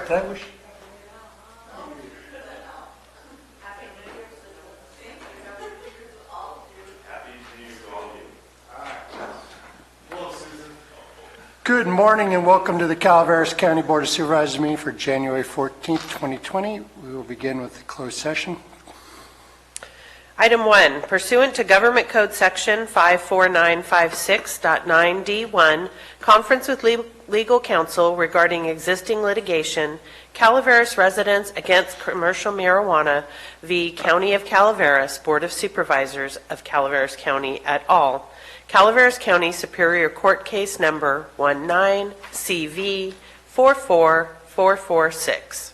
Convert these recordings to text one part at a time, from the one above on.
Did I wish? Good morning and welcome to the Calaveras County Board of Supervisors meeting for January 14th, 2020. We will begin with the closed session. Item 1, pursuant to Government Code Section 54956.9D1, conference with legal counsel regarding existing litigation, Calaveras residents against commercial marijuana v. County of Calaveras, Board of Supervisors of Calaveras County et al. Calaveras County Superior Court Case Number 19CV44446.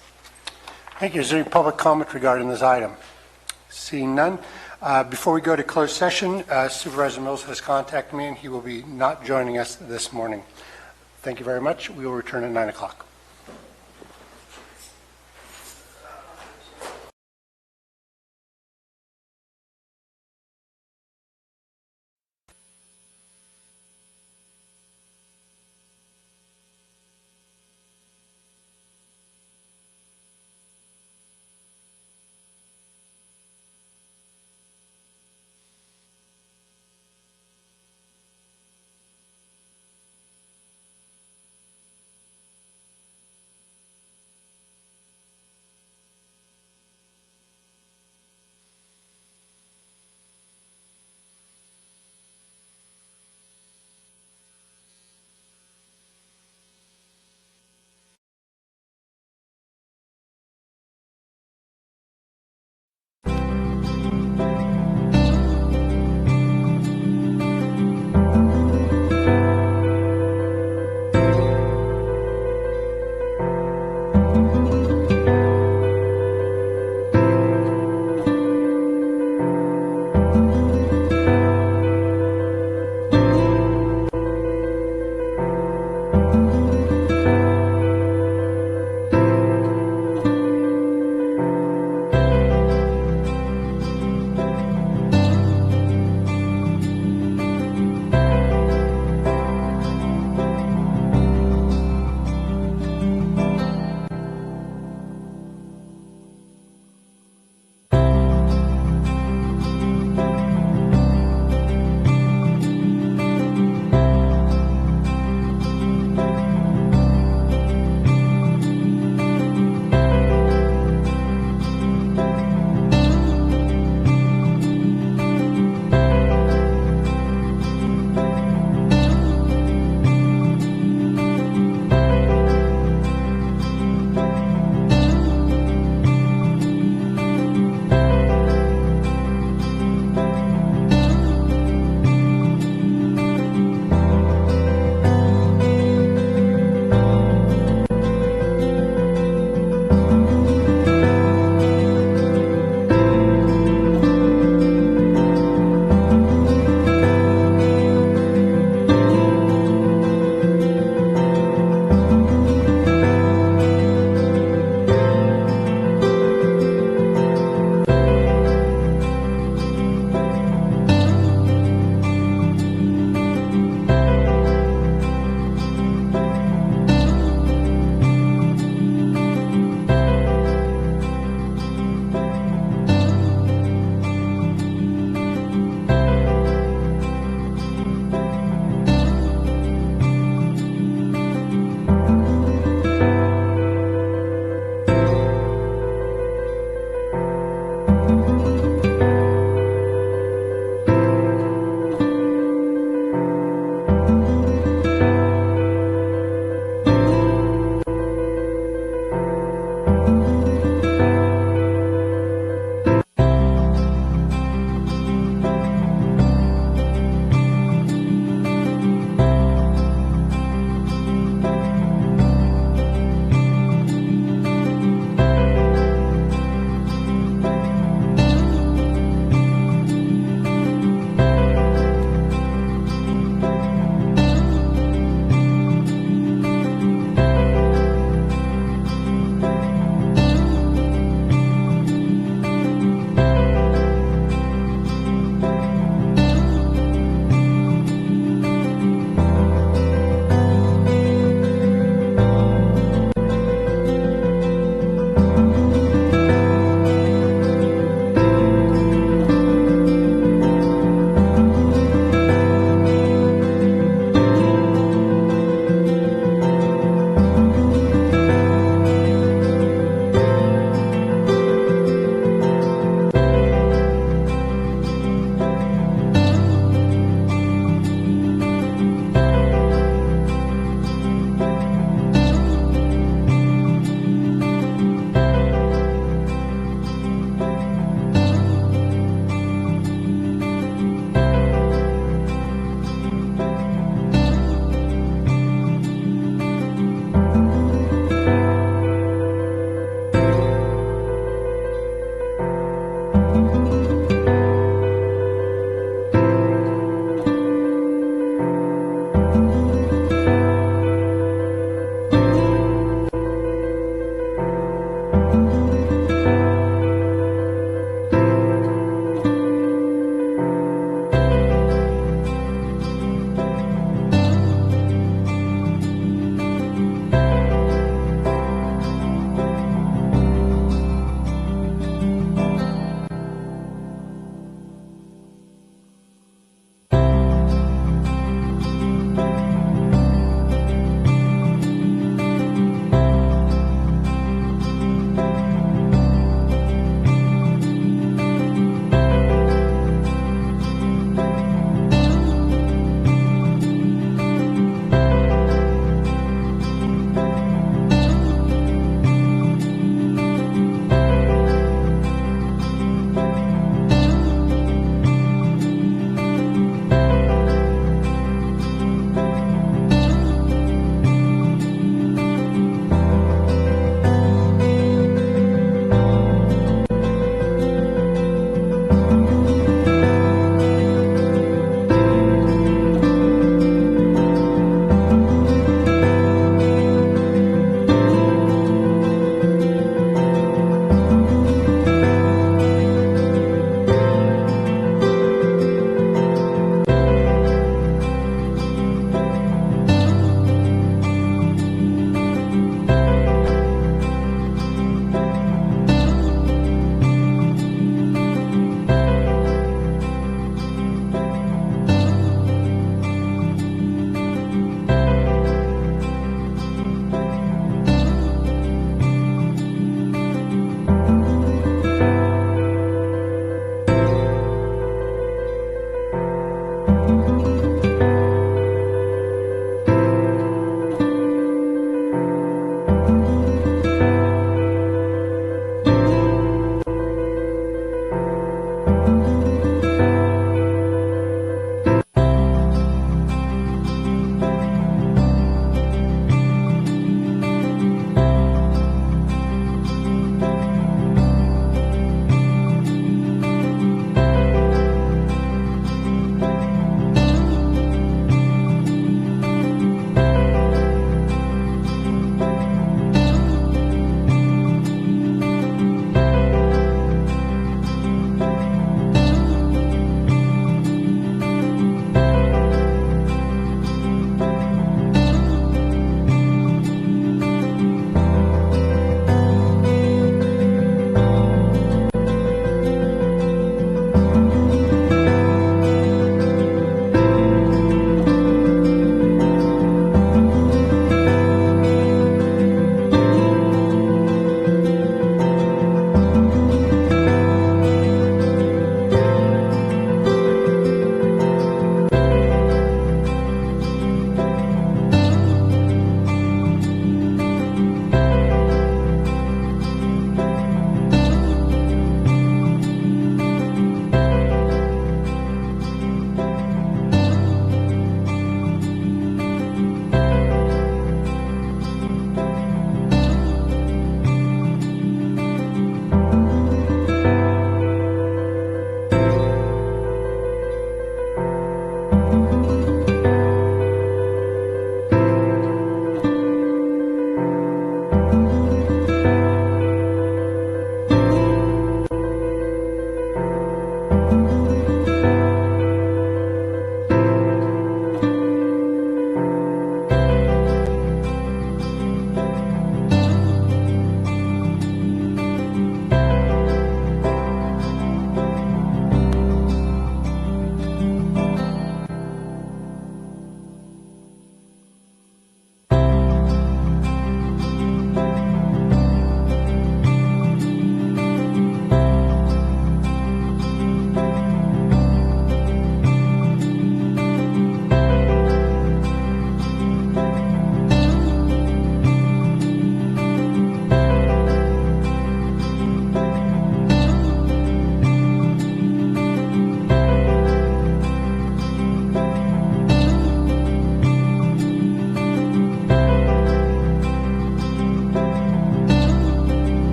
Thank you. Is there any public comment regarding this item? Seeing none. Before we go to closed session, Supervisor Mills has contacted me and he will be not joining us this morning. Thank you very much. We will return at 9 o'clock.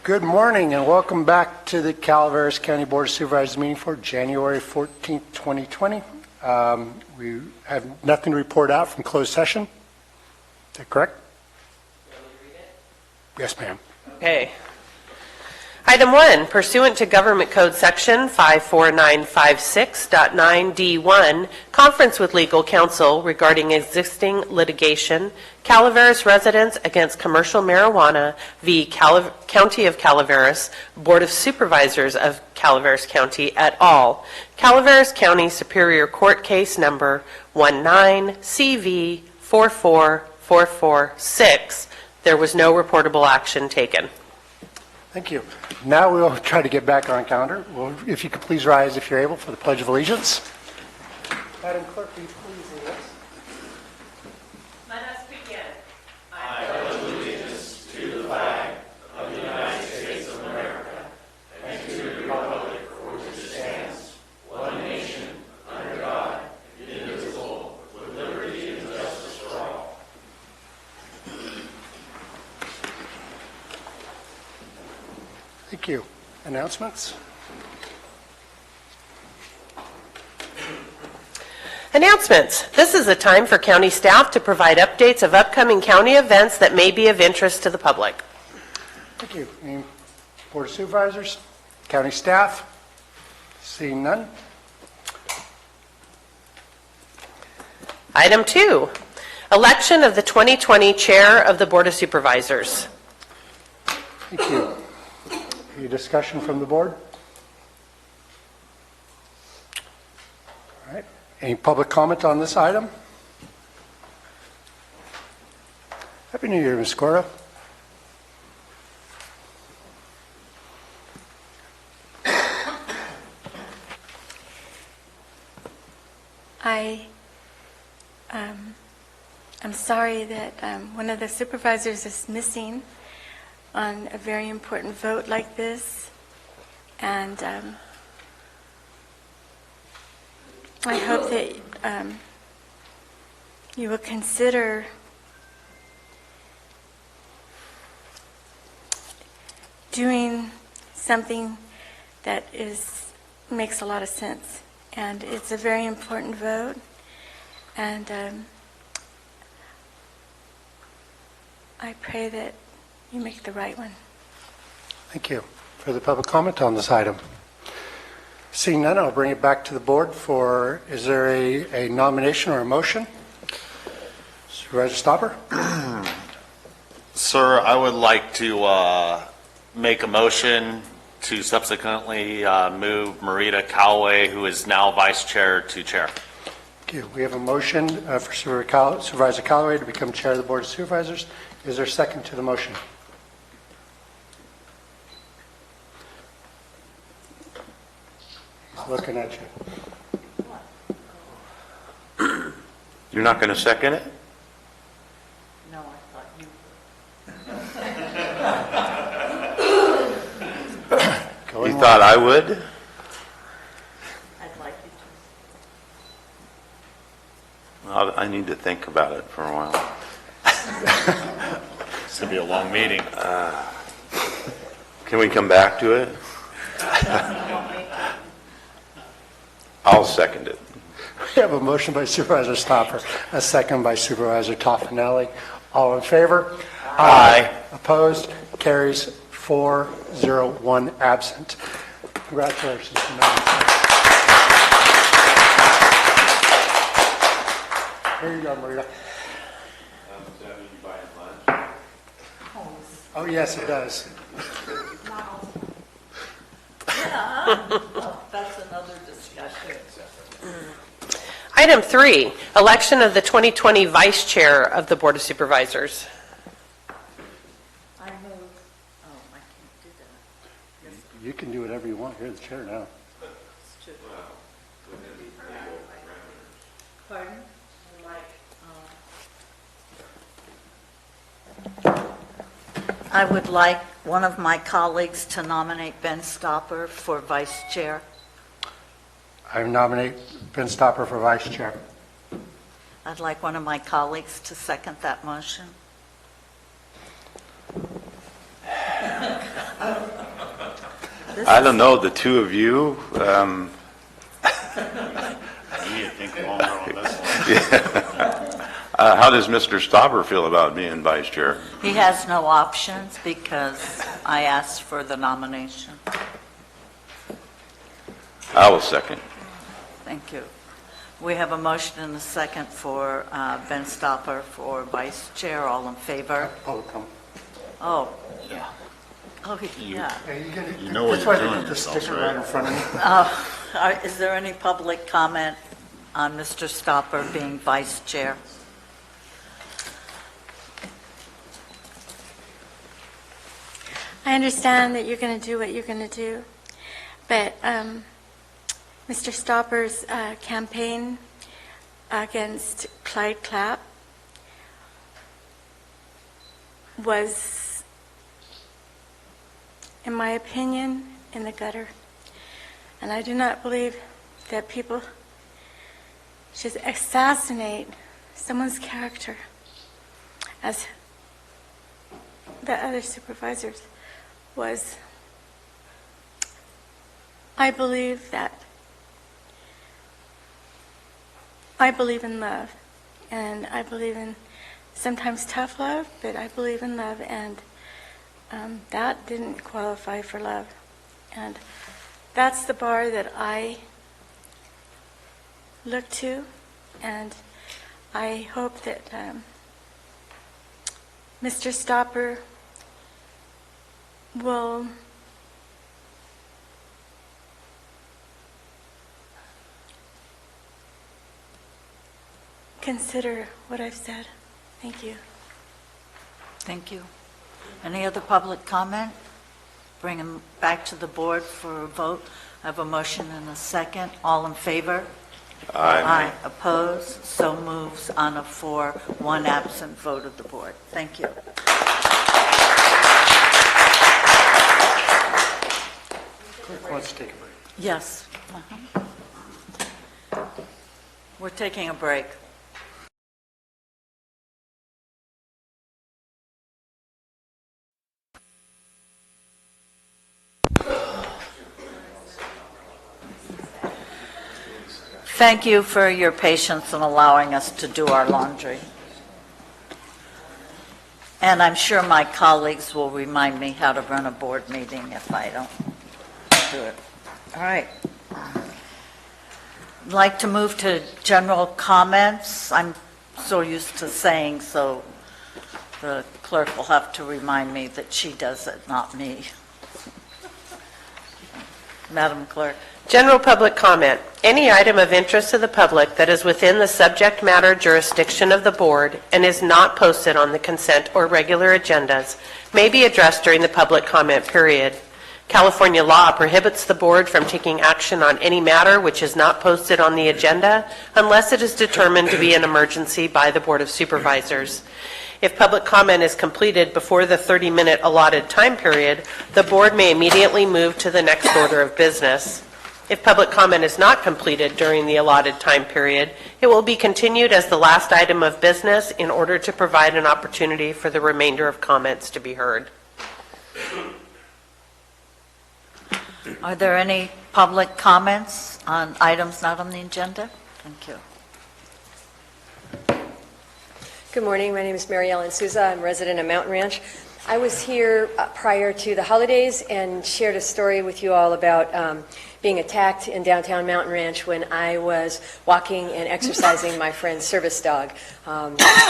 Good morning and welcome back to the Calaveras County Board of Supervisors meeting for January 14th, 2020. We have nothing to report out from closed session. Is that correct? Yes, ma'am. Okay. Item 1, pursuant to Government Code Section 54956.9D1, conference with legal counsel regarding existing litigation, Calaveras residents against commercial marijuana v. County of Calaveras, Board of Supervisors of Calaveras County et al., Calaveras County Superior Court Case Number 19CV44446. There was no reportable action taken. Thank you. Now we'll try to get back on calendar. Well, if you could please rise if you're able for the Pledge of Allegiance. Madam Clerk, will you please lead us? Let us begin. Thank you. Announcements? Announcements. This is a time for county staff to provide updates of upcoming county events that may be of interest to the public. Thank you. Any Board of Supervisors? County staff? Seeing none? Item 2, election of the 2020 Chair of the Board of Supervisors. Thank you. Any discussion from the board? All right. Any public comment on this item? Happy New Year, Ms. Cora. I'm sorry that one of the supervisors is missing on a very important vote like this, and I hope that you will consider doing something that makes a lot of sense, and it's a very important vote, and I pray that you make the right one. Thank you. Further public comment on this item? Seeing none, I'll bring it back to the board for, is there a nomination or a motion? Supervisor Stopper? Sir, I would like to make a motion to subsequently move Marita Callaway, who is now vice chair, to chair. Thank you. We have a motion for Supervisor Callaway to become chair of the Board of Supervisors. Is there a second to the motion? He's looking at you. You're not going to second it? No, I thought you You thought I would? I'd like you I need to think about it for a while. It's going to be a long meeting. Can we come back to it? I'll second it. We have a motion by Supervisor Stopper, a second by Supervisor Toffenelli. All in favor? Aye. Opposed? Carries 4-0-1 absent. Congratulations. Here you go, Marita. Oh, yes, it does. That's another discussion. Item 3, election of the 2020 Vice Chair of the Board of Supervisors. I move, I can't do that. You can do whatever you want. You're the chair now. It's true. Pardon? I would like one of my colleagues to nominate Ben Stopper for vice chair. I nominate Ben Stopper for vice chair. I'd like one of my colleagues to second that motion. This I is- don't know, the two of you, You need to think longer on this one. how does Mr. Stauber feel about being vice chair? He has no options because I asked for the nomination. I will second. Thank you. We have a motion and a second for Ben Stopper for vice chair. All in favor? Public comment. Oh. Oh, yeah. You know what That's why you're they doing put the yourself, sticker right in right? front of me. Is there any public comment on Mr. Stopper being vice chair? I understand that you're going to do what you're going to do, but Mr. Stopper's campaign against Clyde Clapp was, in my opinion, in the gutter. And I do not believe that people should assassinate someone's character as the other supervisors was. I believe in love, and I believe in sometimes tough love, but I believe in love, and that didn't qualify for love. And that's the bar that I look to, and I hope that Mr. Stopper will consider what I've said. Thank you. Thank you. Any other public comment? Bring him back to the board for a vote. I have a motion and a second. All in favor? Aye. Opposed? So moves on a 4-1 absent vote of the board. Thank you. Clerk wants to take a break. Yes. We're taking a break. Thank you for your patience in allowing us to do our laundry. And I'm sure my colleagues will remind me how to run a board meeting if I don't do it. All right. I'd like to move to general comments. I'm so used to saying, so the clerk will have to remind me that she does it, not me. Madam Clerk. General public comment. Any item of interest to the public that is within the subject matter jurisdiction of the board and is not posted on the consent or regular agendas may be addressed during the public comment period. California law prohibits the board from taking action on any matter which is not posted on the agenda unless it is determined to be an emergency by the Board of Supervisors. If public comment is completed before the 30-minute allotted time period, the board may immediately move to the next order of business. If public comment is not completed during the allotted time period, it will be continued as the last item of business in order to provide an opportunity for the remainder of comments to be heard. Are there any public comments on items not on the agenda? Thank you. Good morning. My name is Mary Ellen Souza. I'm a resident of Mountain Ranch. I was here prior to the holidays and shared a story with you all about being attacked in downtown Mountain Ranch when I was walking and exercising my friend's service dog.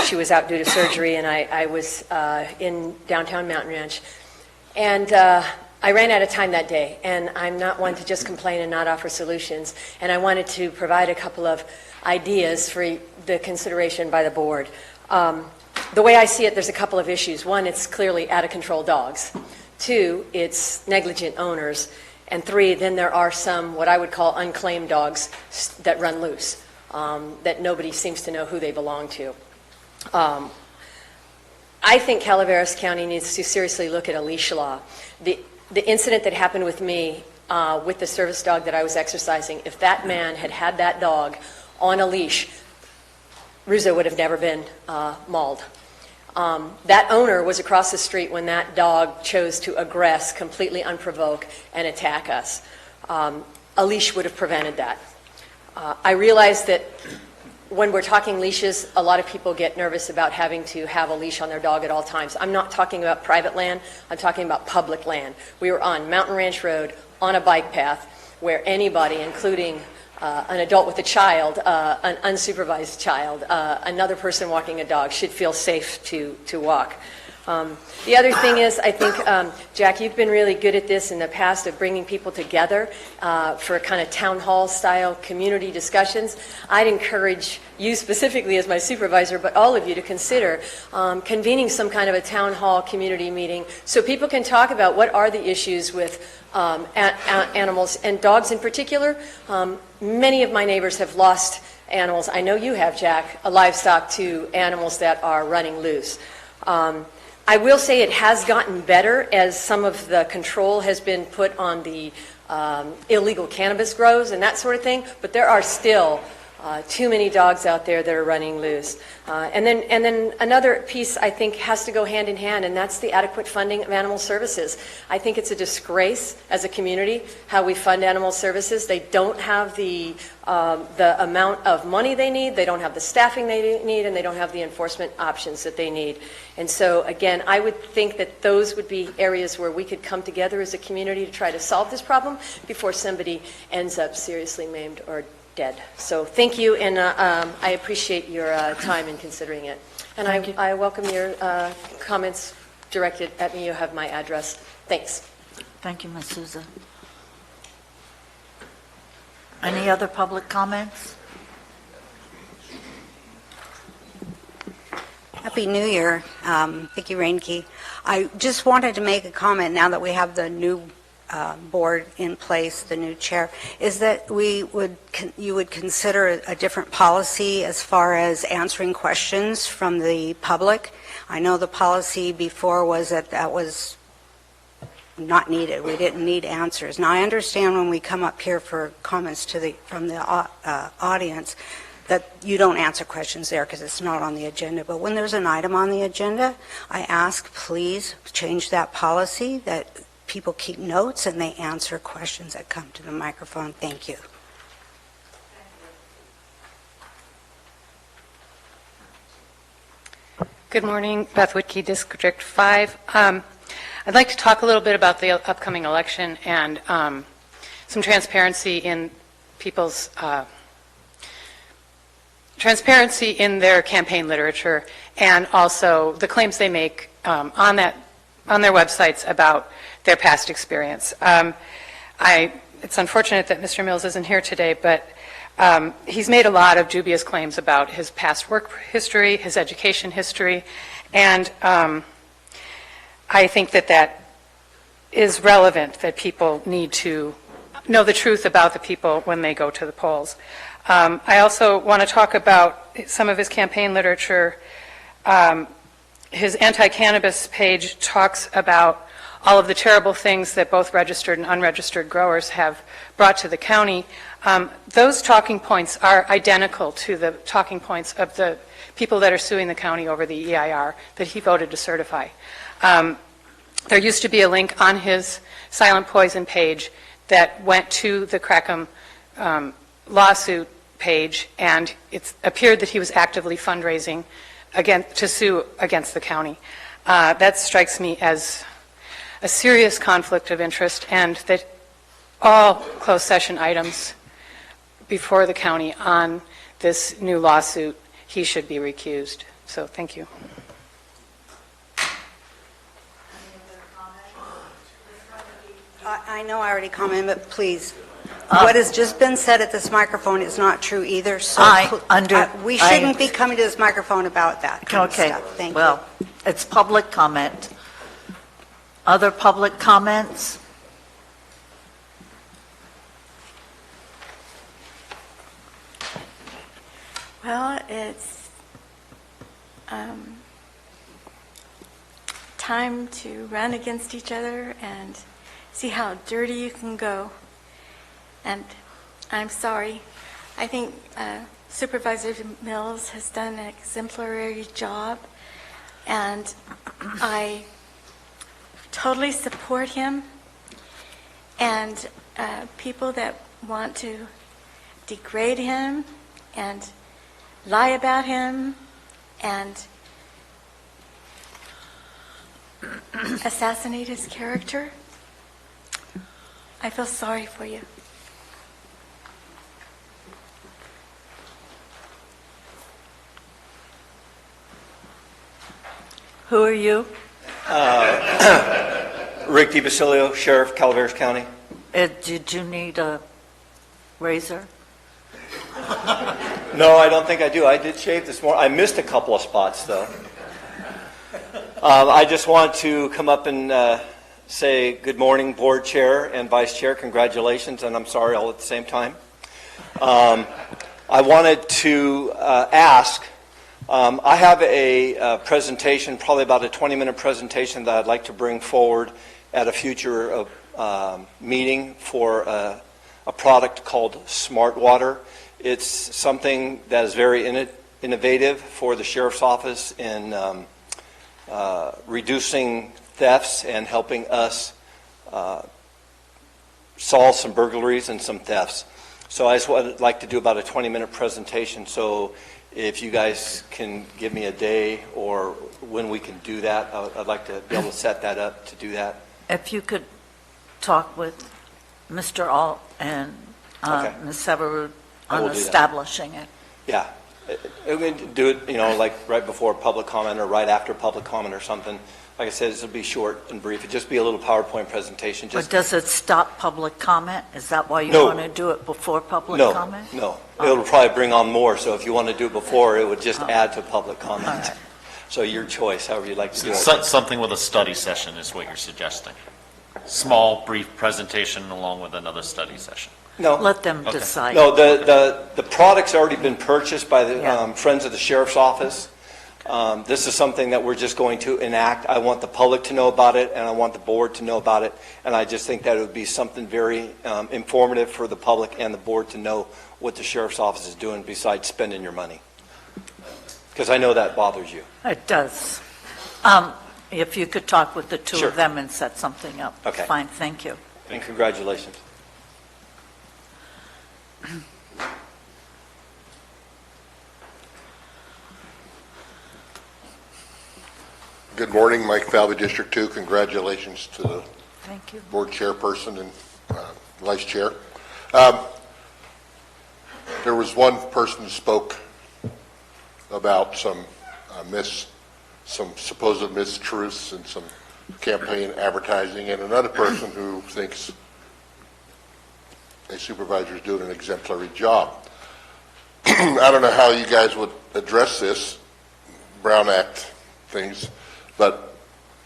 She was out due to surgery, and I was in downtown Mountain Ranch. And I ran out of time that day, and I'm not one to just complain and not offer solutions. And I wanted to provide a couple of ideas for the consideration by the board. The way I see it, there's a couple of issues. One, it's clearly out-of-control dogs. Two, it's negligent owners. And three, then there are some what I would call unclaimed dogs that run loose, that nobody seems to know who they belong to. I think Calaveras County needs to seriously look at a leash law. The incident that happened with me with the service dog that I was exercising, if that man had had that dog on a leash, Russo would have never been mauled. That owner was across the street when that dog chose to aggress, completely unprovoked, and attack us. A leash would have prevented that. I realize that when we're talking leashes, a lot of people get nervous about having to have a leash on their dog at all times. I'm not talking about private land, I'm talking about public land. We were on Mountain Ranch Road on a bike path where anybody, including an adult with a child, an unsupervised child, another person walking a dog, should feel safe to walk. The other thing is, I think, Jack, you've been really good at this in the past of bringing people together for kind of town hall style community discussions. I'd encourage you specifically as my supervisor, but all of you to consider convening some kind of a town hall community meeting so people can talk about what are the issues with animals and dogs in particular. Many of my neighbors have lost animals. I know you have, Jack, livestock to animals that are running loose. I will say it has gotten better as some of the control has been put on the illegal cannabis grows and that sort of thing, but there are still too many dogs out there that are running loose. And then another piece I think has to go hand in hand, and that's the adequate funding of animal services. I think it's a disgrace as a community how we fund animal services. They don't have the amount of money they need, they don't have the staffing they need, and they don't have the enforcement options that they need. And so again, I would think that those would be areas where we could come together as a community to try to solve this problem before somebody ends up seriously maimed or dead. So thank you, and I appreciate your time in considering it. And I welcome your comments directed at me. You have my address. Thanks. Thank you, Ms. Souza. Any other public comments? Happy New Year, Vicki Reinke. I just wanted to make a comment now that we have the new board in place, the new chair, is that you would consider a different policy as far as answering questions from the public. I know the policy before was that was not needed. We didn't need answers. Now, I understand when we come up here for comments from the audience that you don't answer questions there because it's not on the agenda. But when there's an item on the agenda, I ask, please change that policy, that people keep notes and they answer questions that come to the microphone. Thank you. Good morning, Beth Whitkey, District 5. I'd like to talk a little bit about the upcoming election and some transparency in people's transparency in their campaign literature, and also the claims they make on their websites about their past experience. It's unfortunate that Mr. Mills isn't here today, but he's made a lot of dubious claims about his past work history, his education history, and I think that is relevant, that people need to know the truth about the people when they go to the polls. I also want to talk about some of his campaign literature. His anti-cannabis page talks about all of the terrible things that both registered and unregistered growers have brought to the county. Those talking points are identical to the talking points of the people that are suing the county over the EIR that he voted to certify. There used to be a link on his Silent Poison page that went to the Crackham lawsuit page, and it appeared that he was actively fundraising to sue against the county. That strikes me as a serious conflict of interest, and that all closed session items before the county on this new lawsuit, he should be recused. So thank you. I know I already commented, but please, what has just been said at this microphone is not true either. So we shouldn't be coming to this microphone about that kind of stuff. Thank you. Well, it's public comment. Other public comments? Well, it's time to run against each other and see how dirty you can go. And I'm sorry. I think Supervisor Mills has done an exemplary job And I totally support him. And people that want to degrade him and lie about him and assassinate his character, I feel sorry for you. Who are you? Rick DiBasilio, Sheriff, Calaveras County. Did you need a razor? No, I don't think I do. I did shave this morning. I missed a couple of spots, though. I just want to come up and say good morning, Board Chair and Vice Chair. Congratulations, and I'm sorry all at the same time. I wanted to ask, I have a presentation, probably about a 20-minute presentation that I'd like to bring forward at a future meeting for a product called Smart Water. It's something that is very innovative for the Sheriff's Office in reducing thefts and helping us solve some burglaries and some thefts. So I just would like to do about a 20-minute presentation. So if you guys can give me a day or when we can do that, I'd like to be able to set that up to do that. If you could talk with Mr. Alt and Okay. Ms. Severud I on will do that. establishing it. Yeah. We can do it, like right before public comment or right after public comment or something. Like I said, this will be short and brief. It'll just be a little PowerPoint presentation. Or does it stop public comment? Is that why you No. want to do it before public No, comment? no. It'll probably bring on more, so if you want to do it before, it would just add to public comment. All right. So your choice, however you'd like to do it. Something with a study session is what you're suggesting. Small, brief presentation along with another study session. No. Let them Okay. decide. No, the product's already been purchased by the Yeah. Friends of the Sheriff's Office. This is something that we're just going to enact. I want the public to know about it, and I want the board to know about it, and I just think that it would be something very informative for the public and the board to know what the Sheriff's Office is doing besides spending your money. Because I know that bothers you. It does. If you could talk with the two Sure. of them and set something up. Okay. Fine, thank you. And congratulations. Good morning, Mike Falvey, District 2. Congratulations to the Thank you. board chairperson and vice chair. There was one person who spoke about some supposed mistruths and some campaign advertising, and another person who thinks a supervisor is doing an exemplary job. I don't know how you guys would address this, Brown Act things, but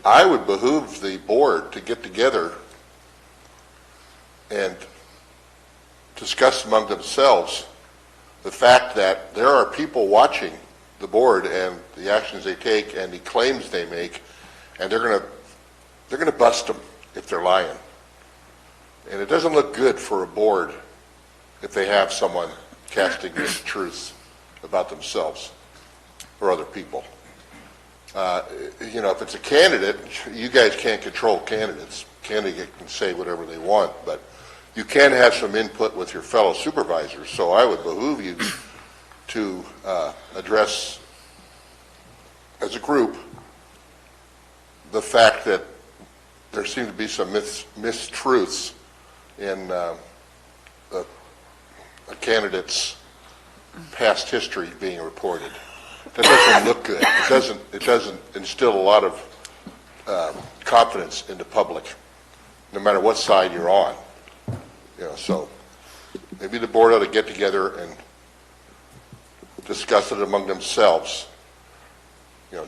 I would behoove the board to get together and discuss among themselves the fact that there are people watching the board and the actions they take and the claims they make, and they're going to bust them if they're lying. And it doesn't look good for a board if they have someone casting mistruths about themselves or other people. If it's a candidate, you guys can't control candidates. Candidate can say whatever they want, but you can have some input with your fellow supervisors. So I would behoove you to address, as a group, the fact that there seem to be some mistruths in a candidate's past history being reported. That doesn't look good. It doesn't instill a lot of confidence in the public, no matter what side you're on. So maybe the board ought to get together and discuss it among themselves.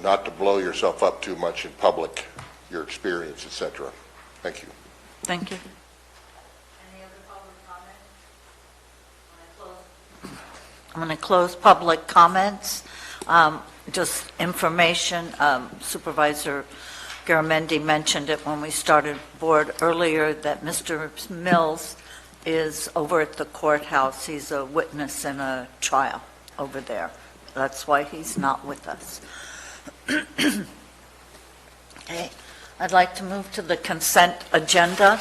Not to blow yourself up too much in public, your experience, etc. Thank you. Thank you. Any other public comment? I'm going to close public comments. Just information, Supervisor Garamendi mentioned it when we started board earlier, that Mr. Mills is over at the courthouse. He's a witness in a trial over there. That's why he's not with us. Okay, I'd like to move to the consent agenda.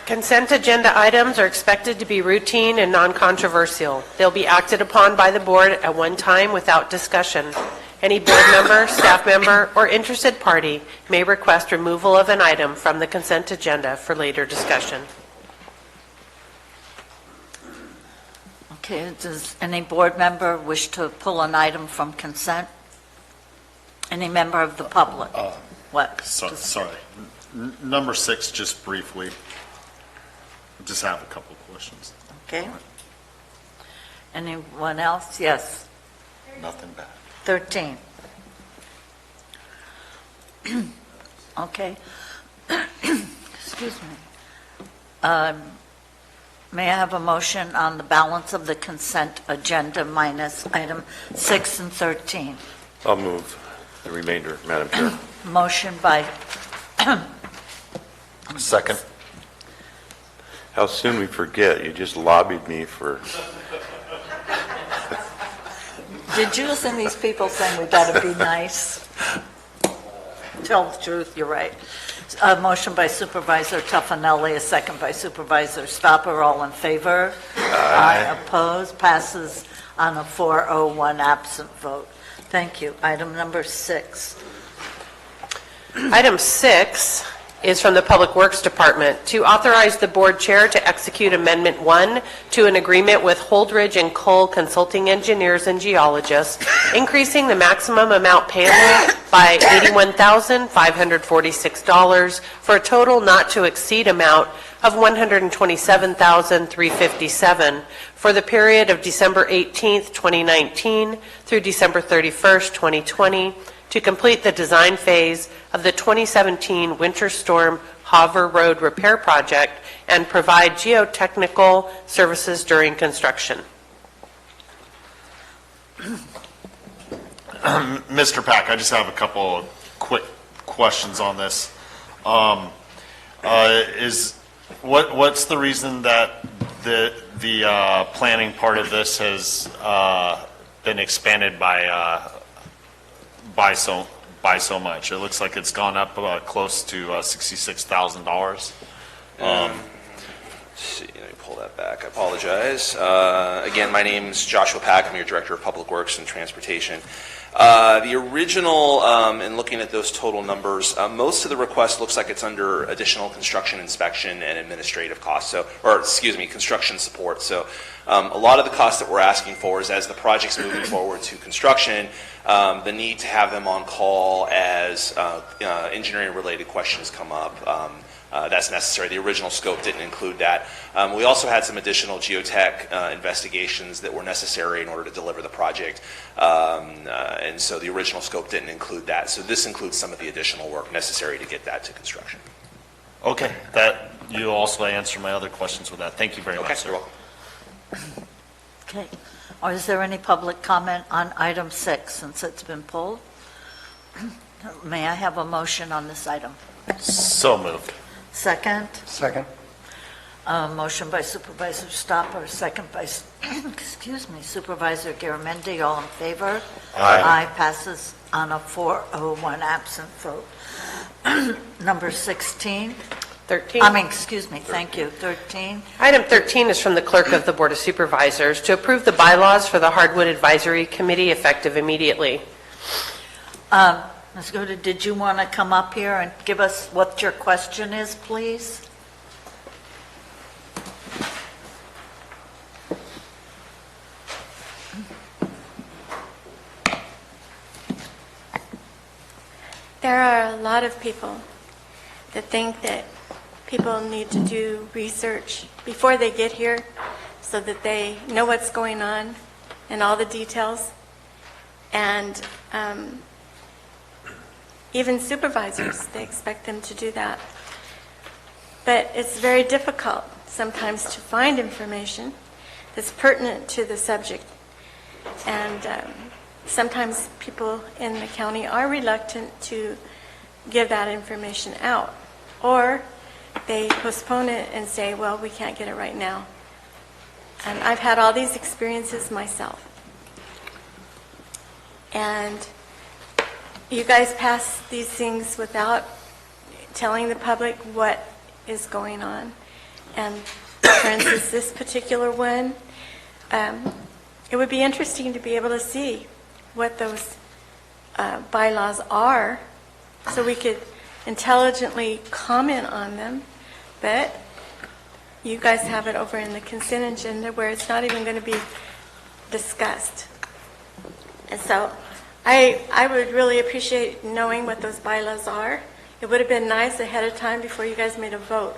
Consent agenda items are expected to be routine and non-controversial. They'll be acted upon by the board at one time without discussion. Any board member, staff member, or interested party may request removal of an item from the consent agenda for later discussion. Okay, does any board member wish to pull an item from consent? Any member of the public? What? Sorry. Number 6, just briefly. Just have a couple of questions. Okay. Anyone else? Yes. Nothing bad. 13. Okay. Excuse me. May I have a motion on the balance of the consent agenda minus item 6 and 13? I'll move the remainder, Madam Chair. Motion by, Second. How soon we forget, you just lobbied me for, did you listen to these people saying we got to be nice? Tell the truth, you're right. A motion by Supervisor Tuffanelli, a second by Supervisor Stopper, all in favor? Aye. Opposed, passes on a 4-0-1 absent vote. Thank you. Item number 6. Item 6 is from the Public Works Department to authorize the board chair to execute Amendment 1 to an agreement with Holdridge and Cole Consulting Engineers and Geologists, increasing the maximum amount payable by $81,546 for a total not to exceed amount of $127,357 for the period of December 18th, 2019 through December 31st, 2020, to complete the design phase of the 2017 Winter Storm Hoover Road Repair Project and provide geotechnical services during construction. Mr. Pack, I just have a couple of quick questions on this. What's the reason that the planning part of this has been expanded by so much? It looks like it's gone up close to $66,000. Let's see, let me pull that back. I apologize. Again, my name is Joshua Pack. I'm your Director of Public Works and Transportation. The original, and looking at those total numbers, most of the request looks like it's under additional construction inspection and administrative costs, construction support. So a lot of the costs that we're asking for is as the project's moving forward to construction, the need to have them on call as engineering-related questions come up. That's necessary. The original scope didn't include that. We also had some additional geotech investigations that were necessary in order to deliver the project, and so the original scope didn't include that. So this includes some of the additional work necessary to get that to construction. Okay, that you also answered my other questions with that. Thank you very much, sir. You're welcome. Okay. Or is there any public comment on item 6 since it's been pulled? May I have a motion on this item? So moved. Second? Second. Motion by Supervisor Stopper, second by, Supervisor Garamendi, all in favor? Aye. Passes on a 4-0-1 absent vote. Number 16? 13. Thank you, 13. Item 13 is from the Clerk of the Board of Supervisors to approve the bylaws for the Hardwood Advisory Committee effective immediately. Ms. Goda, did you want to come up here and give us what your question is, please? There are a lot of people that think that people need to do research before they get here so that they know what's going on and all the details. And even supervisors, they expect them to do that. But it's very difficult sometimes to find information that's pertinent to the subject. And sometimes people in the county are reluctant to give that information out. Or they postpone it and say, well, we can't get it right now. And I've had all these experiences myself. And you guys pass these things without telling the public what is going on. And for instance, this particular one, it would be interesting to be able to see what those bylaws are, so we could intelligently comment on them. But you guys have it over in the consent agenda where it's not even going to be discussed. And so I would really appreciate knowing what those bylaws are. It would have been nice ahead of time before you guys made a vote.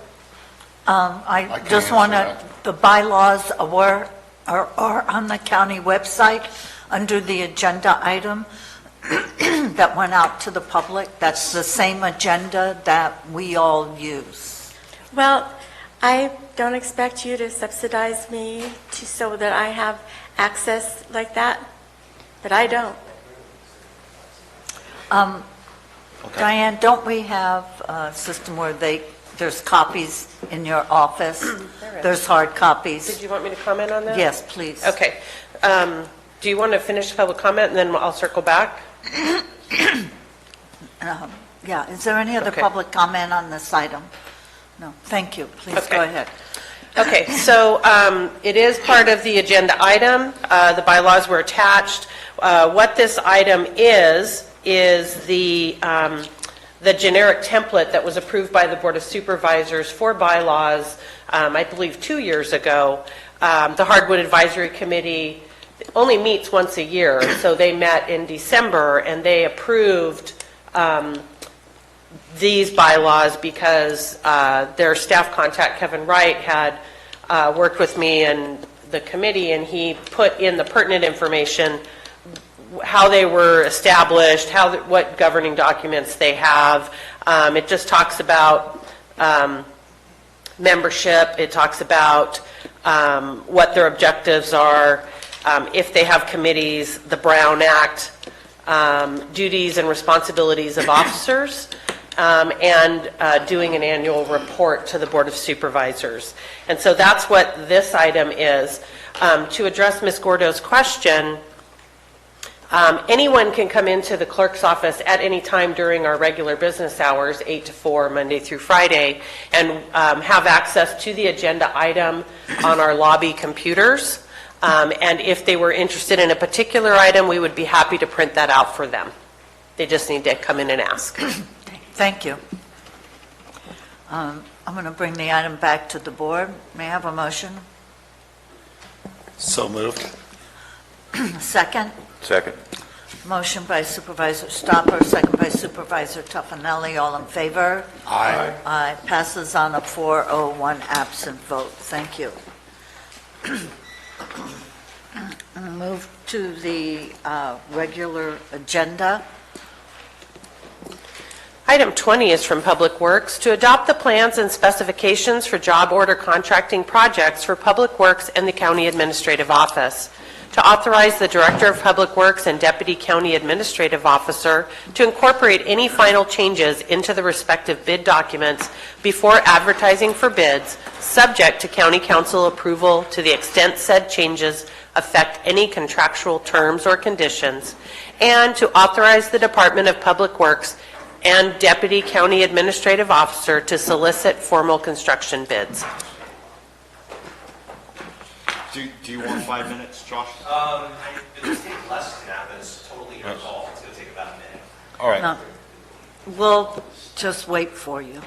I can just want to, answer the bylaws are on the county website under the agenda item that went out to the public. That's the same agenda that we all use. Well, I don't expect you to subsidize me so that I have access like that, but I don't. Diane, don't we have a system where there's copies in your office? There's hard copies. Did you want me to comment on that? Yes, please. Okay. Do you want to finish public comment, and then I'll circle back? Yeah, is there any other Okay. public comment on this item? No, thank you. Please Okay. go ahead. Okay, so it is part of the agenda item. The bylaws were attached. What this item is the generic template that was approved by the Board of Supervisors for bylaws, I believe 2 years ago. The Hardwood Advisory Committee only meets once a year, so they met in December, and they approved these bylaws because their staff contact, Kevin Wright, had worked with me and the committee, and he put in the pertinent information, how they were established, what governing documents they have. It just talks about membership. It talks about what their objectives are, if they have committees, the Brown Act, duties and responsibilities of officers, and doing an annual report to the Board of Supervisors. And so that's what this item is. To address Ms. Gordo's question, anyone can come into the clerk's office at any time during our regular business hours, 8 to 4, Monday through Friday, and have access to the agenda item on our lobby computers. And if they were interested in a particular item, we would be happy to print that out for them. They just need to come in and ask. Thank you. I'm going to bring the item back to the board. May I have a motion? So moved. Second? Second. Motion by Supervisor Stopper, second by Supervisor Tuffanelli. All in favor? Aye. Aye. Passes on a 4-0-1 absent vote. Thank you. Move to the regular agenda. Item 20 is from Public Works, to adopt the plans and specifications for job order contracting projects for Public Works and the County Administrative Office, to authorize the Director of Public Works and Deputy County Administrative Officer to incorporate any final changes into the respective bid documents before advertising for bids, subject to County Council approval to the extent said changes affect any contractual terms or conditions, and to authorize the Department of Public Works and Deputy County Administrative Officer to solicit formal construction bids. Do you want 5 minutes, Josh? It'll take less than that, but it's totally your call. It's going to take about a minute. All right. No, we'll just wait for you.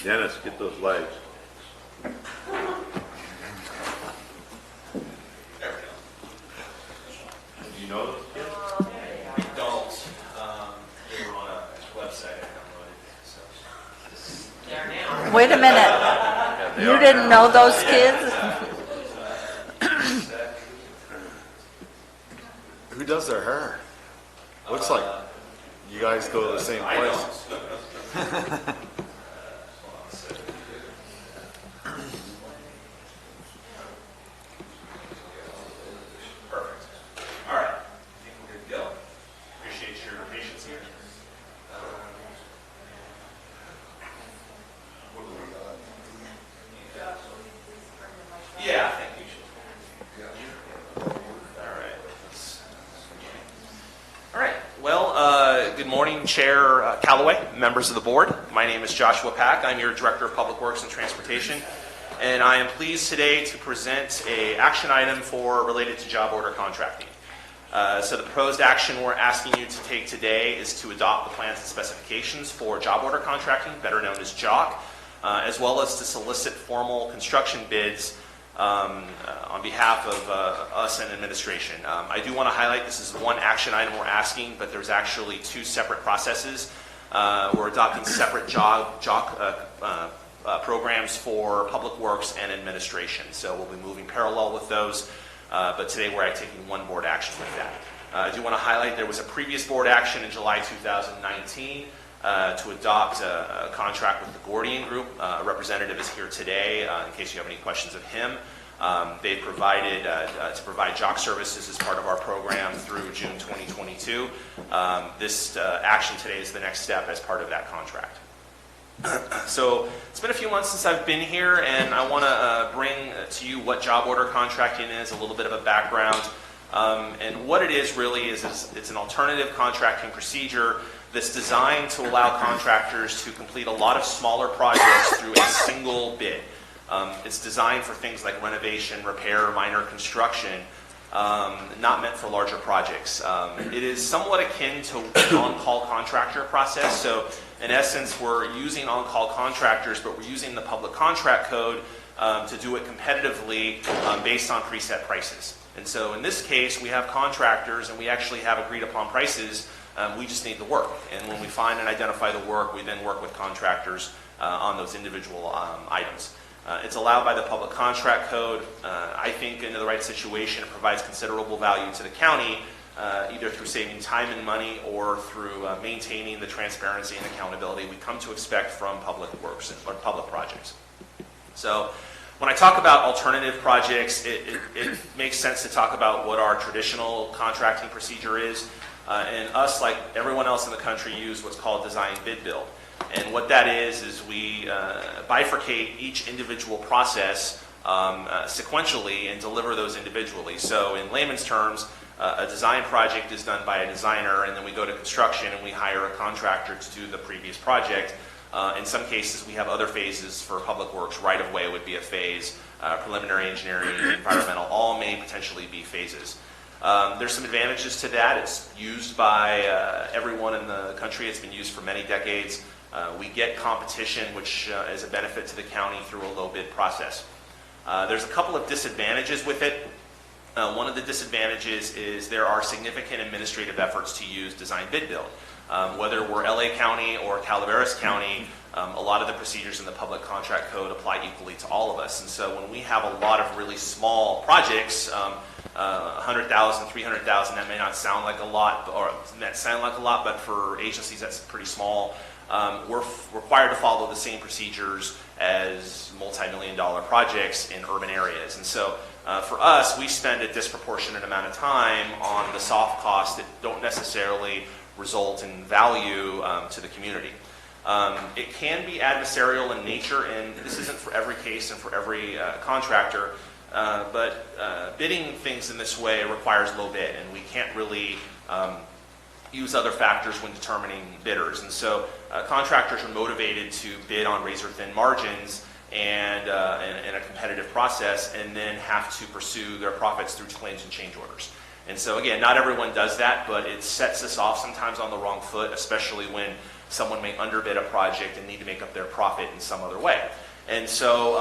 Dennis, get those lights. Do you know those kids? We don't. They were on a website I downloaded. So. Wait a minute. You didn't know those kids? Who does their hair? Looks like you guys go to the same place. Perfect. All right. I think we're good to go. Appreciate your patience here. Yeah, I think you should. All right. Good morning, Chair Callaway, members of the board. My name is Joshua Pack. I'm your Director of Public Works and Transportation, and I am pleased today to present a action item related to job order contracting. So the proposed action we're asking you to take today is to adopt the plans and specifications for job order contracting, better known as JOC, as well as to solicit formal construction bids on behalf of us and administration. I do want to highlight this is one action item we're asking, but there's actually two separate processes. We're adopting separate JOC programs for Public Works and administration. So we'll be moving parallel with those, but today we're taking one board action with that. I do want to highlight there was a previous board action in July 2019 to adopt a contract with the Gordian Group. A representative is here today in case you have any questions of him. They provided to provide JOC services as part of our program through June 2022. This action today is the next step as part of that contract. So it's been a few months since I've been here, and I want to bring to you what job order contracting is, a little bit of a background. And what it is really is it's an alternative contracting procedure that's designed to allow contractors to complete a lot of smaller projects through a single bid. It's designed for things like renovation, repair, minor construction, not meant for larger projects. It is somewhat akin to an on-call contractor process. So in essence, we're using on-call contractors, but we're using the public contract code to do it competitively based on preset prices. And so in this case, we have contractors and we actually have agreed upon prices. We just need the work. And when we find and identify the work, we then work with contractors on those individual items. It's allowed by the Public Contract Code. I think in the right situation, it provides considerable value to the county, either through saving time and money or through maintaining the transparency and accountability we come to expect from public works or public projects. So when I talk about alternative projects, it makes sense to talk about what our traditional contracting procedure is. And us, like everyone else in the country, use what's called design bid build. And what that is we bifurcate each individual process sequentially and deliver those individually. So in layman's terms, a design project is done by a designer, and then we go to construction and we hire a contractor to do the previous project. In some cases, we have other phases for public works. Right of way would be a phase, preliminary engineering, environmental, all may potentially be phases. There's some advantages to that. It's used by everyone in the country. It's been used for many decades. We get competition, which is a benefit to the county through a low bid process. There's a couple of disadvantages with it. One of the disadvantages is there are significant administrative efforts to use design bid build. Whether we're LA County or Calaveras County, a lot of the procedures in the Public Contract Code apply equally to all of us. And so when we have a lot of really small projects, 100,000, 300,000, that may not sound like a lot, or that sound like a lot, but for agencies that's pretty small. We're required to follow the same procedures as multi-million-dollar projects in urban areas. And so for us, we spend a disproportionate amount of time on the soft costs that don't necessarily result in value to the community. It can be adversarial in nature, and this isn't for every case and for every contractor, but bidding things in this way requires low bid, and we can't really use other factors when determining bidders. And so contractors are motivated to bid on razor-thin margins and in a competitive process, and then have to pursue their profits through claims and change orders. And so again, not everyone does that, but it sets us off sometimes on the wrong foot, especially when someone may underbid a project and need to make up their profit in some other way. And so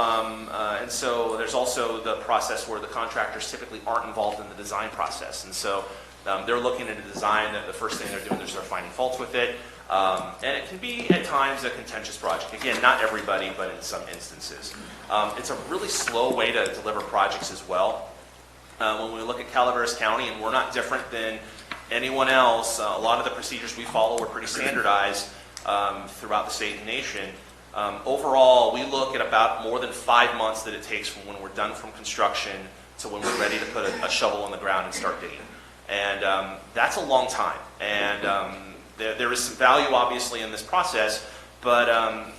there's also the process where the contractors typically aren't involved in the design process. And so they're looking at a design that the first thing they're doing is they're finding faults with it. And it can be at times a contentious project. Again, not everybody, but in some instances. It's a really slow way to deliver projects as well. When we look at Calaveras County, and we're not different than anyone else, a lot of the procedures we follow are pretty standardized throughout the state and nation. Overall, we look at about more than 5 months that it takes from when we're done from construction to when we're ready to put a shovel in the ground and start digging. And that's a long time. And there is some value, obviously, in this process. But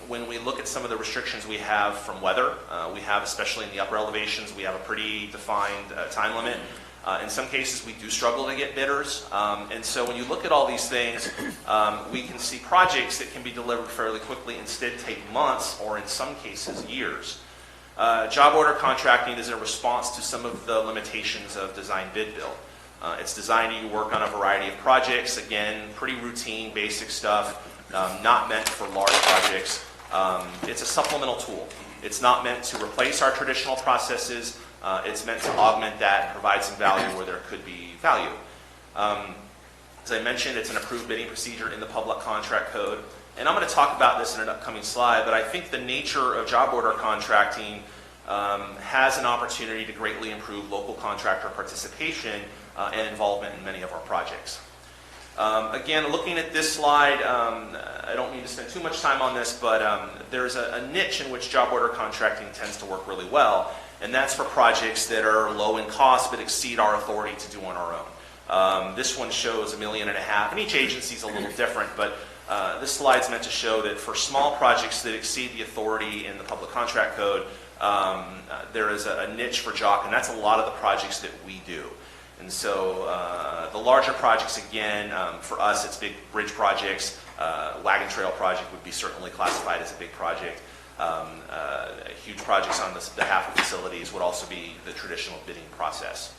when we look at some of the restrictions we have from weather, we have, especially in the upper elevations, we have a pretty defined time limit. In some cases, we do struggle to get bidders. And so when you look at all these things, we can see projects that can be delivered fairly quickly instead take months or in some cases years. Job order contracting is a response to some of the limitations of design bid build. It's designed to work on a variety of projects. Again, pretty routine, basic stuff, not meant for large projects. It's a supplemental tool. It's not meant to replace our traditional processes. It's meant to augment that and provide some value where there could be value. As I mentioned, it's an approved bidding procedure in the Public Contract Code. And I'm going to talk about this in an upcoming slide, but I think the nature of job order contracting has an opportunity to greatly improve local contractor participation and involvement in many of our projects. Again, looking at this slide, I don't need to spend too much time on this, but there's a niche in which job order contracting tends to work really well, and that's for projects that are low in cost but exceed our authority to do on our own. This one shows $1.5 million, and each agency is a little different, but this slide is meant to show that for small projects that exceed the authority in the Public Contract Code, there is a niche for JOC, and that's a lot of the projects that we do. And so the larger projects, again, for us, it's big bridge projects. Wagon trail project would be certainly classified as a big project. Huge projects on behalf of facilities would also be the traditional bidding process.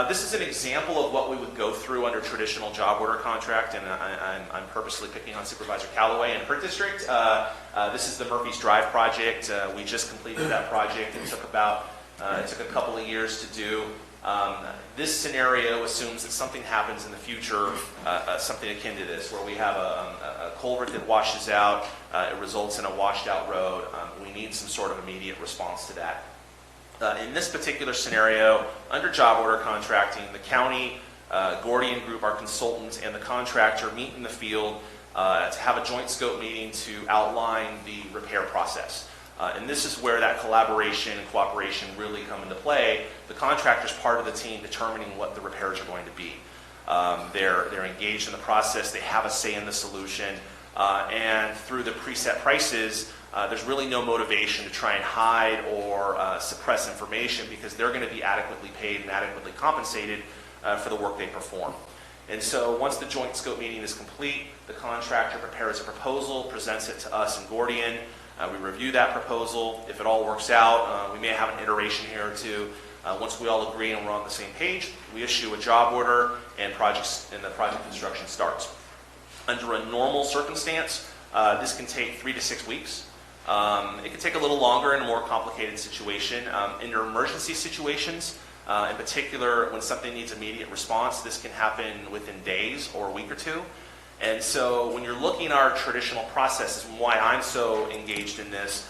This is an example of what we would go through under traditional job order contract, and I'm purposely picking on Supervisor Callaway and her district. This is the Murphy's Drive project. We just completed that project. It took a couple of years to do. This scenario assumes that something happens in the future, something akin to this, where we have a culvert that washes out, it results in a washed out road. We need some sort of immediate response to that. In this particular scenario, under job order contracting, the county, Gordian Group, our consultant, and the contractor meet in the field to have a joint scope meeting to outline the repair process. And this is where that collaboration and cooperation really come into play. The contractor's part of the team determining what the repairs are going to be. They're engaged in the process, they have a say in the solution, and through the preset prices, there's really no motivation to try and hide or suppress information because they're going to be adequately paid and adequately compensated for the work they perform. And so once the joint scope meeting is complete, the contractor prepares a proposal, presents it to us in Gordian. We review that proposal. If it all works out, we may have an iteration here or two. Once we all agree and we're on the same page, we issue a job order and the project construction starts. Under a normal circumstance, this can take 3 to 6 weeks. It can take a little longer in a more complicated situation. In emergency situations, in particular when something needs immediate response, this can happen within days or a week or two. And so when you're looking at our traditional processes and why I'm so engaged in this,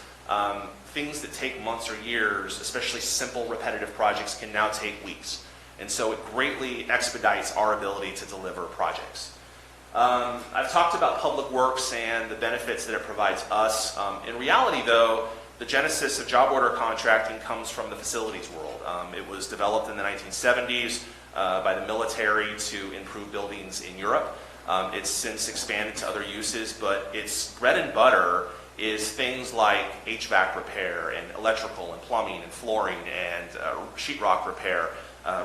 things that take months or years, especially simple repetitive projects, can now take weeks. And so it greatly expedites our ability to deliver projects. I've talked about public works and the benefits that it provides us. In reality, though, the genesis of job order contracting comes from the facilities world. It was developed in the 1970s by the military to improve buildings in Europe. It's since expanded to other uses, but its bread and butter is things like HVAC repair and electrical and plumbing and flooring and sheetrock repair,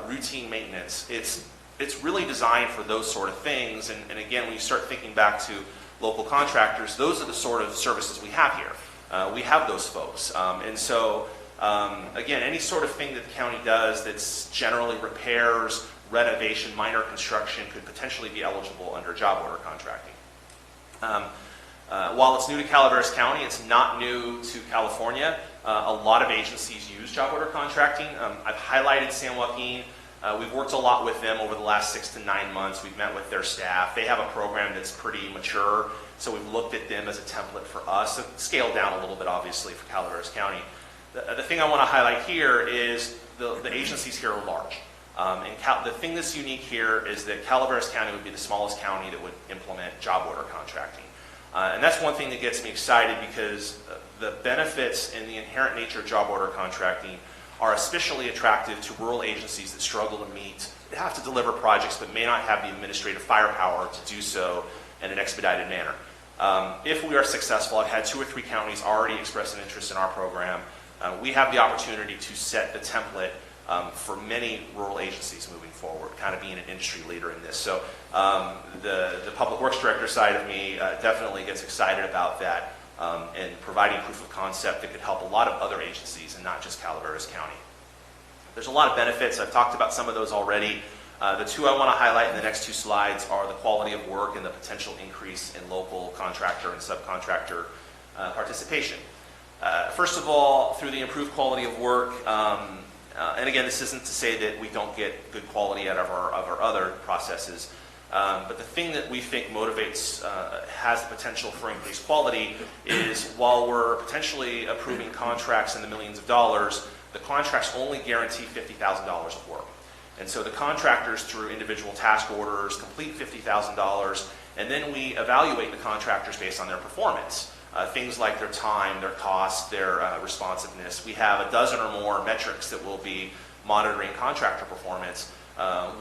routine maintenance. It's really designed for those sort of things. And again, when you start thinking back to local contractors, those are the sort of services we have here. We have those folks. And so, again, any sort of thing that the county does that's generally repairs, renovation, minor construction could potentially be eligible under job order contracting. While it's new to Calaveras County, it's not new to California. A lot of agencies use job order contracting. I've highlighted San Joaquin. We've worked a lot with them over the last 6 to 9 months. We've met with their staff. They have a program that's pretty mature, so we've looked at them as a template for us. So scaled down a little bit, obviously, for Calaveras County. The thing I want to highlight here is the agencies here are large. The thing that's unique here is that Calaveras County would be the smallest county that would implement job order contracting. And that's one thing that gets me excited because the benefits and the inherent nature of job order contracting are especially attractive to rural agencies that struggle to meet, they have to deliver projects but may not have the administrative firepower to do so in an expedited manner. If we are successful, I've had 2 or 3 counties already express an interest in our program. We have the opportunity to set the template for many rural agencies moving forward, kind of being an industry leader in this. So the Public Works Director side of me definitely gets excited about that and providing proof of concept that could help a lot of other agencies and not just Calaveras County. There's a lot of benefits. I've talked about some of those already. The two I want to highlight in the next two slides are the quality of work and the potential increase in local contractor and subcontractor participation. First of all, through the improved quality of work, and again, this isn't to say that we don't get good quality out of our other processes, but the thing that we think motivates, has the potential for increased quality is while we're potentially approving contracts in the millions of dollars, the contracts only guarantee $50,000 of work. And so the contractors, through individual task orders, complete $50,000, and then we evaluate the contractors based on their performance. Things like their time, their cost, their responsiveness. We have a dozen or more metrics that will be monitoring contractor performance.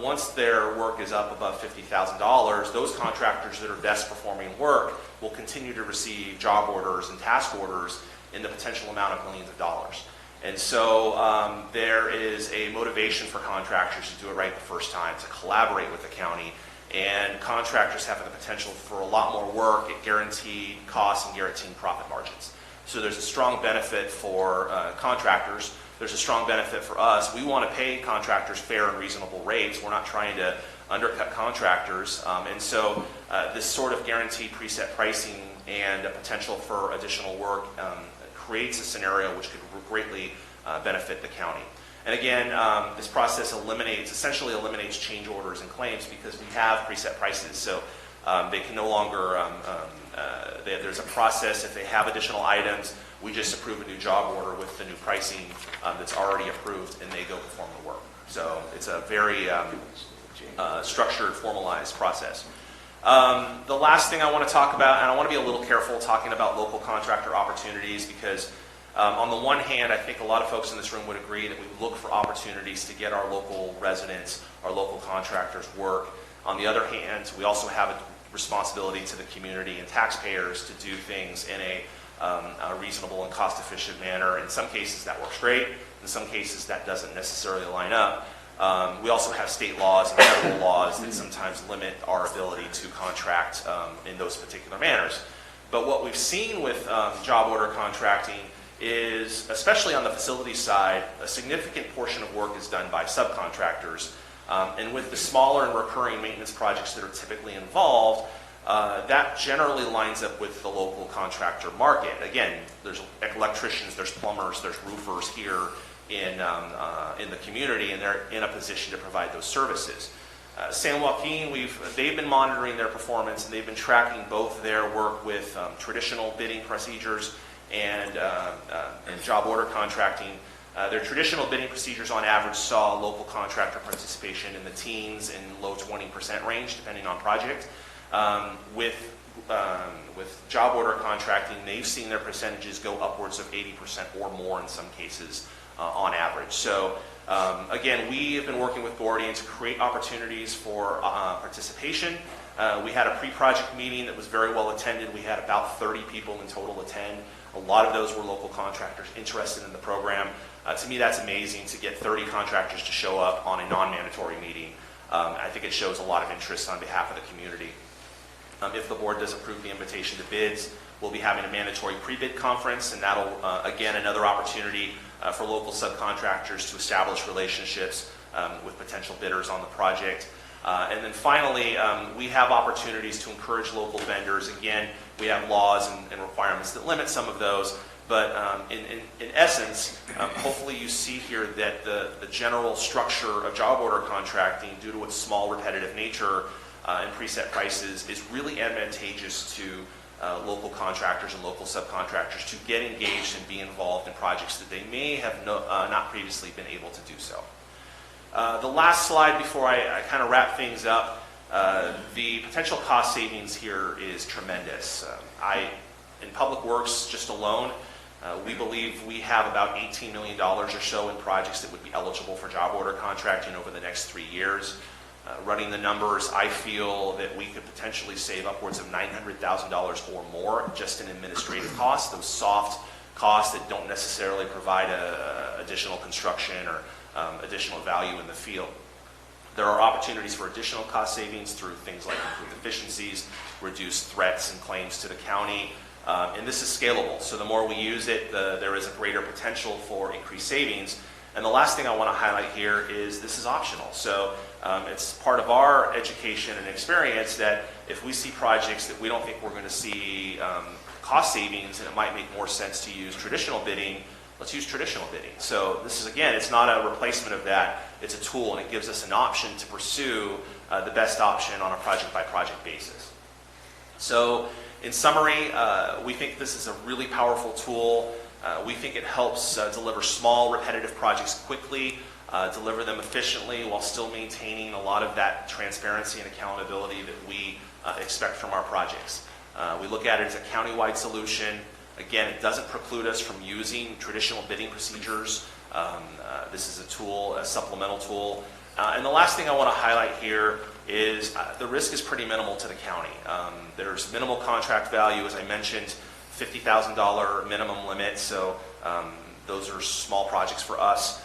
Once their work is up above $50,000, those contractors that are best performing work will continue to receive job orders and task orders in the potential amount of millions of dollars. And so there is a motivation for contractors to do it right the first time, to collaborate with the county. And contractors have the potential for a lot more work at guaranteed costs and guaranteed profit margins. So there's a strong benefit for contractors. There's a strong benefit for us. We want to pay contractors fair and reasonable rates. We're not trying to undercut contractors. And so this sort of guaranteed preset pricing and a potential for additional work creates a scenario which could greatly benefit the county. And again, this process essentially eliminates change orders and claims because we have preset prices. So they can no longer, there's a process. If they have additional items, we just approve a new job order with the new pricing that's already approved, and they go perform the work. So it's a very structured, formalized process. The last thing I want to talk about, and I want to be a little careful talking about local contractor opportunities because on the one hand, I think a lot of folks in this room would agree that we look for opportunities to get our local residents, our local contractors work. On the other hand, we also have a responsibility to the community and taxpayers to do things in a reasonable and cost-efficient manner. In some cases, that works great. In some cases, that doesn't necessarily line up. We also have state laws and federal laws that sometimes limit our ability to contract in those particular manners. But what we've seen with job order contracting is, especially on the facility side, a significant portion of work is done by subcontractors. And with the smaller and recurring maintenance projects that are typically involved, that generally lines up with the local contractor market. Again, there's electricians, there's plumbers, there's roofers here in the community, and they're in a position to provide those services. San Joaquin, they've been monitoring their performance, and they've been tracking both their work with traditional bidding procedures and job order contracting. Their traditional bidding procedures on average saw local contractor participation in the teens and low 20% range, depending on project. With job order contracting, they've seen their percentages go upwards of 80% or more in some cases on average. So again, we have been working with Gordian to create opportunities for participation. We had a pre-project meeting that was very well attended. We had about 30 people in total attend. A lot of those were local contractors interested in the program. To me, that's amazing to get 30 contractors to show up on a non-mandatory meeting. I think it shows a lot of interest on behalf of the community. If the board does approve the invitation to bids, we'll be having a mandatory pre-bid conference, and that'll, again, another opportunity for local subcontractors to establish relationships with potential bidders on the project. And then finally, we have opportunities to encourage local vendors. Again, we have laws and requirements that limit some of those, but in essence, hopefully you see here that the general structure of job order contracting, due to its small repetitive nature and preset prices, is really advantageous to local contractors and local subcontractors to get engaged and be involved in projects that they may have not previously been able to do so. The last slide before I kind of wrap things up, the potential cost savings here is tremendous. In Public Works just alone, we believe we have about $18 million or so in projects that would be eligible for job order contracting over the next 3 years. Running the numbers, I feel that we could potentially save upwards of $900,000 or more just in administrative costs, those soft costs that don't necessarily provide additional construction or additional value in the field. There are opportunities for additional cost savings through things like improved efficiencies, reduced threats and claims to the county, and this is scalable. So the more we use it, there is a greater potential for increased savings. And the last thing I want to highlight here is this is optional. So it's part of our education and experience that if we see projects that we don't think we're going to see cost savings and it might make more sense to use traditional bidding, let's use traditional bidding. So this is, again, it's not a replacement of that. It's a tool, and it gives us an option to pursue the best option on a project-by-project basis. So in summary, we think this is a really powerful tool. We think it helps deliver small, repetitive projects quickly, deliver them efficiently while still maintaining a lot of that transparency and accountability that we expect from our projects. We look at it as a county-wide solution. Again, it doesn't preclude us from using traditional bidding procedures. This is a tool, a supplemental tool. And the last thing I want to highlight here is the risk is pretty minimal to the county. There's minimal contract value, as I mentioned, $50,000 minimum limit, so those are small projects for us.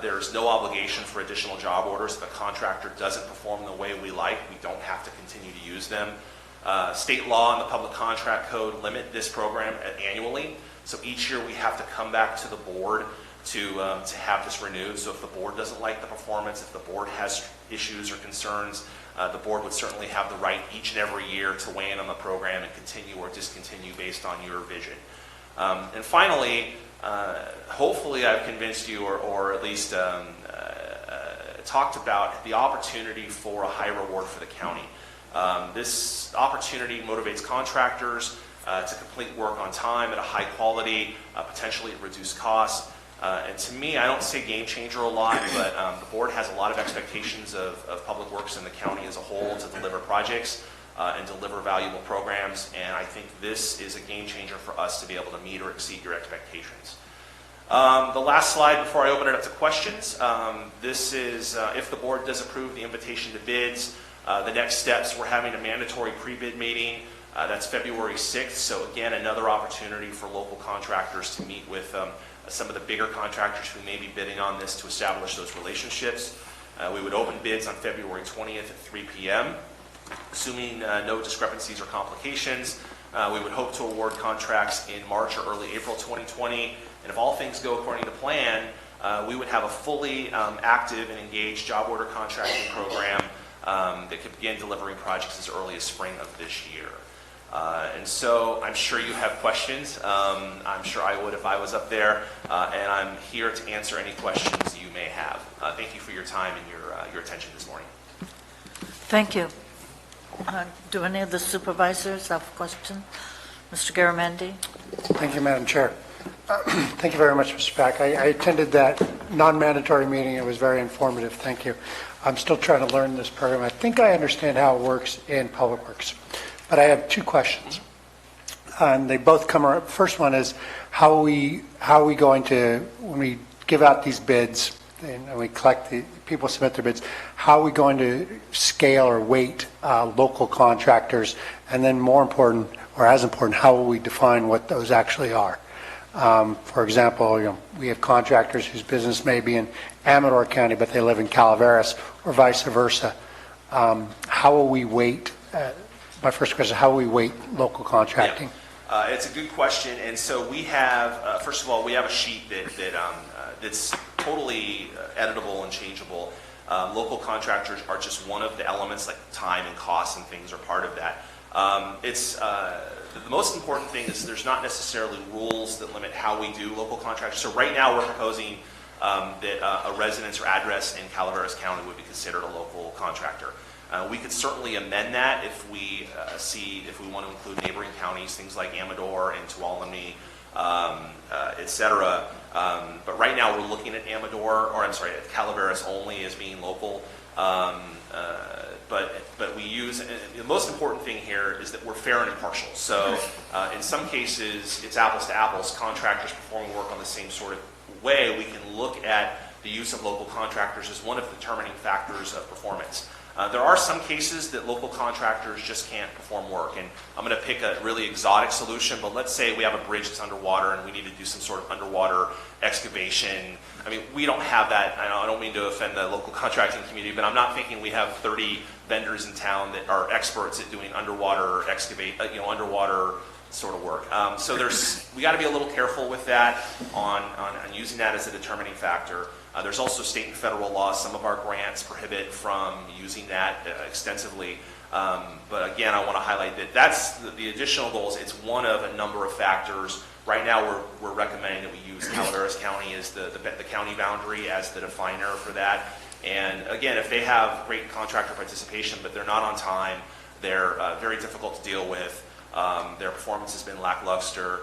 There's no obligation for additional job orders. If a contractor doesn't perform the way we like, we don't have to continue to use them. State law and the Public Contract Code limit this program annually, so each year we have to come back to the board to have this renewed. So if the board doesn't like the performance, if the board has issues or concerns, the board would certainly have the right each and every year to weigh in on the program and continue or discontinue based on your vision. And finally, hopefully I've convinced you or at least talked about the opportunity for a high reward for the county. This opportunity motivates contractors to complete work on time at a high quality, potentially at reduced cost. And to me, I don't say game changer a lot, but the board has a lot of expectations of Public Works in the county as a whole to deliver projects and deliver valuable programs. And I think this is a game changer for us to be able to meet or exceed your expectations. The last slide before I open it up to questions. This is if the board does approve the invitation to bids. The next steps, we're having a mandatory pre-bid meeting. That's February 6th. So again, another opportunity for local contractors to meet with some of the bigger contractors who may be bidding on this to establish those relationships. We would open bids on February 20th at 3 p.m. Assuming no discrepancies or complications, we would hope to award contracts in March or early April 2020. And if all things go according to plan, we would have a fully active and engaged job order contracting program that could begin delivering projects as early as spring of this year. And so I'm sure you have questions. I'm sure I would if I was up there. And I'm here to answer any questions you may have. Thank you for your time and your attention this morning. Thank you. Do any of the supervisors have questions? Mr. Garamendi? Thank you, Madam Chair. Thank you very much, Mr. Pack. I attended that non-mandatory meeting. It was very informative. Thank you. I'm still trying to learn this program. I think I understand how it works in Public Works, but I have two questions. And they both come around. First one is how are we going to, when we give out these bids and we collect the people submit their bids, how are we going to scale or weight local contractors? And then more important, or as important, how will we define what those actually are? For example, we have contractors whose business may be in Amador County, but they live in Calaveras, or vice versa. How will we weight? My first question: how will we weight local contracting? Yeah. It's a good question, and so we have. First of all, we have a sheet that's totally editable and changeable. Local contractors are just one of the elements, like time and cost and things are part of that. The most important thing is there's not necessarily rules that limit how we do local contractors. So right now we're proposing that a residence or address in Calaveras County would be considered a local contractor. We could certainly amend that if we want to include neighboring counties, things like Amador and Tuolumne, et cetera. But right now we're looking at at Calaveras only as being local. But we use, and the most important thing here is that we're fair and impartial. So in some cases, it's apples to apples, contractors performing work on the same sort of way. We can look at the use of local contractors as one of the determining factors of performance. There are some cases that local contractors just can't perform work, and I'm going to pick a really exotic solution, but let's say we have a bridge that's underwater and we need to do some sort of underwater excavation. I mean, we don't have that. I don't mean to offend the local contracting community, but I'm not thinking we have 30 vendors in town that are experts at doing underwater underwater sort of work. So we got to be a little careful with that on using that as a determining factor. There's also state and federal laws. Some of our grants prohibit from using that extensively. But again, I want to highlight that that's the additional goals. It's one of a number of factors. Right now, we're recommending that we use Calaveras County as the county boundary as the definer for that. And again, if they have great contractor participation, but they're not on time, they're very difficult to deal with. Their performance has been lackluster.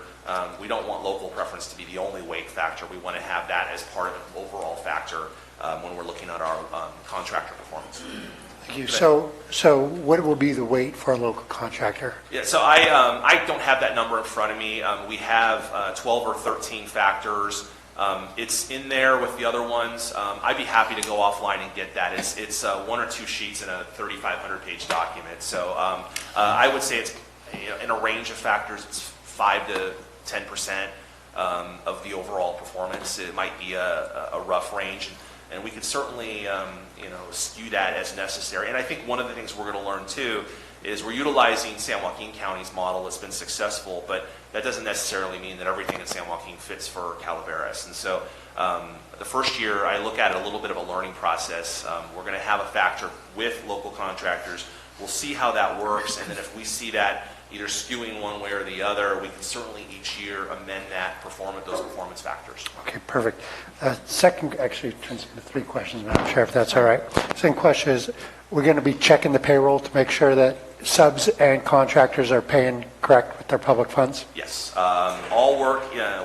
We don't want local preference to be the only weight factor. We want to have that as part of an overall factor when we're looking at our contractor performance. Thank you. So what will be the weight for a local contractor? Yeah, so I don't have that number in front of me. We have 12 or 13 factors. It's in there with the other ones. I'd be happy to go offline and get that. It's 1 or 2 sheets in a 3,500-page document. So I would say it's in a range of factors. It's 5 to 10% of the overall performance. It might be a rough range, and we could certainly skew that as necessary. And I think one of the things we're going to learn too is we're utilizing San Joaquin County's model. It's been successful, but that doesn't necessarily mean that everything in San Joaquin fits for Calaveras. And so the first year, I look at it a little bit of a learning process. We're going to have a factor with local contractors. We'll see how that works, and then if we see that either skewing one way or the other, we can certainly each year amend those performance factors. Okay, perfect. Second, actually turns into 3 questions, Madam Chair, if that's all right. Second question is, we're going to be checking the payroll to make sure that subs and contractors are paying correct with their public funds? Yes. All work,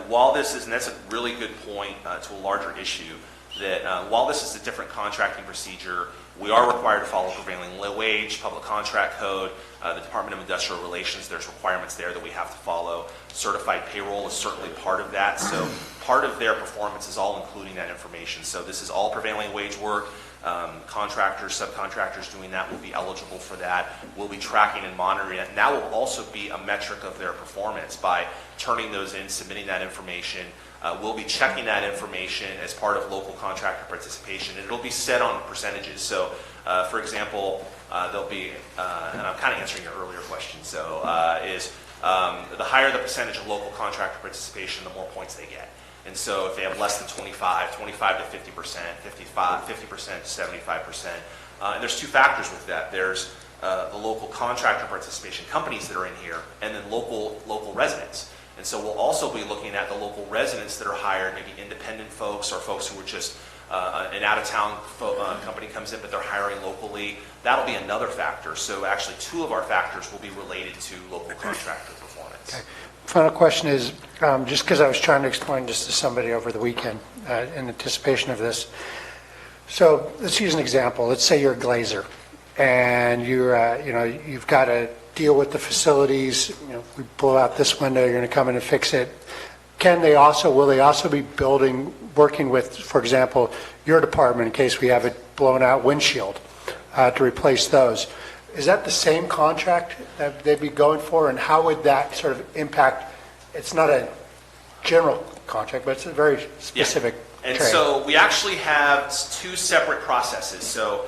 while this is, and that's a really good point to a larger issue, that while this is a different contracting procedure, we are required to follow prevailing wage, public contract code, the Department of Industrial Relations. There's requirements there that we have to follow. Certified payroll is certainly part of that. So part of their performance is all including that information. So this is all prevailing wage work. Contractors, subcontractors doing that will be eligible for that. We'll be tracking and monitoring it. And that will also be a metric of their performance by turning those in, submitting that information. We'll be checking that information as part of local contractor participation, and it'll be set on percentages. So, for example, there'll be, and I'm kind of answering your earlier question, so the higher the percentage of local contractor participation, the more points they get. And so if they have less than 25 to 50%, 50% to 75%. And there's 2 factors with that. There's the local contractor participation companies that are in here, and then local residents. And so we'll also be looking at the local residents that are hired, maybe independent folks or folks who are just an out-of-town company comes in, but they're hiring locally. That'll be another factor. So actually 2 of our factors will be related to local contractor performance. Okay. Final question is, just because I was trying to explain this to somebody over the weekend in anticipation of this. So let's use an example. Let's say you're a glazer, and you've got to deal with the facilities. We blow out this window, you're going to come in and fix it. Will they also be working with, for example, your department in case we have a blown out windshield to replace those? Is that the same contract that they'd be going for, and how would that sort of impact? It's not a general contract, but it's a very specific And trade. so we actually have 2 separate processes. So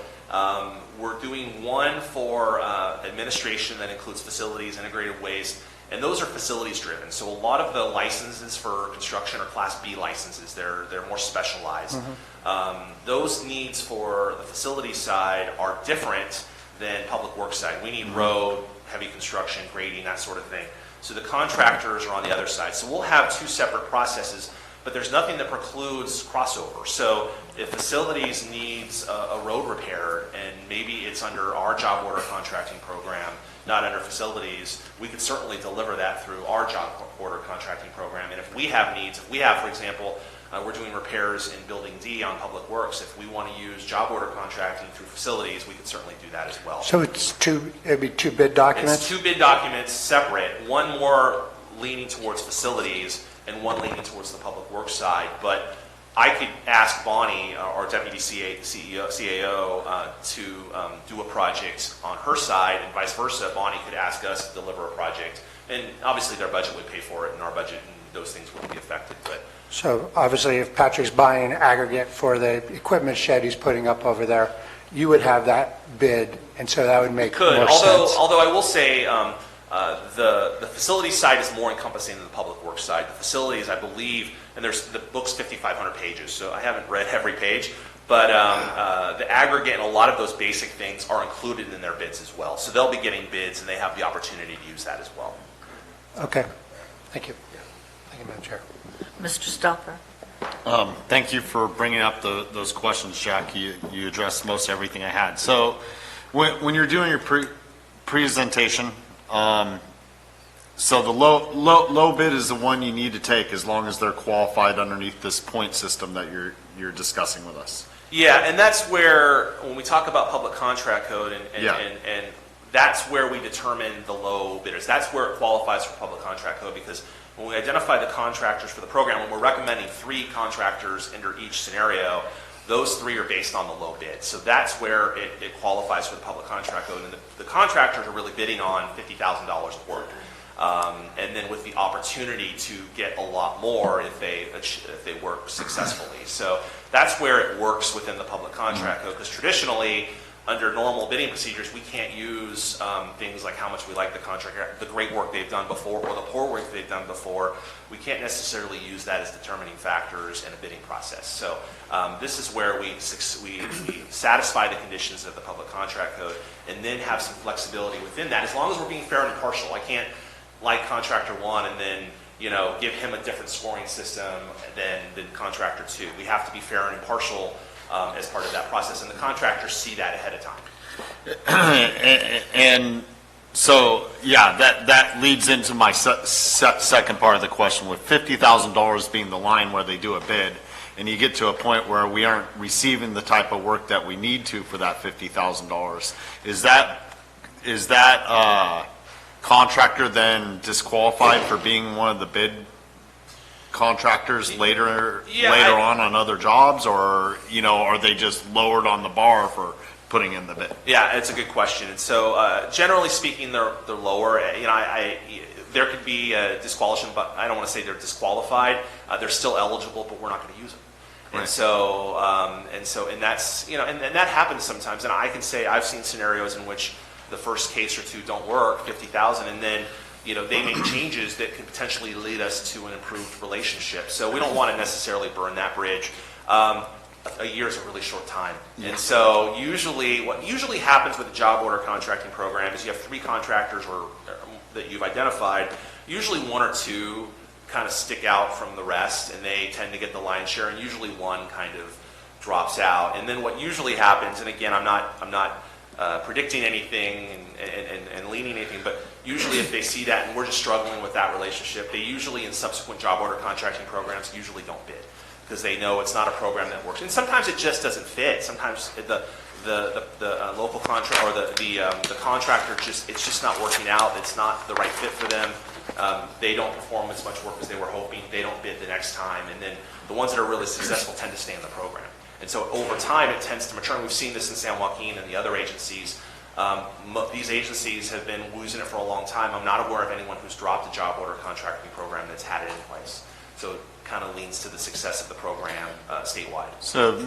we're doing one for administration that includes facilities, integrated waste, and those are facilities driven. So a lot of the licenses for construction are Class B licenses. They're more specialized. Mm-hmm. Those needs for the facility side are different than public works side. We need road, heavy construction, grading, that sort of thing. So the contractors are on the other side. So we'll have 2 separate processes, but there's nothing that precludes crossover. So if facilities needs a road repair, and maybe it's under our job order contracting program, not under facilities, we could certainly deliver that through our job order contracting program. And if we have needs, for example, we're doing repairs in Building D on Public Works. If we want to use job order contracting through facilities, we could certainly do that as well. So it'd be 2 bid documents? It's 2 bid documents separate, one more leaning towards facilities and one leaning towards the Public Works side. But I could ask Bonnie, our deputy CAO, to do a project on her side, and vice versa. Bonnie could ask us to deliver a project, and obviously their budget would pay for it, and our budget and those things wouldn't be affected. But So obviously, if Patrick's buying an aggregate for the equipment shed he's putting up over there, you would have that bid, and so that would make more sense. Although I will say, the facility side is more encompassing than the public works side. The facilities, I believe, and the book's 5,500 pages, so I haven't read every page, but the aggregate and a lot of those basic things are included in their bids as well. So they'll be getting bids, and they have the opportunity to use that as well. Okay, thank you. Thank you, Madam Chair. Mr. Stopper? Thank you for bringing up those questions, Jack. You addressed most everything I had. So when you're doing your presentation, so the low bid is the one you need to take as long as they're qualified underneath this point system that you're discussing with us. Yeah, and that's where, when we talk about public contract code, and that's where we determine the low bidders. That's where it qualifies for public contract code, because when we identify the contractors for the program, when we're recommending 3 contractors under each scenario, those 3 are based on the low bid. So that's where it qualifies for the public contract code. And the contractors are really bidding on $50,000 of work. And then with the opportunity to get a lot more if they work successfully. So that's where it works within the public contract code, because traditionally, under normal bidding procedures, we can't use things like how much we like the contractor, the great work they've done before, or the poor work they've done before. We can't necessarily use that as determining factors in a bidding process. So this is where we satisfy the conditions of the public contract code, and then have some flexibility within that, as long as we're being fair and impartial. I can't like contractor 1 and then give him a different scoring system than contractor 2. We have to be fair and impartial as part of that process, and the contractors see that ahead of time. And so, yeah, that leads into my second part of the question, with $50,000 being the line where they do a bid, and you get to a point where we aren't receiving the type of work that we need to for that $50,000. Is that contractor then disqualified for being one of the bid contractors later on other jobs, or are they just lowered on the bar for putting in the bid? Yeah, it's a good question. And so generally speaking, they're lower. There could be a disqualification, but I don't want to say they're disqualified. They're still eligible, but we're not going to use them. Right. And that's and that happens sometimes. And I can say I've seen scenarios in which the first case or two don't work, 50,000, and then they make changes that could potentially lead us to an improved relationship. So we don't want to necessarily burn that bridge. A year is a really short time. Yeah. And so what usually happens with a job order contracting program is you have 3 contractors that you've identified. Usually 1 or 2 kind of stick out from the rest, and they tend to get the lion's share, and usually 1 kind of drops out. And then what usually happens, and again, I'm not predicting anything and leaning anything, but usually if they see that and we're just struggling with that relationship, they usually in subsequent job order contracting programs usually don't bid, because they know it's not a program that works. And sometimes it just doesn't fit. Sometimes the local contract or the contractor it's just not working out. It's not the right fit for them. They don't perform as much work as they were hoping. They don't bid the next time, and then the ones that are really successful tend to stay in the program. And so over time, it tends to mature. And we've seen this in San Joaquin and the other agencies. These agencies have been using it for a long time. I'm not aware of anyone who's dropped a job order contracting program that's had it in place. So it kind of leans to the success of the program statewide. So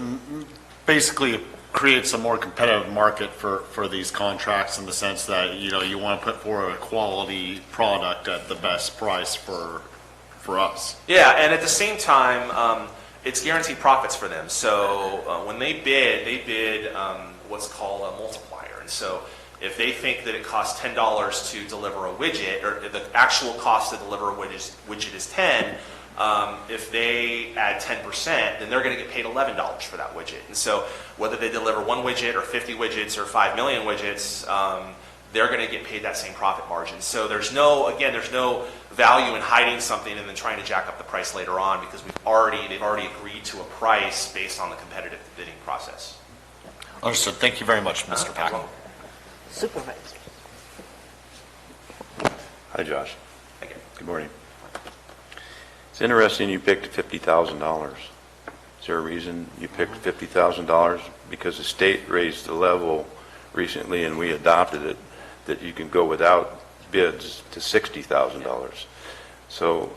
basically, it creates a more competitive market for these contracts, in the sense that you want to put forward a quality product at the best price for us. Yeah, and at the same time, it's guaranteed profits for them. So when they bid what's called a multiplier. And so if they think that it costs $10 to deliver a widget, or the actual cost to deliver a widget is 10, if they add 10%, then they're going to get paid $11 for that widget. And so whether they deliver 1 widget or 50 widgets or 5 million widgets, they're going to get paid that same profit margin. So there's no value in hiding something and then trying to jack up the price later on, because they've already agreed to a price based on the competitive bidding process. Understood. Thank you very much, Mr. Pack. Supervisor. Hi, Josh. Thank you. Good morning. It's interesting you picked $50,000. Is there a reason you picked $50,000? Because the state raised the level recently and we adopted it, that you can go without bids to $60,000. So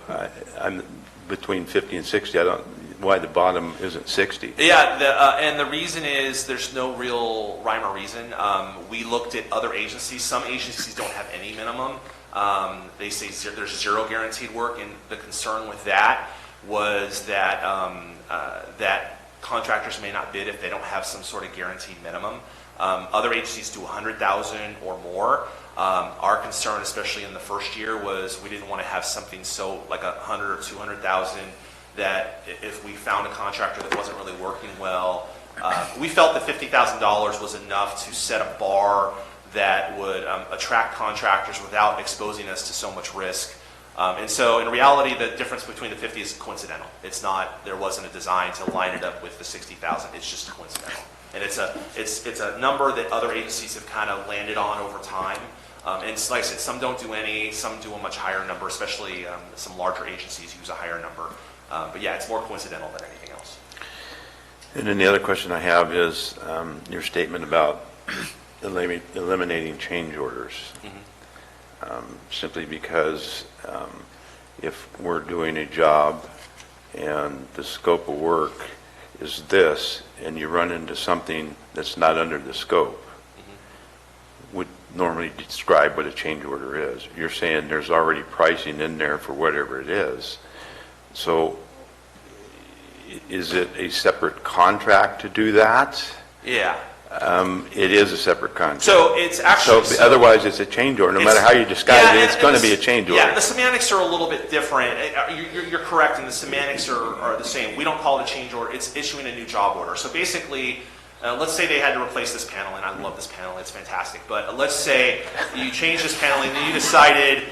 I'm between 50 and 60. I don't, why the bottom isn't 60? Yeah, and the reason is there's no real rhyme or reason. We looked at other agencies. Some agencies don't have any minimum. They say there's zero guaranteed work, and the concern with that was that that contractors may not bid if they don't have some sort of guaranteed minimum. Other agencies do 100,000 or more. Our concern, especially in the first year, was we didn't want to have something so like 100 or 200,000 that if we found a contractor that wasn't really working well, we felt that $50,000 was enough to set a bar that would attract contractors without exposing us to so much risk. And so in reality, the difference between the 50 is coincidental. It's not, there wasn't a design to line it up with the 60,000. It's just coincidental. And it's a number that other agencies have kind of landed on over time. And like I said, some don't do any, some do a much higher number, especially some larger agencies use a higher number. But yeah, it's more coincidental than anything else. And then the other question I have is your statement about eliminating change orders. Simply because if we're doing a job and the scope of work is this, and you run into something that's not under the scope, would normally describe what a change order is. You're saying there's already pricing in there for whatever it is. So is it a separate contract to do that? Yeah. It is a separate contract. So it's actually... So otherwise it's a change order. No matter how you disguise it, it's going to be a change order. Yeah, the semantics are a little bit different. You're correct, and the semantics are the same. We don't call it a change order. It's issuing a new job order. So basically, let's say they had to replace this panel, and I love this panel. It's fantastic. But let's say you changed this paneling, and you decided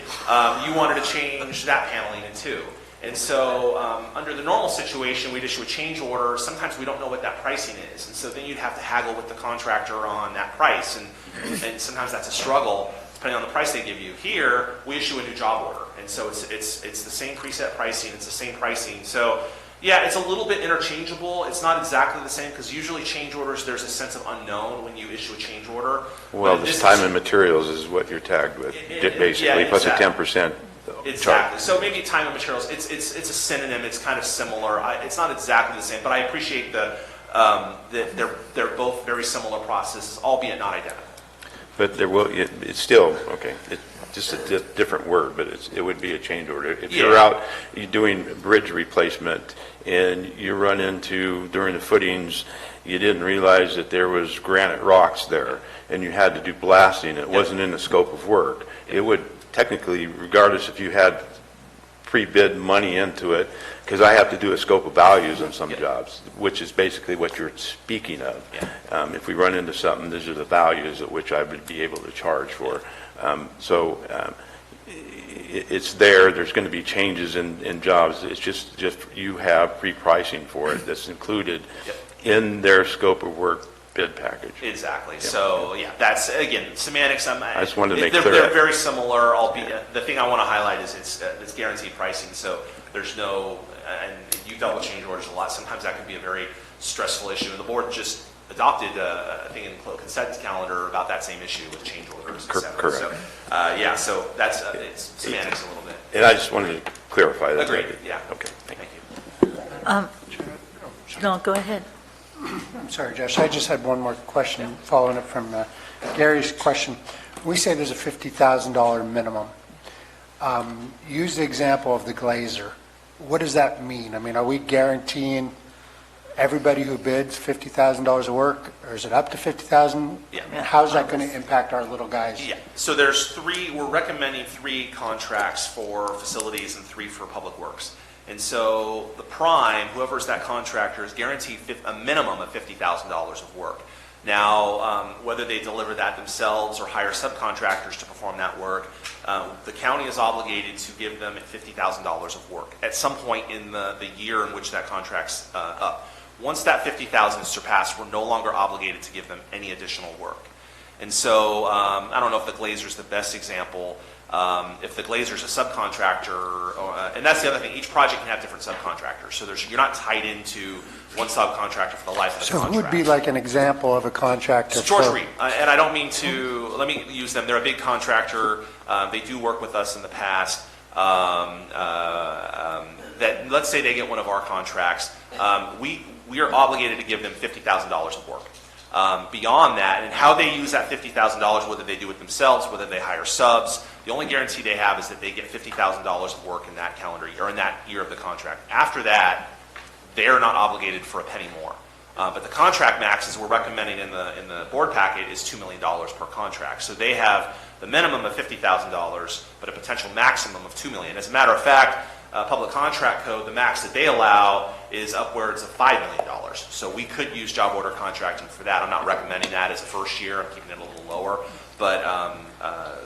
you wanted to change that paneling in two. And so under the normal situation, we'd issue a change order. Sometimes we don't know what that pricing is. And so then you'd have to haggle with the contractor on that price. And sometimes that's a struggle, depending on the price they give you. Here, we issue a new job order. And so it's the same preset pricing. It's the same pricing. So yeah, it's a little bit interchangeable. It's not exactly the same because usually change orders, there's a sense of unknown when you issue a change order. Well, this time and materials is what you're tagged with, basically, plus a 10%. Exactly. So maybe time and materials. It's a synonym. It's kind of similar. It's not exactly the same, but I appreciate they're both very similar processes, albeit not identical. But there will. It's still okay. It's just a different word, but it would be a change order. If you're out, you're doing bridge replacement, and you run into during the footings, you didn't realize that there was granite rocks there, and you had to do blasting. It wasn't in the scope of work. It would. Technically, regardless if you had pre-bid money into it, because I have to do a scope of values on some jobs, which is basically what you're speaking of. If we run into something, these are the values at which I would be able to charge for. It's there. There's going to be changes in jobs. It's just you have pre-pricing for it that's included in their scope of work bid package. Exactly. Yeah. So yeah, that's again semantics. I just wanted to make clear. They're very similar. Albeit the thing I want to highlight is it's guaranteed pricing. So there's no, and you dealt with change orders a lot. Sometimes that can be a very stressful issue. And the board just adopted a thing in the consent calendar about that same issue with change orders. Correct. So yeah, so that's it's semantics a little bit. And I just wanted to clarify that. Agreed. Yeah. Okay. Thank you. No, go ahead. I'm sorry, Josh. I just had one more question following up from Gary's question. We say there's a $50,000 minimum. Use the example of the glazer. What does that mean? I mean, are we guaranteeing everybody who bids $50,000 of work, or is it up to $50,000? Yeah. How is that going to impact our little guys? Yeah. So there's we're recommending 3 contracts for facilities and 3 for public works. And so the prime, whoever's that contractor, is guaranteed a minimum of $50,000 of work. Now, whether they deliver that themselves or hire subcontractors to perform that work, the county is obligated to give them $50,000 of work at some point in the year in which that contract's up. Once that $50,000 is surpassed, we're no longer obligated to give them any additional work. And so I don't know if the glazer's the best example. If the glazer's a subcontractor, and that's the other thing, each project can have different subcontractors. So you're not tied into one subcontractor for the life of the So contract. who would be like an example of a contractor? It's George for- Reed, and I don't mean to, let me use them. They're a big contractor. They do work with us in the past. That let's say they get one of our contracts, we are obligated to give them $50,000 of work. Beyond that, and how they use that $50,000, whether they do it themselves, whether they hire subs, the only guarantee they have is that they get $50,000 of work in that calendar year, or in that year of the contract. After that, they are not obligated for a penny more. But the contract max, as we're recommending in the board packet, is $2 million per contract. So they have the minimum of $50,000, but a potential maximum of $2 million. As a matter of fact, public contract code, the max that they allow is upwards of $5 million. So we could use job order contracting for that. I'm not recommending that as a first year. I'm keeping it a little lower. But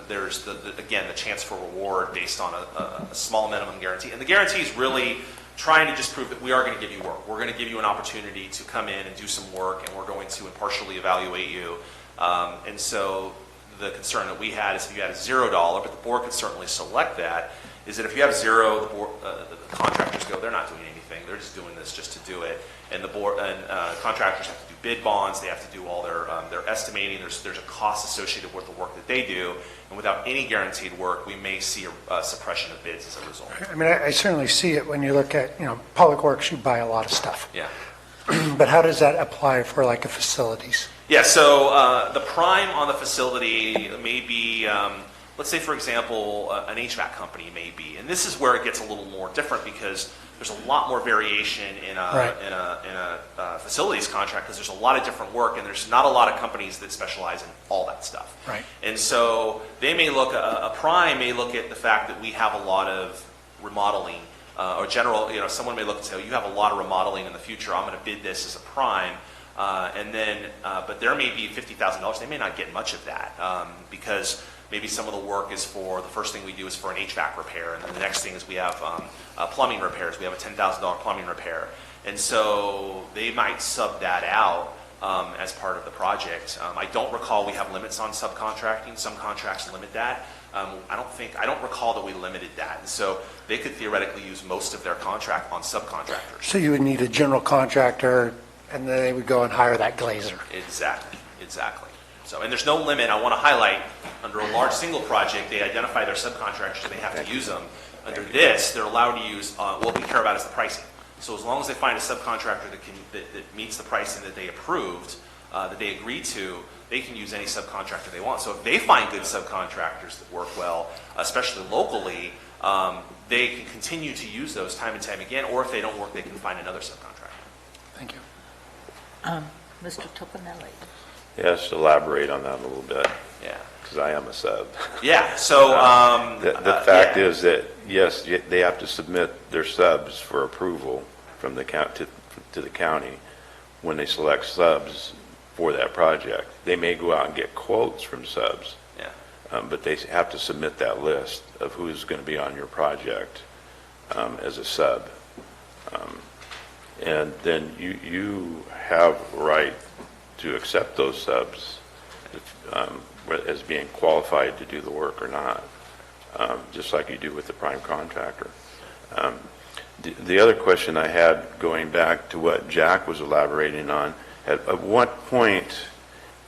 there's, again, the chance for reward based on a small minimum guarantee. And the guarantee is really trying to just prove that we are going to give you work. We're going to give you an opportunity to come in and do some work, and we're going to impartially evaluate you. And so the concern that we had is if you had a $0, but the board could certainly select that, is that if you have zero, the contractors go, they're not doing anything. They're just doing this just to do it. And the board and contractors have to do bid bonds. They have to do all their estimating. There's a cost associated with the work that they do. And without any guaranteed work, we may see a suppression of bids as a result. I mean, I certainly see it when you look at, Public Works, you buy a lot of stuff. Yeah. But how does that apply for like a facilities? Yeah, so the prime on the facility may be, let's say, for example, an HVAC company may be. And this is where it gets a little more different because there's a lot more variation in a facilities contract because there's a lot of different work and there's not a lot of companies that specialize in all that stuff. Right. And so they may look, a prime may look at the fact that we have a lot of remodeling or general, someone may look and say, oh, you have a lot of remodeling in the future. I'm going to bid this as a prime. And then, but there may be $50,000. They may not get much of that because maybe some of the work is for, the first thing we do is for an HVAC repair. And then the next thing is we have plumbing repairs. We have a $10,000 plumbing repair. And so they might sub that out as part of the project. I don't recall we have limits on subcontracting. Some contracts limit that. I don't recall that we limited that. And so they could theoretically use most of their contract on subcontractors. So you would need a general contractor, and then they would go and hire that glazer. Exactly. So, and there's no limit. I want to highlight, under a large single project, they identify their subcontractors, they have to use them. Under this, they're allowed to use, what we care about is the pricing. So as long as they find a subcontractor that meets the pricing that they approved, that they agreed to, they can use any subcontractor they want. So if they find good subcontractors that work well, especially locally, they can continue to use those time and time again, or if they don't work, they can find another subcontractor. Thank you. Mr. Topanelli. Yes, elaborate on that a little bit. Yeah. Because I am a sub. Yeah, so... The fact is that, yes, they have to submit their subs for approval from the county to the county when they select subs for that project. They may go out and get quotes from subs, but they have to submit that list of who's going to be on your project as a sub. And then you have a right to accept those subs as being qualified to do the work or not, just like you do with the prime contractor. The other question I had, going back to what Jack was elaborating on, at what point,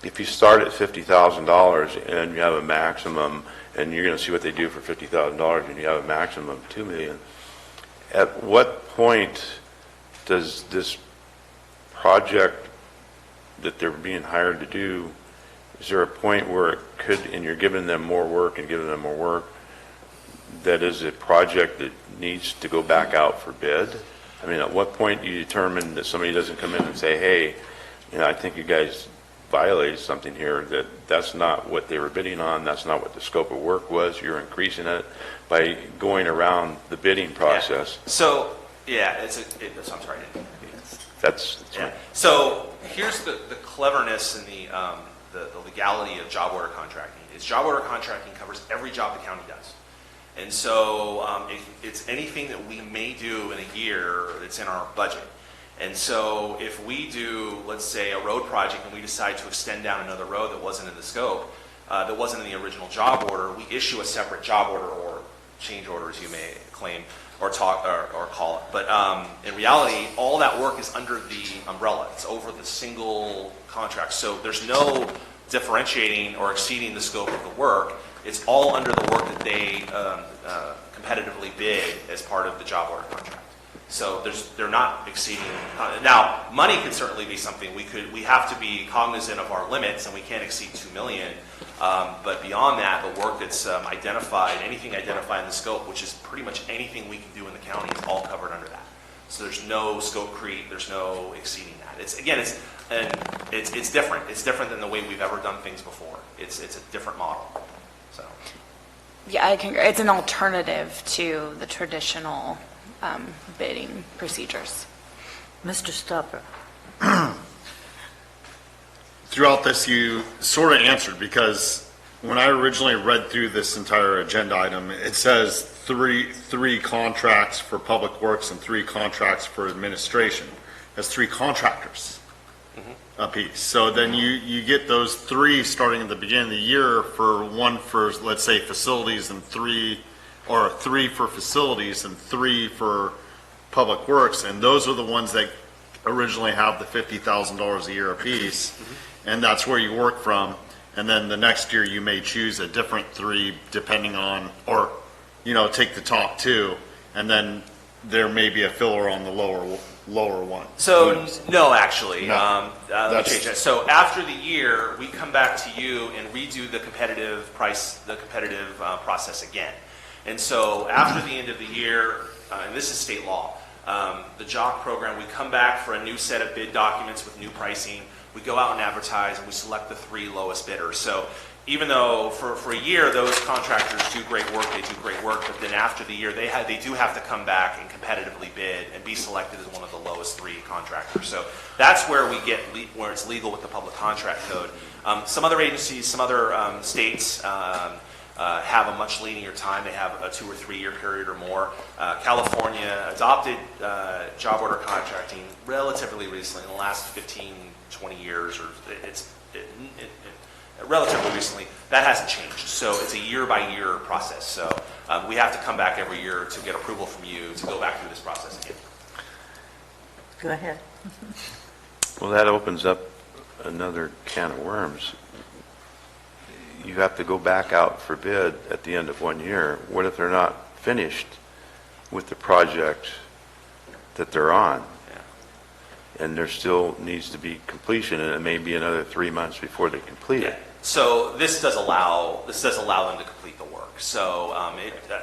if you start at $50,000 and you have a maximum, and you're going to see what they do for $50,000 and you have a maximum of $2 million, at what point does this project that they're being hired to do, is there a point where it could, and you're giving them more work and giving them more work, that is a project that needs to go back out for bid? I mean, at what point do you determine that somebody doesn't come in and say, hey, I think you guys violated something here, that's not what they were bidding on, that's not what the scope of work was, you're increasing it by going around the bidding process? Yeah. So, I'm sorry. That's yeah. So here's the cleverness and the legality of job order contracting. Is job order contracting covers every job the county does. And so it's anything that we may do in a year that's in our budget. And so if we do, let's say, a road project and we decide to extend down another road that wasn't in the scope, that wasn't in the original job order, we issue a separate job order or change order, as you may claim, or talk or call it. But in reality, all that work is under the umbrella. It's over the single contract. So there's no differentiating or exceeding the scope of the work. It's all under the work that they competitively bid as part of the job order contract. So they're not exceeding. Now, money can certainly be something. We have to be cognizant of our limits, and we can't exceed $2 million. But beyond that, the work that's identified, anything identified in the scope, which is pretty much anything we can do in the county, is all covered under that. So there's no scope creep. There's no exceeding that. It's different. It's different than the way we've ever done things before. It's a different model. So. Yeah, I can agree. It's an alternative to the traditional bidding procedures. Mr. Stopper. Throughout this, you sort of answered, because when I originally read through this entire agenda item, it says three contracts for public works and 3 contracts for administration. That's 3 contractors apiece. So then you get those 3 starting at the beginning of the year for one for, let's say, facilities, and 3 for facilities and 3 for public works. And those are the ones that originally have the $50,000 a year apiece. And that's where you work from. And then the next year you may choose a different 3 depending on, or, take the top 2. And then there may be a filler on the lower one. So no, actually, No. let me change that. So after the year, we come back to you and redo the competitive process again. And so after the end of the year, and this is state law, the JOC program, we come back for a new set of bid documents with new pricing. We go out and advertise, and we select the 3 lowest bidders. So even though for a year those contractors do great work, but then after the year they do have to come back and competitively bid and be selected as one of the lowest 3 contractors. So that's where we get where it's legal with the public contract code. Some other agencies, some other states have a much linear time. They have a 2 or 3 year period or more. California adopted job order contracting relatively recently, in the last 15, 20 years, or relatively recently. That hasn't changed. So it's a year-by-year process. So we have to come back every year to get approval from you to go back through this process again. Go ahead. Well, that opens up another can of worms. You have to go back out for bid at the end of 1 year. What if they're not finished with the project that they're on? And there still needs to be completion, and it may be another 3 months before they complete it. So this does allow them to complete the work. So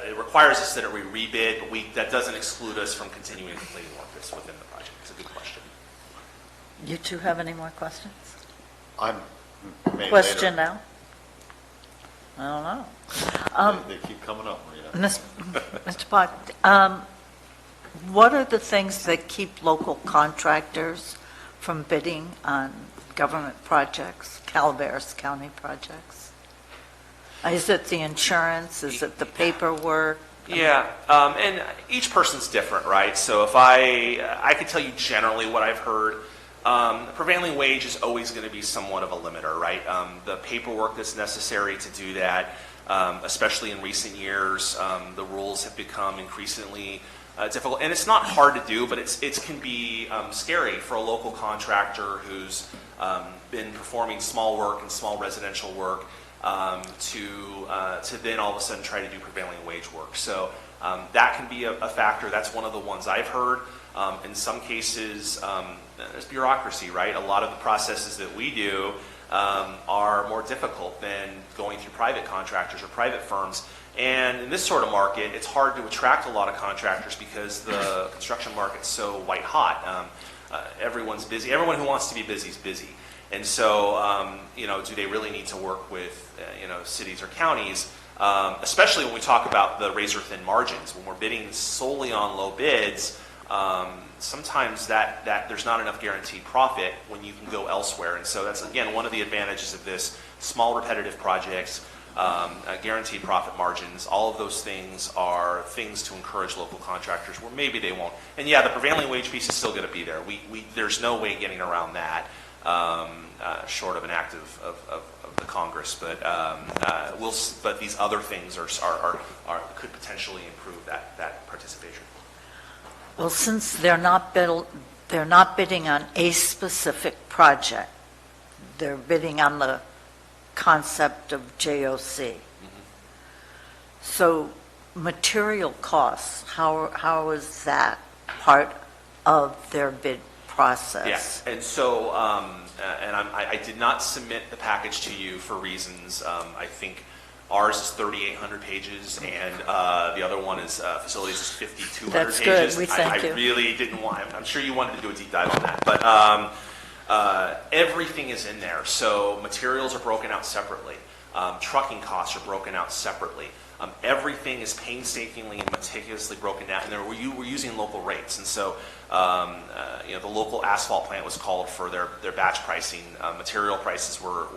it requires us that we rebid, but that doesn't exclude us from continuing completing work that's within the project. It's a good question. You 2 have any more questions? Maybe Question later. now? I don't know. They keep coming up, Rita. Mr. Park, what are the things that keep local contractors from bidding on government projects, Calaveras County projects? Is it the insurance? Is it the paperwork? Yeah, and each person's different, right? So if I could tell you generally what I've heard. Prevailing wage is always going to be somewhat of a limiter, right? The paperwork that's necessary to do that, especially in recent years, the rules have become increasingly difficult. And it's not hard to do, but it can be scary for a local contractor who's been performing small work and small residential work to then all of a sudden try to do prevailing wage work. So that can be a factor. That's one of the ones I've heard. In some cases, there's bureaucracy, right? A lot of the processes that we do are more difficult than going through private contractors or private firms. And in this sort of market, it's hard to attract a lot of contractors because the construction market's so white hot. Everyone's busy. Everyone who wants to be busy is busy. And so, do they really need to work with, cities or counties? Especially when we talk about the razor-thin margins. When we're bidding solely on low bids, sometimes that there's not enough guaranteed profit when you can go elsewhere. And so that's, again, one of the advantages of this: small repetitive projects, guaranteed profit margins. All of those things are things to encourage local contractors where maybe they won't. And yeah, the prevailing wage piece is still going to be there. There's no way getting around that, short of an act of the Congress. But but these other things could potentially improve that participation. Well, since they're not bidding on a specific project, they're bidding on the concept of JOC. So material costs, how is that part of their bid process? Yeah, and so, I did not submit the package to you for reasons. I think ours is 3,800 pages, and the other one is facilities is 5,200 That's pages. good. We thank you. I really didn't want. I'm sure you wanted to do a deep dive on that, but everything is in there. So materials are broken out separately. Trucking costs are broken out separately. Everything is painstakingly and meticulously broken down, and we're using local rates. And so, the local asphalt plant was called for their batch pricing. Material prices were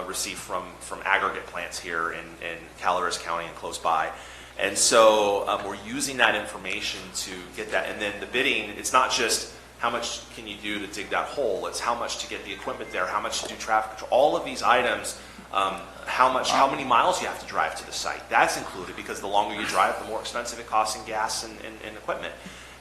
received from aggregate plants here in Calaveras County and close by. And so we're using that information to get that. And then the bidding, it's not just how much can you do to dig that hole, it's how much to get the equipment there, how much to do traffic control. All of these items, how many miles you have to drive to the site, that's included, because the longer you drive, the more expensive it costs in gas and equipment.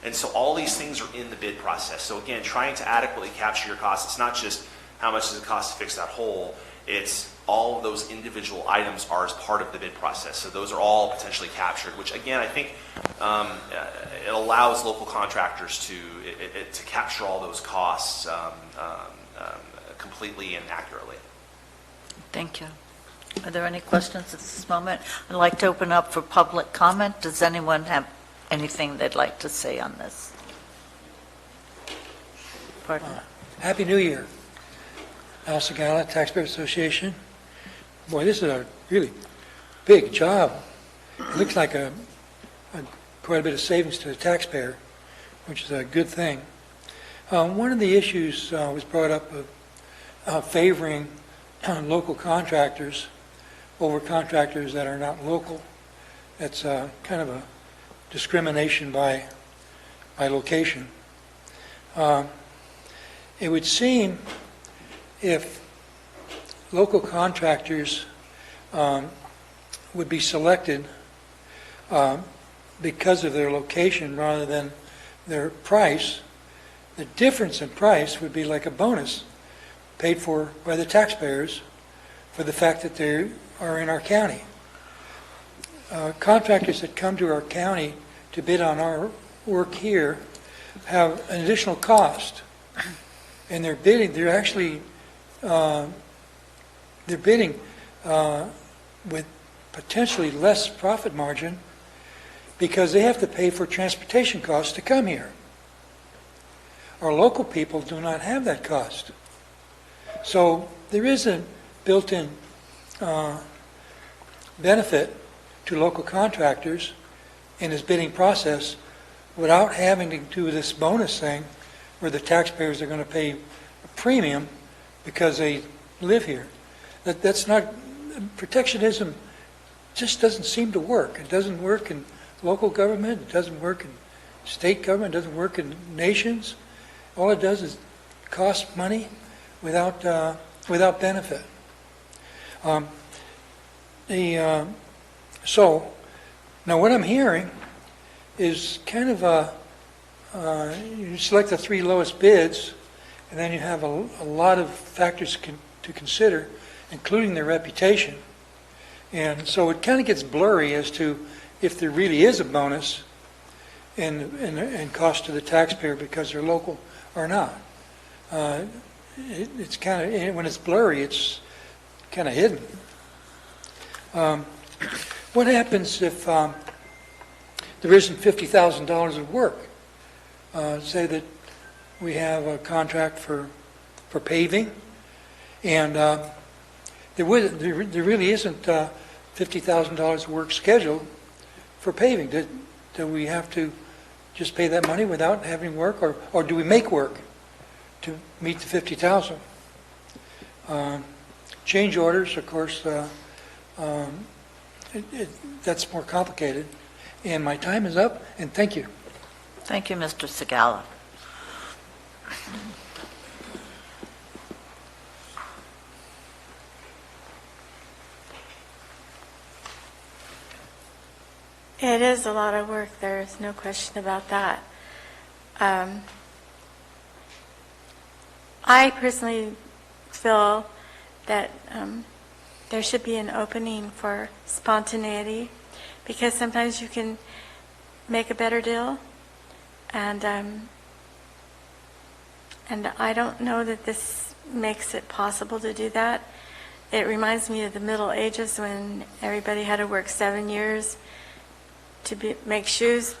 And so all these things are in the bid process. So again, trying to adequately capture your costs, it's not just how much does it cost to fix that hole, it's all of those individual items are as part of the bid process. So those are all potentially captured, which again, I think it allows local contractors to capture all those costs completely and accurately. Thank you. Are there any questions at this moment? I'd like to open up for public comment. Does anyone have anything they'd like to say on this? Pardon? Happy New Year. Al Segala, Taxpayer Association. Boy, this is a really big job. It looks like quite a bit of savings to the taxpayer, which is a good thing. One of the issues was brought up of favoring local contractors over contractors that are not local. That's kind of a discrimination by location. It would seem if local contractors would be selected because of their location rather than their price, the difference in price would be like a bonus paid for by the taxpayers for the fact that they are in our county. Contractors that come to our county to bid on our work here have an additional cost, and they're bidding with potentially less profit margin because they have to pay for transportation costs to come here. Our local people do not have that cost. So there is a built-in benefit to local contractors in this bidding process without having to do this bonus thing where the taxpayers are going to pay a premium because they live here. That's not, protectionism just doesn't seem to work. It doesn't work in local government, it doesn't work in state government, it doesn't work in nations. All it does is cost money without benefit. So, now what I'm hearing is kind of you select the three lowest bids, and then you have a lot of factors to consider, including their reputation. And so it kind of gets blurry as to if there really is a bonus in cost to the taxpayer because they're local or not. It's kind of, when it's blurry, it's kind of hidden. What happens if there isn't $50,000 of work? Say that we have a contract for paving, and there really isn't $50,000 of work scheduled for paving. Do we have to just pay that money without having work, or do we make work to meet the $50,000? Change orders, of course, That's more complicated. And my time is up, and thank you. Thank you, Mr. Segala. It is a lot of work, there's no question about that. I personally feel that there should be an opening for spontaneity, because sometimes you can make a better deal, and I don't know that this makes it possible to do that. It reminds me of the Middle Ages when everybody had to work 7 years to make shoes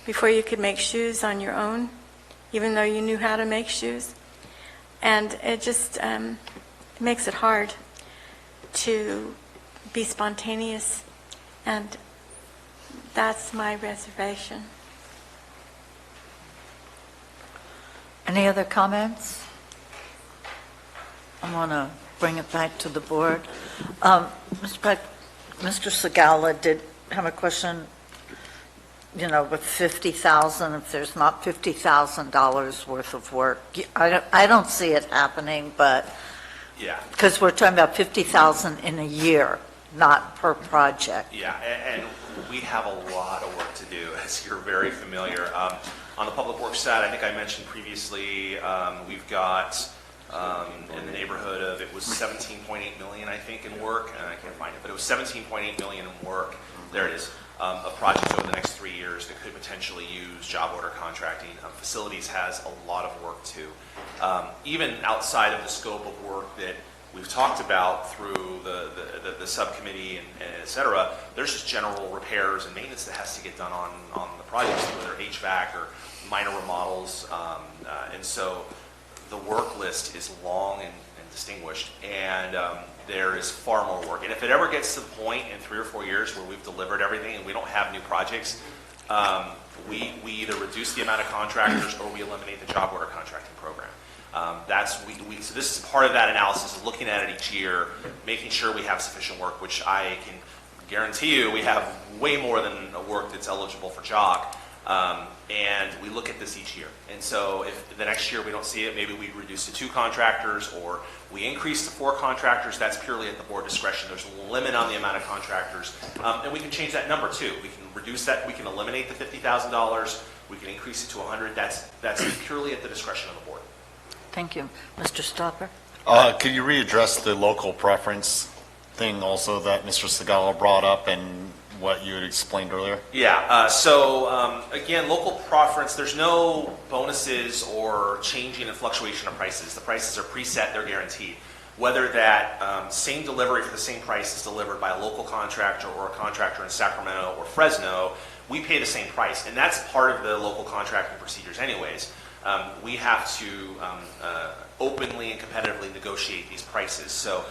before you could make shoes on your own, even though you knew how to make shoes. And it just makes it hard to be spontaneous, and that's my reservation. Any other comments? I want to bring it back to the board. Mr. Segala did have a question, with 50,000, if there's not $50,000 worth of work. I don't see it happening, but, Yeah. because we're talking about 50,000 in a year, not per project. Yeah, and we have a lot of work to do, as you're very familiar. On the public works side, I think I mentioned previously, we've got in the neighborhood of, it was 17.8 million, I think, in work, and I can't find it, but it was 17.8 million in work. There it is. Of projects over the next 3 years that could potentially use job order contracting. Facilities has a lot of work too. Even outside of the scope of work that we've talked about through the subcommittee and et cetera, there's just general repairs and maintenance that has to get done on the projects, whether HVAC or minor remodels. And so the work list is long and distinguished, and there is far more work. And if it ever gets to the point in 3 or 4 years where we've delivered everything and we don't have new projects, we either reduce the amount of contractors or we eliminate the job order contracting program. So this is part of that analysis, of looking at it each year, making sure we have sufficient work, which I can guarantee you we have way more than work that's eligible for JOC. And we look at this each year. And so if the next year we don't see it, maybe we reduce to 2 contractors or we increase to 4 contractors. That's purely at the board discretion. There's a limit on the amount of contractors. And we can change that number too. We can reduce that. We can eliminate the $50,000. We can increase it to 100. That's purely at the discretion of the board. Thank you. Mr. Stopper? Could you readdress the local preference thing also that Mr. Segala brought up and what you had explained earlier? Yeah, so again, local preference, there's no bonuses or changing and fluctuation of prices. The prices are preset, they're guaranteed. Whether that same delivery for the same price is delivered by a local contractor or a contractor in Sacramento or Fresno, we pay the same price. And that's part of the local contracting procedures anyways. We have to openly and competitively negotiate these prices. So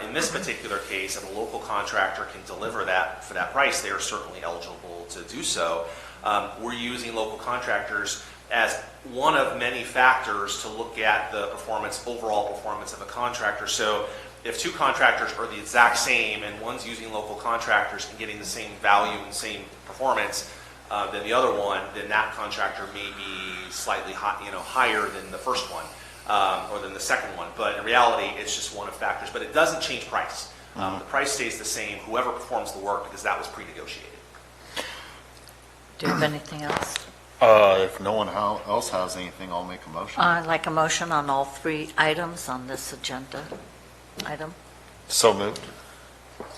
in this particular case, if a local contractor can deliver that for that price, they are certainly eligible to do so. We're using local contractors as one of many factors to look at the overall performance of a contractor. So if 2 contractors are the exact same and one's using local contractors and getting the same value and same performance than the other one, then that contractor may be slightly higher than the first one. Or than the second one, but in reality, it's just one of factors. But it doesn't change price. The price stays the same, whoever performs the work, because that was pre-negotiated. Do you have anything else? If no one else has anything, I'll make a motion. I'd like a motion on all 3 items on this agenda item. So moved.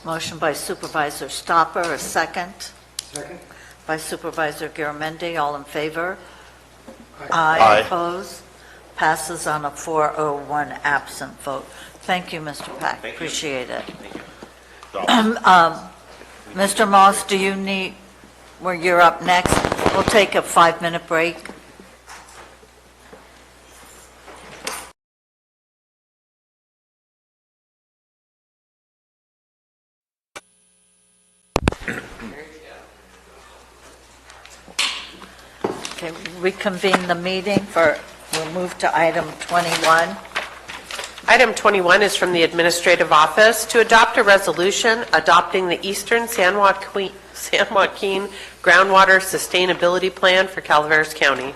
Motion by Supervisor Stopper, a second. Second? By Supervisor Garamendi, all in favor? Aye. Opposed? Passes on a 401 absent vote. Thank you, Mr. Pack. Thank you. Appreciate it. Thank you. Mr. Moss, do you need, where you're up next? We'll take a 5-minute break. Okay, reconvene the meeting we'll move to item 21. Item 21 is from the Administrative Office to adopt a resolution adopting the Eastern San Joaquin Groundwater Sustainability Plan for Calaveras County.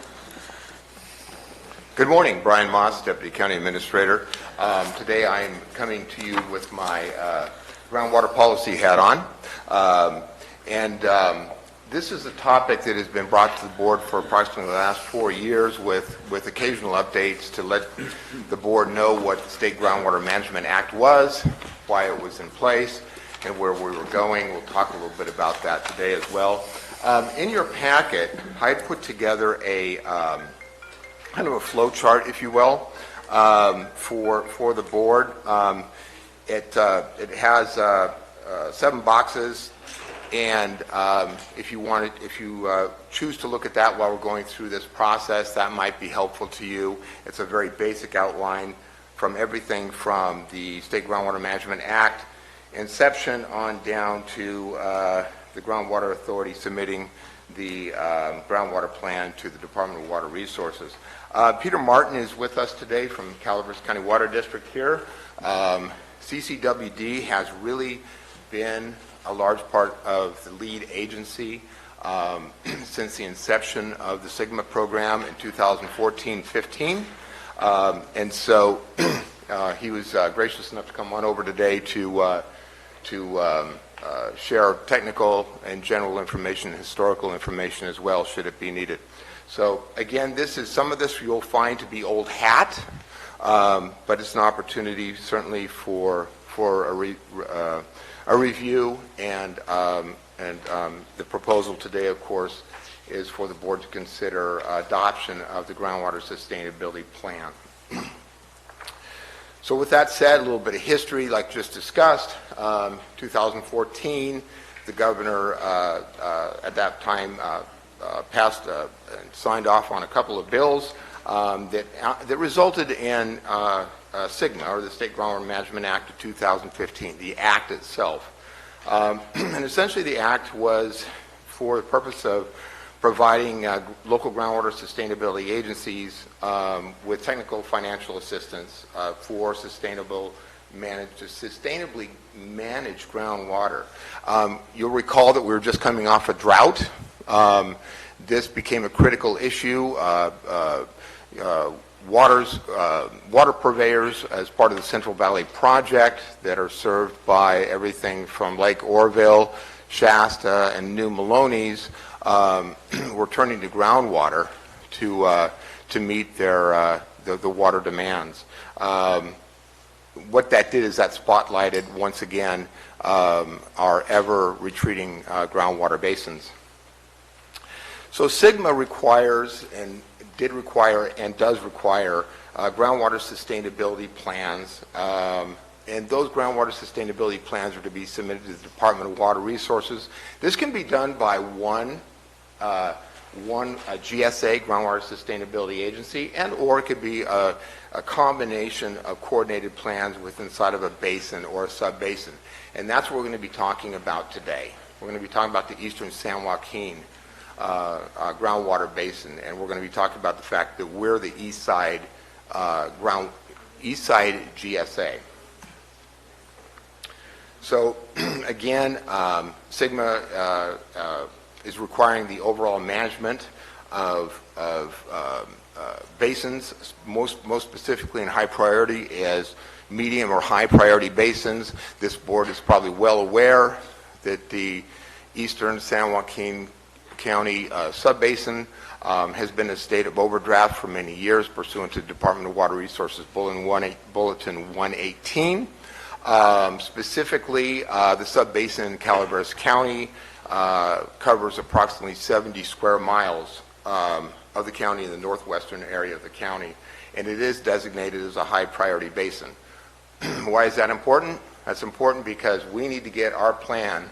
Good morning, Brian Moss, Deputy County Administrator. Today I am coming to you with my groundwater policy hat on. This is a topic that has been brought to the board for approximately the last 4 years with occasional updates to let the board know what the State Groundwater Management Act was, why it was in place, and where we were going. We'll talk a little bit about that today as well. In your packet, I put together a kind of a flow chart, if you will, for the board. It has 7 boxes. And if you choose to look at that while we're going through this process, that might be helpful to you. It's a very basic outline from everything from the State Groundwater Management Act inception on down to the Groundwater Authority submitting the groundwater plan to the Department of Water Resources. Peter Martin is with us today from Calaveras County Water District here. CCWD has really been a large part of the lead agency since the inception of the SIGMA program in 2014-15. And so he was gracious enough to come on over today to share technical and general information, historical information as well, should it be needed. So again, some of this you'll find to be old hat, but it's an opportunity certainly for a review, and the proposal today, of course, is for the board to consider adoption of the Groundwater Sustainability Plan. So with that said, a little bit of history, like just discussed. 2014, the governor at that time passed and signed off on a couple of bills that resulted in SIGMA, or the State Groundwater Management Act of 2015, the act itself. And essentially the act was for the purpose of providing local groundwater sustainability agencies with technical financial assistance for sustainably manage groundwater. You'll recall that we were just coming off a drought. This became a critical issue. Water purveyors as part of the Central Valley Project that are served by everything from Lake Orville, Shasta, and New Maloney's were turning to groundwater to meet their the water demands. What that did is that spotlighted once again our ever retreating groundwater basins. So SIGMA requires and did require and does require groundwater sustainability plans, and those groundwater sustainability plans are to be submitted to the Department of Water Resources. This can be done by one GSA, Groundwater Sustainability Agency, and or it could be a combination of coordinated plans within inside of a basin or a sub-basin. And that's what we're going to be talking about today. We're going to be talking about the Eastern San Joaquin groundwater basin, and we're going to be talking about the fact that we're the east side GSA. So again, SIGMA is requiring the overall management of basins, most specifically in high priority as medium or high priority basins. This board is probably well aware that the Eastern San Joaquin County subbasin has been a state of overdraft for many years pursuant to Department of Water Resources Bulletin 118. Specifically, the subbasin in Calaveras County covers approximately 70 square miles of the county in the northwestern area of the county, and it is designated as a high priority basin. Why is that important? That's important because we need to get our plan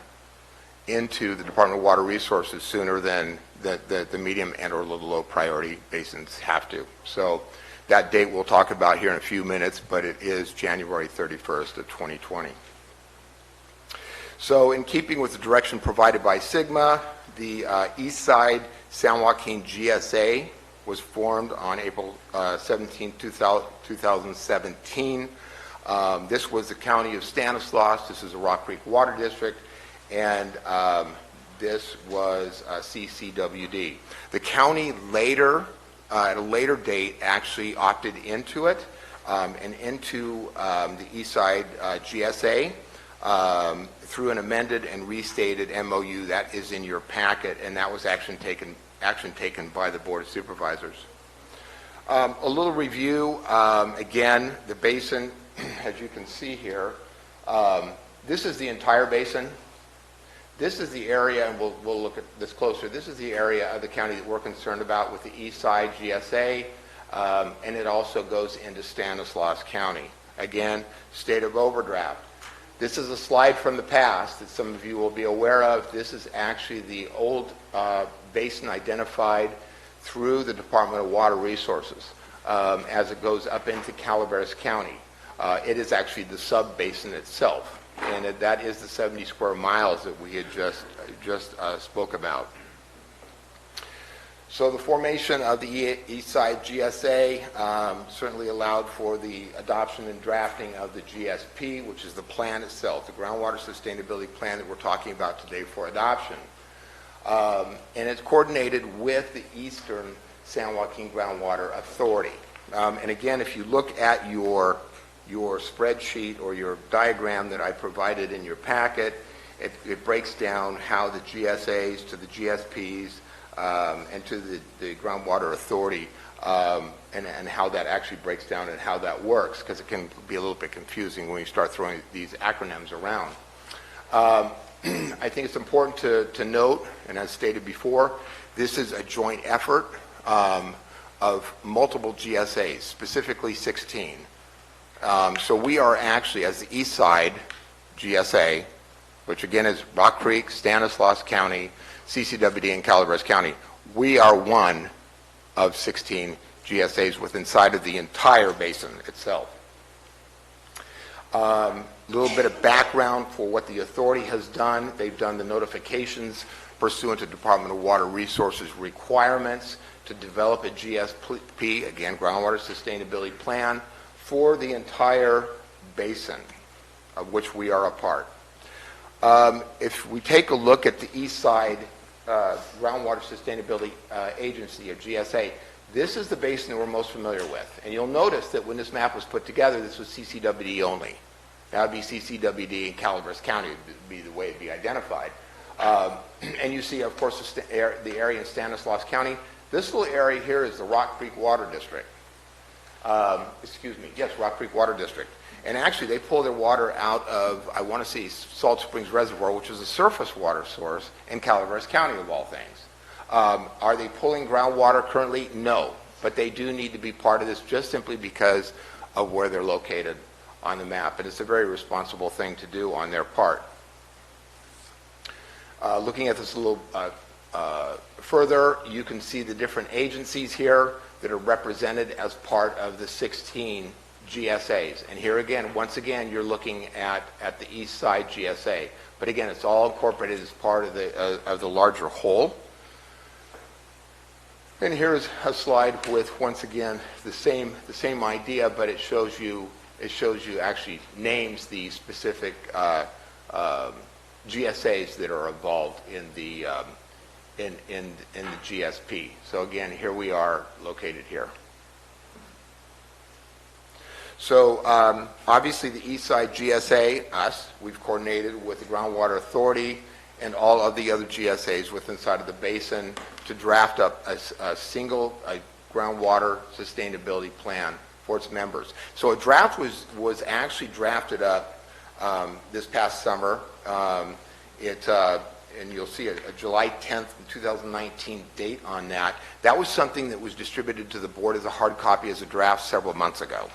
into the Department of Water Resources sooner than the medium and or low priority basins have to. So that date we'll talk about here in a few minutes, but it is January 31st of 2020. So in keeping with the direction provided by SIGMA, the East Side San Joaquin GSA was formed on April 17, 2017. This was the county of Stanislaus. This is the Rock Creek Water District, and this was CCWD. The county later, at a later date, actually opted into it and into the Eastside GSA through an amended and restated MOU that is in your packet, and that was action taken by the Board of Supervisors. A little review, again, the basin, as you can see here, this is the entire basin. This is the area, and we'll look at this closer, this is the area of the county that we're concerned about with the East Side GSA, and it also goes into Stanislaus County. Again, state of overdraft. This is a slide from the past that some of you will be aware of. This is actually the old basin identified through the Department of Water Resources as it goes up into Calaveras County. It is actually the sub-basin itself, and that is the 70 square miles that we had just spoke about. So the formation of the East Side GSA certainly allowed for the adoption and drafting of the GSP, which is the plan itself, the Groundwater Sustainability Plan that we're talking about today for adoption. And it's coordinated with the Eastern San Joaquin Groundwater Authority. And again, if you look at your spreadsheet or your diagram that I provided in your packet, it breaks down how the GSAs to the GSPs and to the Groundwater Authority and how that actually breaks down and how that works, because it can be a little bit confusing when you start throwing these acronyms around. I think it's important to note, and as stated before, this is a joint effort of multiple GSAs, specifically 16. So we are actually, as the East Side GSA, which again is Rock Creek, Stanislaus County, CCWD, and Calaveras County, we are one of 16 GSAs within inside of the entire basin itself. A little bit of background for what the authority has done. They've done the notifications pursuant to Department of Water Resources requirements to develop a GSP, again, Groundwater Sustainability Plan, for the entire basin of which we are a part. If we take a look at the East Side Groundwater Sustainability Agency, or GSA, this is the basin that we're most familiar with. And you'll notice that when this map was put together, this was CCWD only. That would be CCWD in Calaveras County would be the way it'd be identified. And you see, of course, the area in Stanislaus County. This little area here is the Rock Creek Water District. Rock Creek Water District. And actually, they pull their water out of, I want to say, Salt Springs Reservoir, which is a surface water source in Calaveras County, of all things. Are they pulling groundwater currently? No. But they do need to be part of this just simply because of where they're located on the map. And it's a very responsible thing to do on their part. Looking at this a little further, you can see the different agencies here that are represented as part of the 16 GSAs. And here again, once again, you're looking at the East Side GSA. But again, it's all incorporated as part of the larger whole. And here's a slide with, once again, the same idea, but it shows you actually names the specific GSAs that are involved in the GSP. So again, here we are located here. So obviously the East Side GSA, we've coordinated with the Groundwater Authority and all of the other GSAs within inside of the basin to draft up a single groundwater sustainability plan for its members. So a draft was actually drafted up this past summer. And you'll see a July 10th, 2019 date on that. That was something that was distributed to the board as a hard copy as a draft several months ago.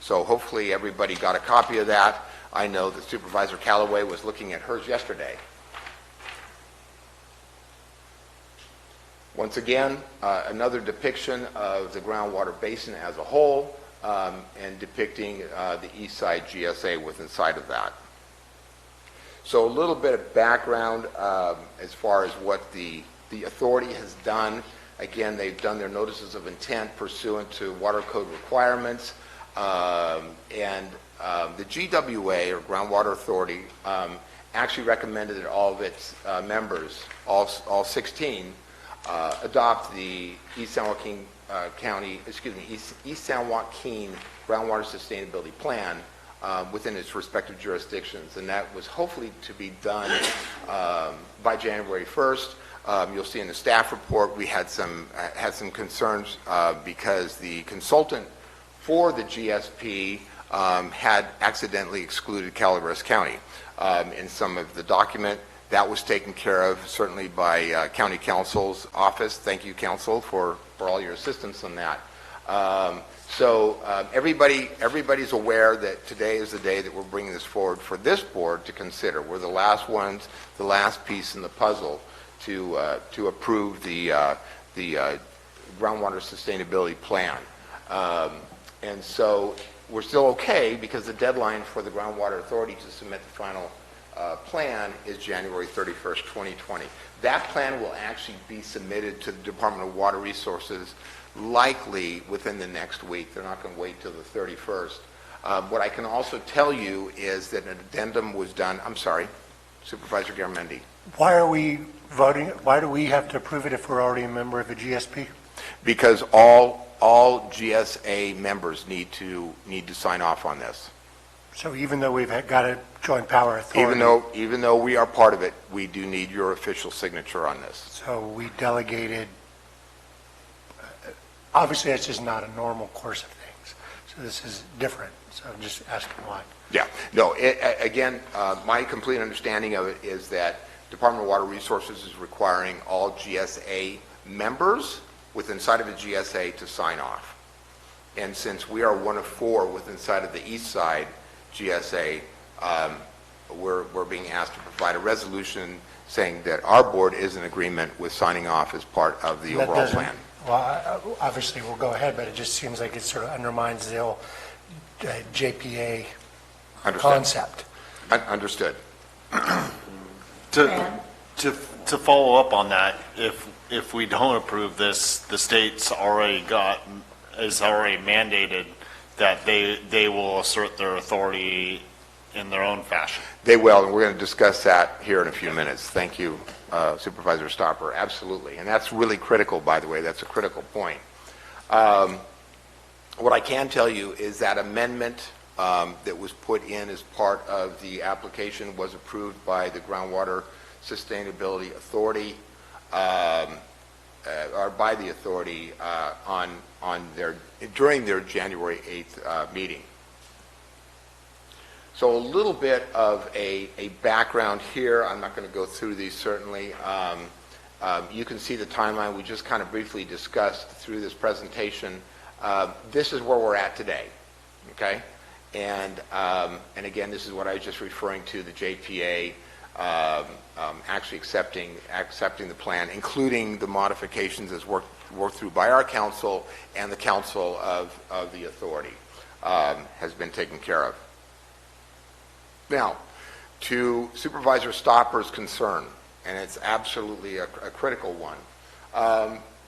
So hopefully everybody got a copy of that. I know that Supervisor Callaway was looking at hers yesterday. Once again, another depiction of the groundwater basin as a whole, and depicting the East Side GSA within inside of that. So a little bit of background as far as what the authority has done. Again, they've done their notices of intent pursuant to water code requirements, and The GWA, or Groundwater Authority, actually recommended that all of its members, all 16, adopt the East San Joaquin East San Joaquin Groundwater Sustainability Plan within its respective jurisdictions, and that was hopefully to be done by January 1st. You'll see in the staff report we had some concerns because the consultant for the GSP had accidentally excluded Calaveras County in some of the document. That was taken care of certainly by County Counsel's office. Thank you, Council, for all your assistance on that. So everybody's aware that today is the day that we're bringing this forward for this board to consider. We're the last ones, the last piece in the puzzle to approve the groundwater sustainability plan. And so we're still okay because the deadline for the Groundwater Authority to submit the final plan is January 31st, 2020. That plan will actually be submitted to the Department of Water Resources likely within the next week. They're not going to wait till the 31st. What I can also tell you is that an addendum was done. I'm sorry, Supervisor Garamendi. Why are we voting? Why do we have to approve it if we're already a member of the GSP? Because all GSA members need to sign off on this. So even though we've got a joint power authority, even though we are part of it, we do need your official signature on this. so we delegated. Obviously, that's just not a normal course of things. So this is different. So I'm just asking why. Yeah. No. Again, my complete understanding of it is that Department of Water Resources is requiring all GSA members within inside of a GSA to sign off. And since we are one of 4 within inside of the East Side GSA, we're being asked to provide a resolution saying that our board is in agreement with signing off as part of the overall plan. Well, obviously we'll go ahead, but it just seems like it sort of undermines the whole JPA concept. Understood. To follow up on that, if we don't approve this, the state's already mandated that they will assert their authority in their own fashion. They will, and we're going to discuss that here in a few minutes. Thank you, Supervisor Stopper. Absolutely, and that's really critical, by the way. That's a critical point. What I can tell you is that amendment that was put in as part of the application was approved by the Groundwater Sustainability Authority, or by the authority during their January 8th meeting. So a little bit of a background here. I'm not going to go through these certainly. You can see the timeline we just kind of briefly discussed through this presentation. This is where we're at today, okay? And again, this is what I was just referring to, the JPA actually accepting the plan, including the modifications as worked through by our council and the council of the authority has been taken care of. Now, to Supervisor Stopper's concern, and it's absolutely a critical one,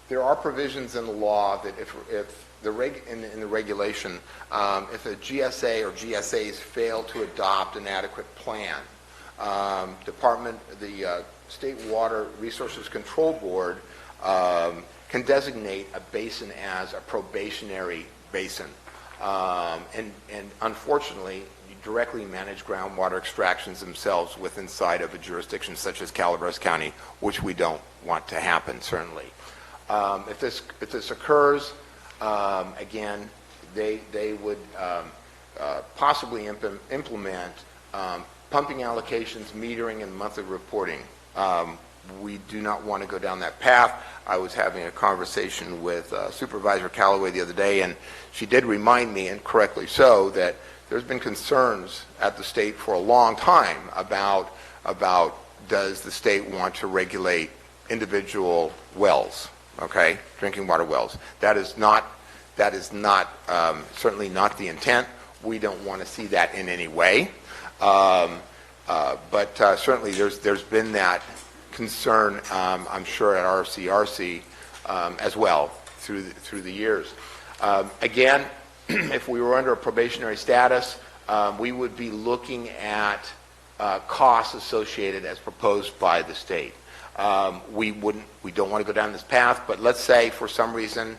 there are provisions in the law that if in the regulation, if a GSA or GSAs fail to adopt an adequate plan, the State Water Resources Control Board can designate a basin as a probationary basin. And unfortunately, you directly manage groundwater extractions themselves within inside of a jurisdiction such as Calaveras County, which we don't want to happen, certainly. If this occurs, again, they would possibly implement pumping allocations, metering, and monthly reporting. We do not want to go down that path. I was having a conversation with Supervisor Callaway the other day, and she did remind me, and correctly so, that there's been concerns at the state for a long time about does the state want to regulate individual wells, okay, drinking water wells. That is not certainly not the intent. We don't want to see that in any way. But certainly there's been that concern, I'm sure, at RCRC as well through the years. Again, if we were under a probationary status, we would be looking at costs associated as proposed by the state. We don't want to go down this path, but let's say for some reason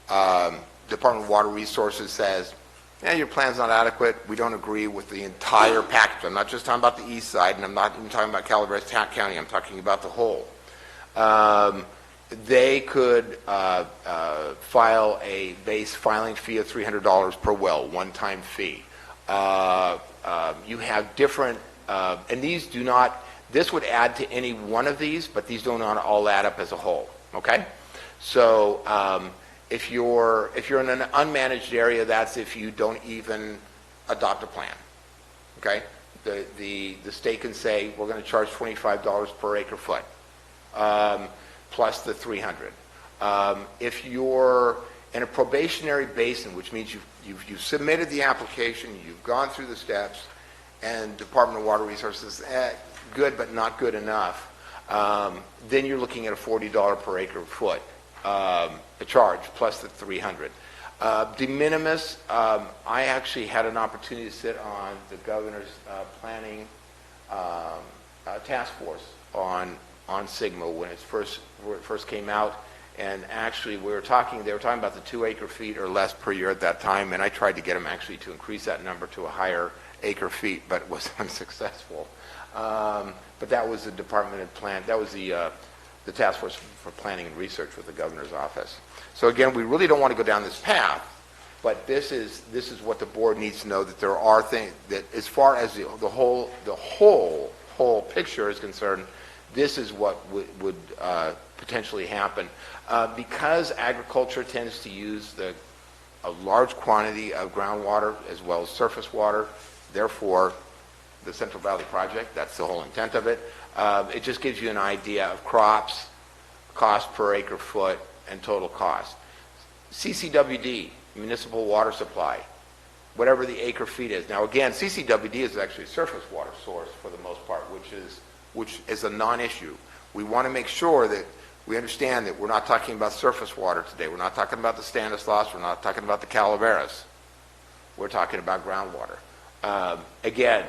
Department of Water Resources says, yeah, your plan's not adequate, we don't agree with the entire package. I'm not just talking about the east side, and I'm not even talking about Calaveras County, I'm talking about the whole. They could file a base filing fee of $300 per well, one-time fee. You have different, and these do not, this would add to any one of these, but these do not all add up as a whole, okay? So if you're in an unmanaged area, that's if you don't even adopt a plan, okay? The state can say, we're going to charge $25 per acre foot, plus the 300. If you're in a probationary basin, which means you've submitted the application, you've gone through the steps, and Department of Water Resources, good but not good enough, then you're looking at a $40 per acre foot a charge, plus the 300. De minimis, I actually had an opportunity to sit on the governor's planning task force on Sigma when it first came out, and actually they were talking about the 2 acre feet or less per year at that time, and I tried to get them actually to increase that number to a higher acre feet, but it was unsuccessful. But that was the Department of Plan, that was the Task Force for Planning and Research with the governor's office. So again, we really don't want to go down this path, but this is what the board needs to know, that there are things that, as far as the whole picture is concerned, this is what would potentially happen. Because agriculture tends to use a large quantity of groundwater as well as surface water, therefore the Central Valley Project, that's the whole intent of it. It just gives you an idea of crops, cost per acre foot, and total cost. CCWD, municipal water supply, whatever the acre feet is. Now again, CCWD is actually a surface water source for the most part, which is a non-issue. We want to make sure that we understand that we're not talking about surface water today. We're not talking about the Stanislaus. We're not talking about the Calaveras. We're talking about groundwater. Again,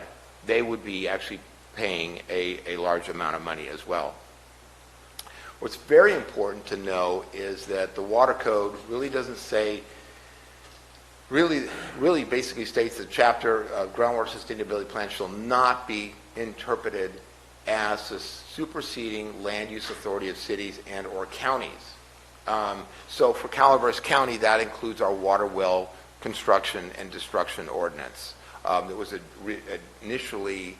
they would be actually paying a large amount of money as well. What's very important to know is that the water code really doesn't say, really basically states that chapter of groundwater sustainability plan shall not be interpreted as the superseding land use authority of cities and or counties. So for Calaveras County, that includes our water well construction and destruction ordinance. It was initially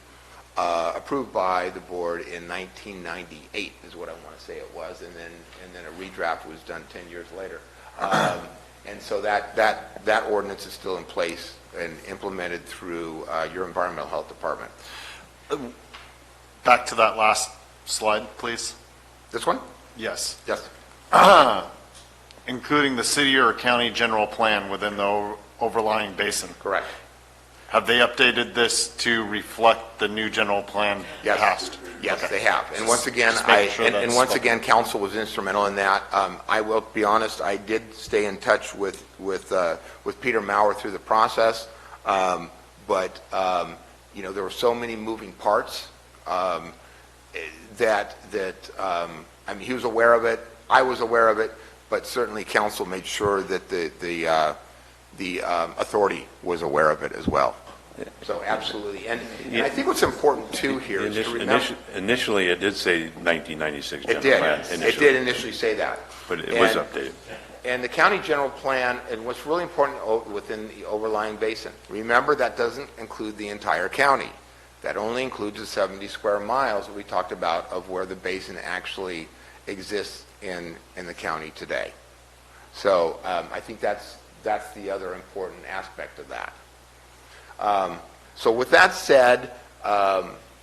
approved by the board in 1998 is what I want to say it was, and then a redraft was done 10 years later. And so that ordinance is still in place and implemented through your environmental health department. Back to that last slide, please. This one? Yes. Yes. Including the city or county general plan within the overlying basin. Correct. Have they updated this to reflect the new general plan passed? Yes, Okay. they have. And once again, Just council was instrumental in that. I will be honest, I did stay in touch with Peter Maurer through the process, but there were so many moving parts that he was aware of it, I was aware of it, but certainly council made sure that the authority was aware of it as well. So absolutely, and I think what's important too here is to remember. Initially, it did say 1996 It general plan. did. It did initially say that. But it was updated. And the county general plan, and what's really important within the overlying basin, remember that doesn't include the entire county. That only includes the 70 square miles that we talked about of where the basin actually exists in the county today. So I think that's the other important aspect of that. So with that said,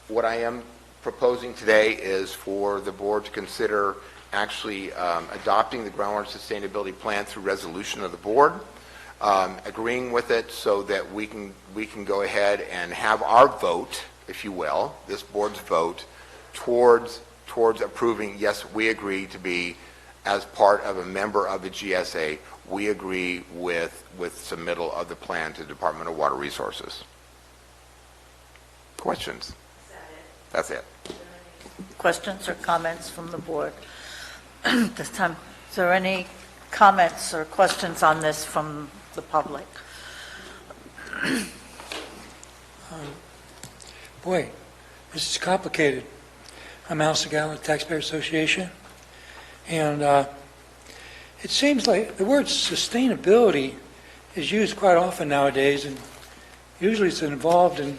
what I am proposing today is for the board to consider actually adopting the groundwater sustainability plan through resolution of the board, agreeing with it so that we can go ahead and have our vote, if you will, this board's vote towards approving, yes, we agree to be, as part of a member of the GSA, we agree with submittal of the plan to the Department of Water Resources. Questions? That's it. Questions or comments from the board this time? Is there any comments or questions on this from the public? Boy, this is complicated. I'm Al Segal, Taxpayer Association, and it seems like the word sustainability is used quite often nowadays, and usually it's involved in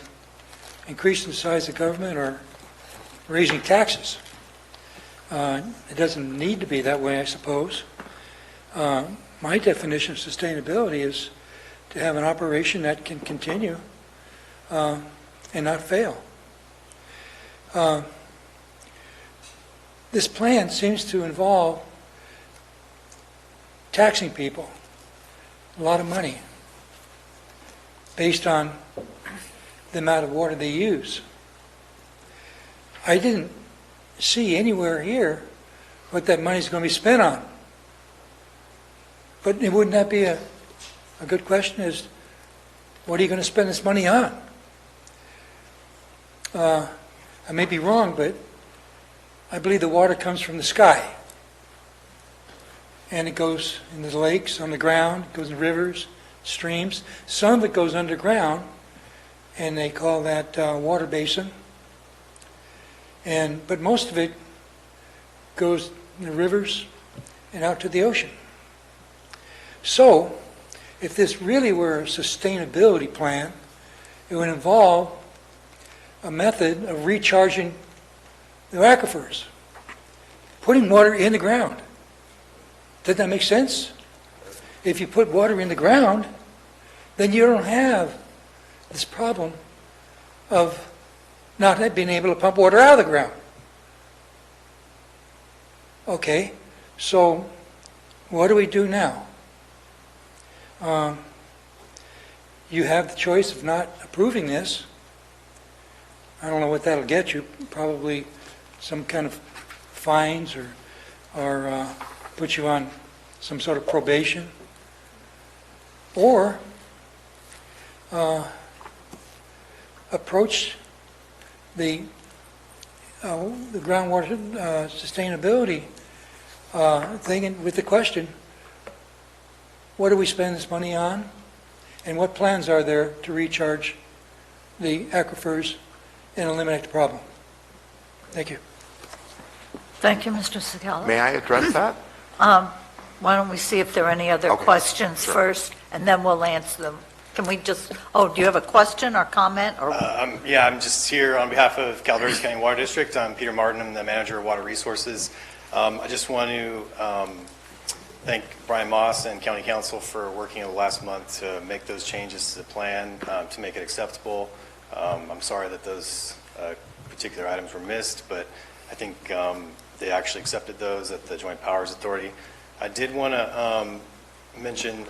increasing the size of government or raising taxes. It doesn't need to be that way, I suppose. My definition of sustainability is to have an operation that can continue and not fail. This plan seems to involve taxing people a lot of money based on the amount of water they use. I didn't see anywhere here what that money is going to be spent on. But wouldn't that be a good question, is what are you going to spend this money on? I may be wrong, but I believe the water comes from the sky. And it goes into the lakes, on the ground, it goes in rivers, streams. Some of it goes underground, and they call that water basin. But most of it goes in the rivers and out to the ocean. So, if this really were a sustainability plan, it would involve a method of recharging the aquifers, putting water in the ground. Does that make sense? If you put water in the ground, then you don't have this problem of not being able to pump water out of the ground. Okay, so what do we do now? You have the choice of not approving this. I don't know what that'll get you. Probably some kind of fines or put you on some sort of probation. Or approach the groundwater sustainability thing with the question, what do we spend this money on? And what plans are there to recharge the aquifers and eliminate the problem? Thank you. Thank you, Mr. Segala. May I address that? Why don't we see if there are any other Okay, questions sure. first, and then we'll answer them. Can we just, do you have a question or comment? Or Yeah, I'm just here on behalf of Calaveras County Water District. I'm Peter Martin. I'm the manager of Water Resources. I just want to thank Brian Moss and County Council for working in the last month to make those changes to the plan to make it acceptable. I'm sorry that those particular items were missed, but I think they actually accepted those at the Joint Powers Authority. I did want to mention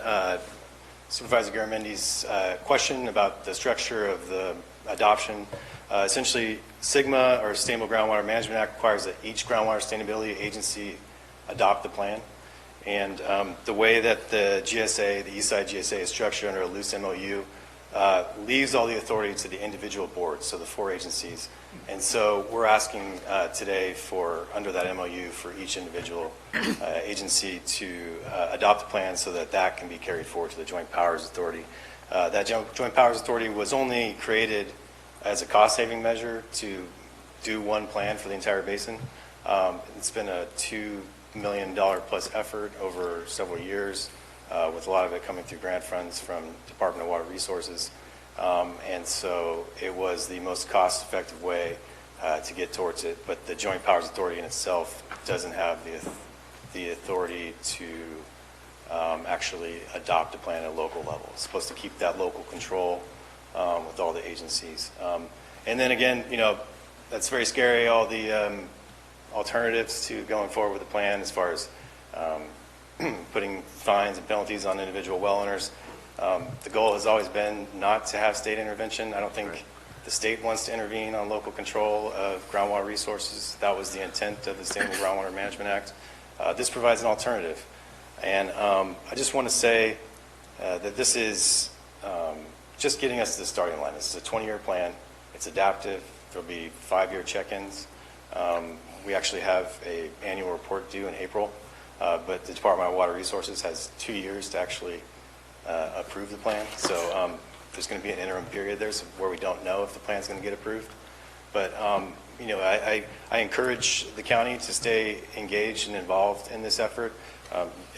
Supervisor Garamendi's question about the structure of the adoption. Essentially, SGMA, or Sustainable Groundwater Management Act, requires that each groundwater sustainability agency adopt the plan. And the way that the GSA, the Eastside GSA, is structured under a loose MOU leaves all the authority to the individual boards, so the 4 agencies. And so we're asking today for, under that MOU, for each individual agency to adopt the plan so that that can be carried forward to the Joint Powers Authority. That Joint Powers Authority was only created as a cost-saving measure to do one plan for the entire basin. It's been a $2 million plus effort over several years, with a lot of it coming through grant funds from Department of Water Resources. And so it was the most cost-effective way to get towards it. But the Joint Powers Authority in itself doesn't have the authority to actually adopt a plan at a local level. It's supposed to keep that local control with all the agencies. And then again, that's very scary, all the alternatives to going forward with the plan as far as putting fines and penalties on individual well owners. The goal has always been not to have state intervention. I don't think the state wants to intervene on local control of groundwater resources. That was the intent of the Sustainable Groundwater Management Act. This provides an alternative. And I just want to say that this is just getting us to the starting line. This is a 20-year plan. It's adaptive. There'll be 5-year check-ins. We actually have an annual report due in April, but the Department of Water Resources has 2 years to actually approve the plan. So there's going to be an interim period there where we don't know if the plan's going to get approved. But I encourage the county to stay engaged and involved in this effort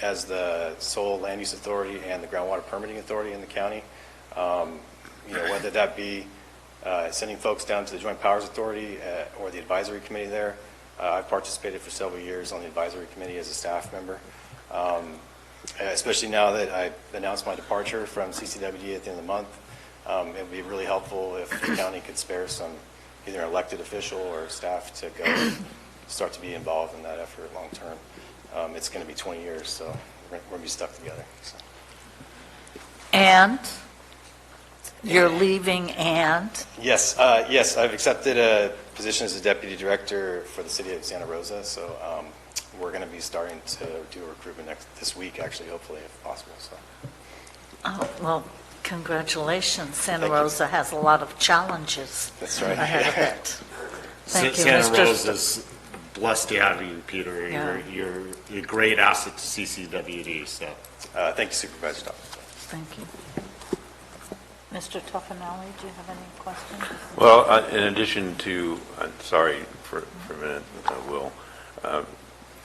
as the sole land use authority and the groundwater permitting authority in the county. Whether that be sending folks down to the Joint Powers Authority or the advisory committee there. I've participated for several years on the advisory committee as a staff member. Especially now that I've announced my departure from CCWD at the end of the month, it would be really helpful if the county could spare some either elected official or staff to go start to be involved in that effort long term. It's going to be 20 years, so we're going to be stuck together. So. And you're leaving, and? Yes, I've accepted a position as a deputy director for the city of Santa Rosa, so we're going to be starting to do a recruitment this week, actually, hopefully, if possible. So. Oh, well, congratulations. Santa Rosa has a lot of challenges. That's right. Ahead of it. Thank you, Santa Mr. Rosa's blessed to have you, Peter. Yeah. You're a great asset to CCWD. So, thank you, Supervisor Dodd. Thank you. Mr. Tuffanelli, do you have any questions? Well, in addition to, sorry for a minute, Will,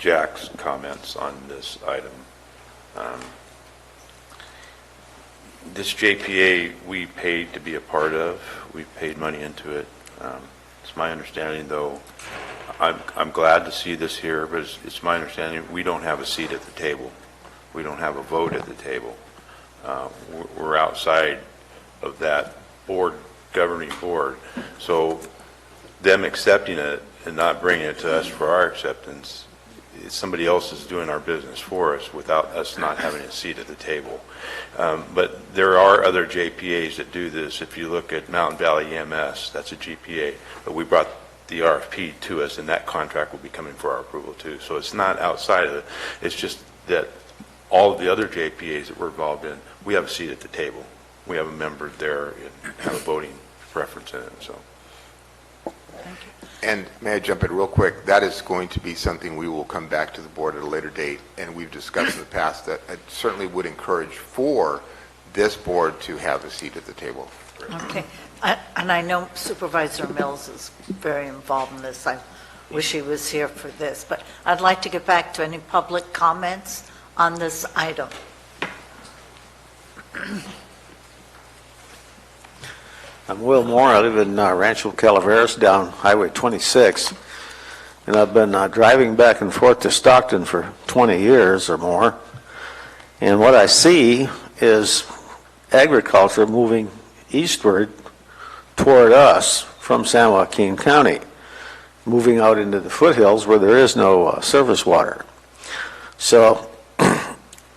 Jack's comments on this item. This JPA we paid to be a part of. We paid money into it. It's my understanding, though, I'm glad to see this here, but it's my understanding we don't have a seat at the table. We don't have a vote at the table. We're outside of that board, governing board. So them accepting it and not bringing it to us for our acceptance, somebody else is doing our business for us without us not having a seat at the table. But there are other JPAs that do this. If you look at Mountain Valley EMS, that's a GPA. But we brought the RFP to us, and that contract will be coming for our approval too. So it's not outside of it. It's just that all of the other JPAs that we're involved in, we have a seat at the table. We have a member there and have a voting preference in it. So. And may I jump in real quick? That is going to be something we will come back to the board at a later date, and we've discussed in the past that I certainly would encourage for this board to have a seat at the table. Okay. And I know Supervisor Mills is very involved in this. I wish he was here for this. But I'd like to get back to any public comments on this item. I'm Will Moore. I live in Rancho Calaveras down Highway 26, and I've been driving back and forth to Stockton for 20 years or more, and what I see is agriculture moving eastward toward us from San Joaquin County, moving out into the foothills where there is no surface water. So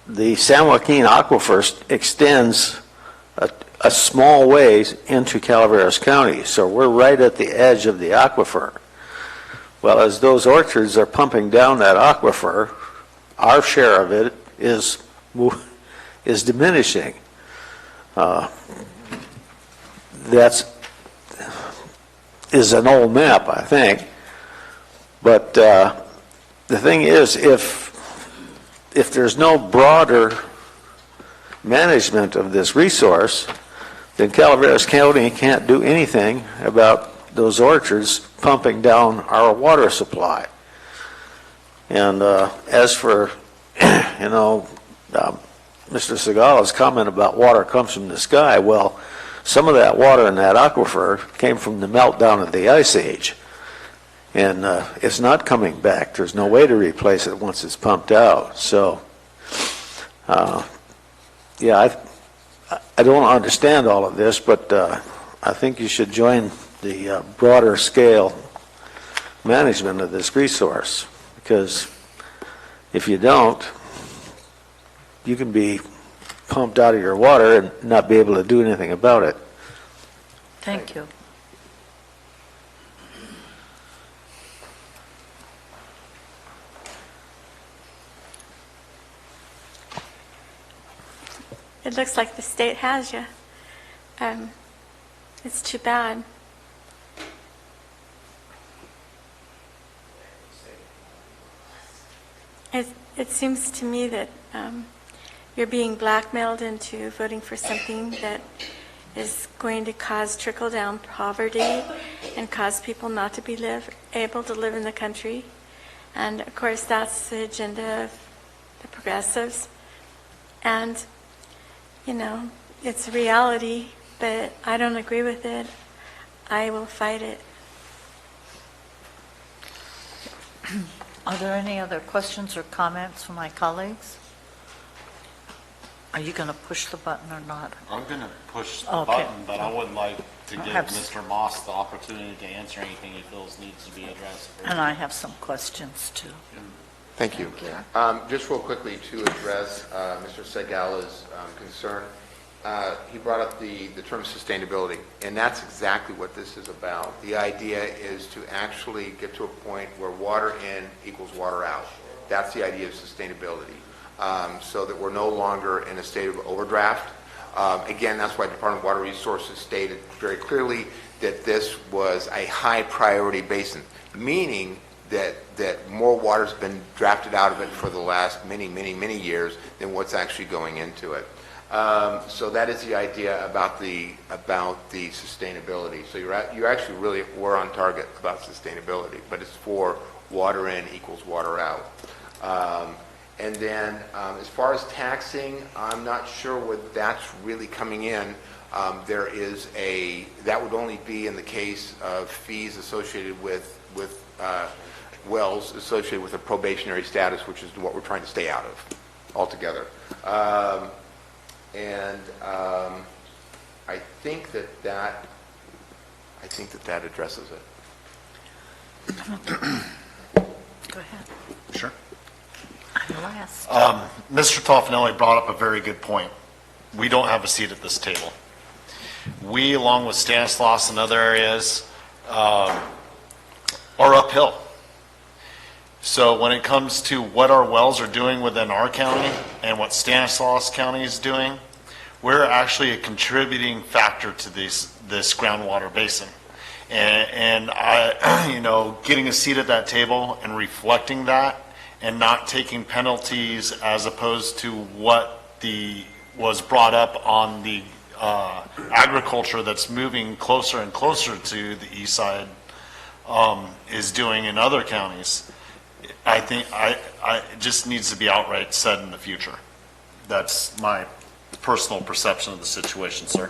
the San Joaquin aquifer extends a small ways into Calaveras County, so we're right at the edge of the aquifer. Well, as those orchards are pumping down that aquifer, our share of it is diminishing. That is an old map, I think. But the thing is, if there's no broader management of this resource, then Calaveras County can't do anything about those orchards pumping down our water supply. And as for, Mr. Segala's comment about water comes from the sky, well, some of that water in that aquifer came from the meltdown of the Ice Age. And it's not coming back. There's no way to replace it once it's pumped out. So, yeah, I don't understand all of this, but I think you should join the broader scale management of this resource, because if you don't, you can be pumped out of your water and not be able to do anything about it. Thank you. It looks like the state has you. It's too bad. It seems to me that you're being blackmailed into voting for something that is going to cause trickle-down poverty and cause people not to be able to live in the country. And of course, that's the agenda of the progressives. And, you know, it's a reality, but I don't agree with it. I will fight it. Are there any other questions or comments from my colleagues? Are you going to push the button or not? I'm going to push the Okay. button, but I would like to give Perhaps- Mr. Moss the opportunity to answer anything he feels needs to be addressed. And I have some questions, too. Thank you. Just real quickly to address Mr. Segala's concern, he brought up the term sustainability, and that's exactly what this is about. The idea is to actually get to a point where water in equals water out. That's the idea of sustainability, so that we're no longer in a state of overdraft. Again, that's why Department of Water Resources stated very clearly that this was a high priority basin, meaning that more water's been drafted out of it for the last many years than what's actually going into it. So that is the idea about the sustainability. So you actually really were on target about sustainability, but it's for water in equals water out. And then as far as taxing, I'm not sure where that's really coming in. That would only be in the case of fees associated with wells associated with a probationary status, which is what we're trying to stay out of altogether. And I think that addresses it. Go ahead. Sure. I'm last. Mr. Toffenelli brought up a very good point. We don't have a seat at this table. We, along with Stanislaus and other areas, are uphill. So when it comes to what our wells are doing within our county and what Stanislaus County is doing, we're actually a contributing factor to this groundwater basin. And I, getting a seat at that table and reflecting that and not taking penalties as opposed to what was brought up on the agriculture that's moving closer and closer to the east side is doing in other counties. I think it just needs to be outright said in the future. That's my personal perception of the situation, sir.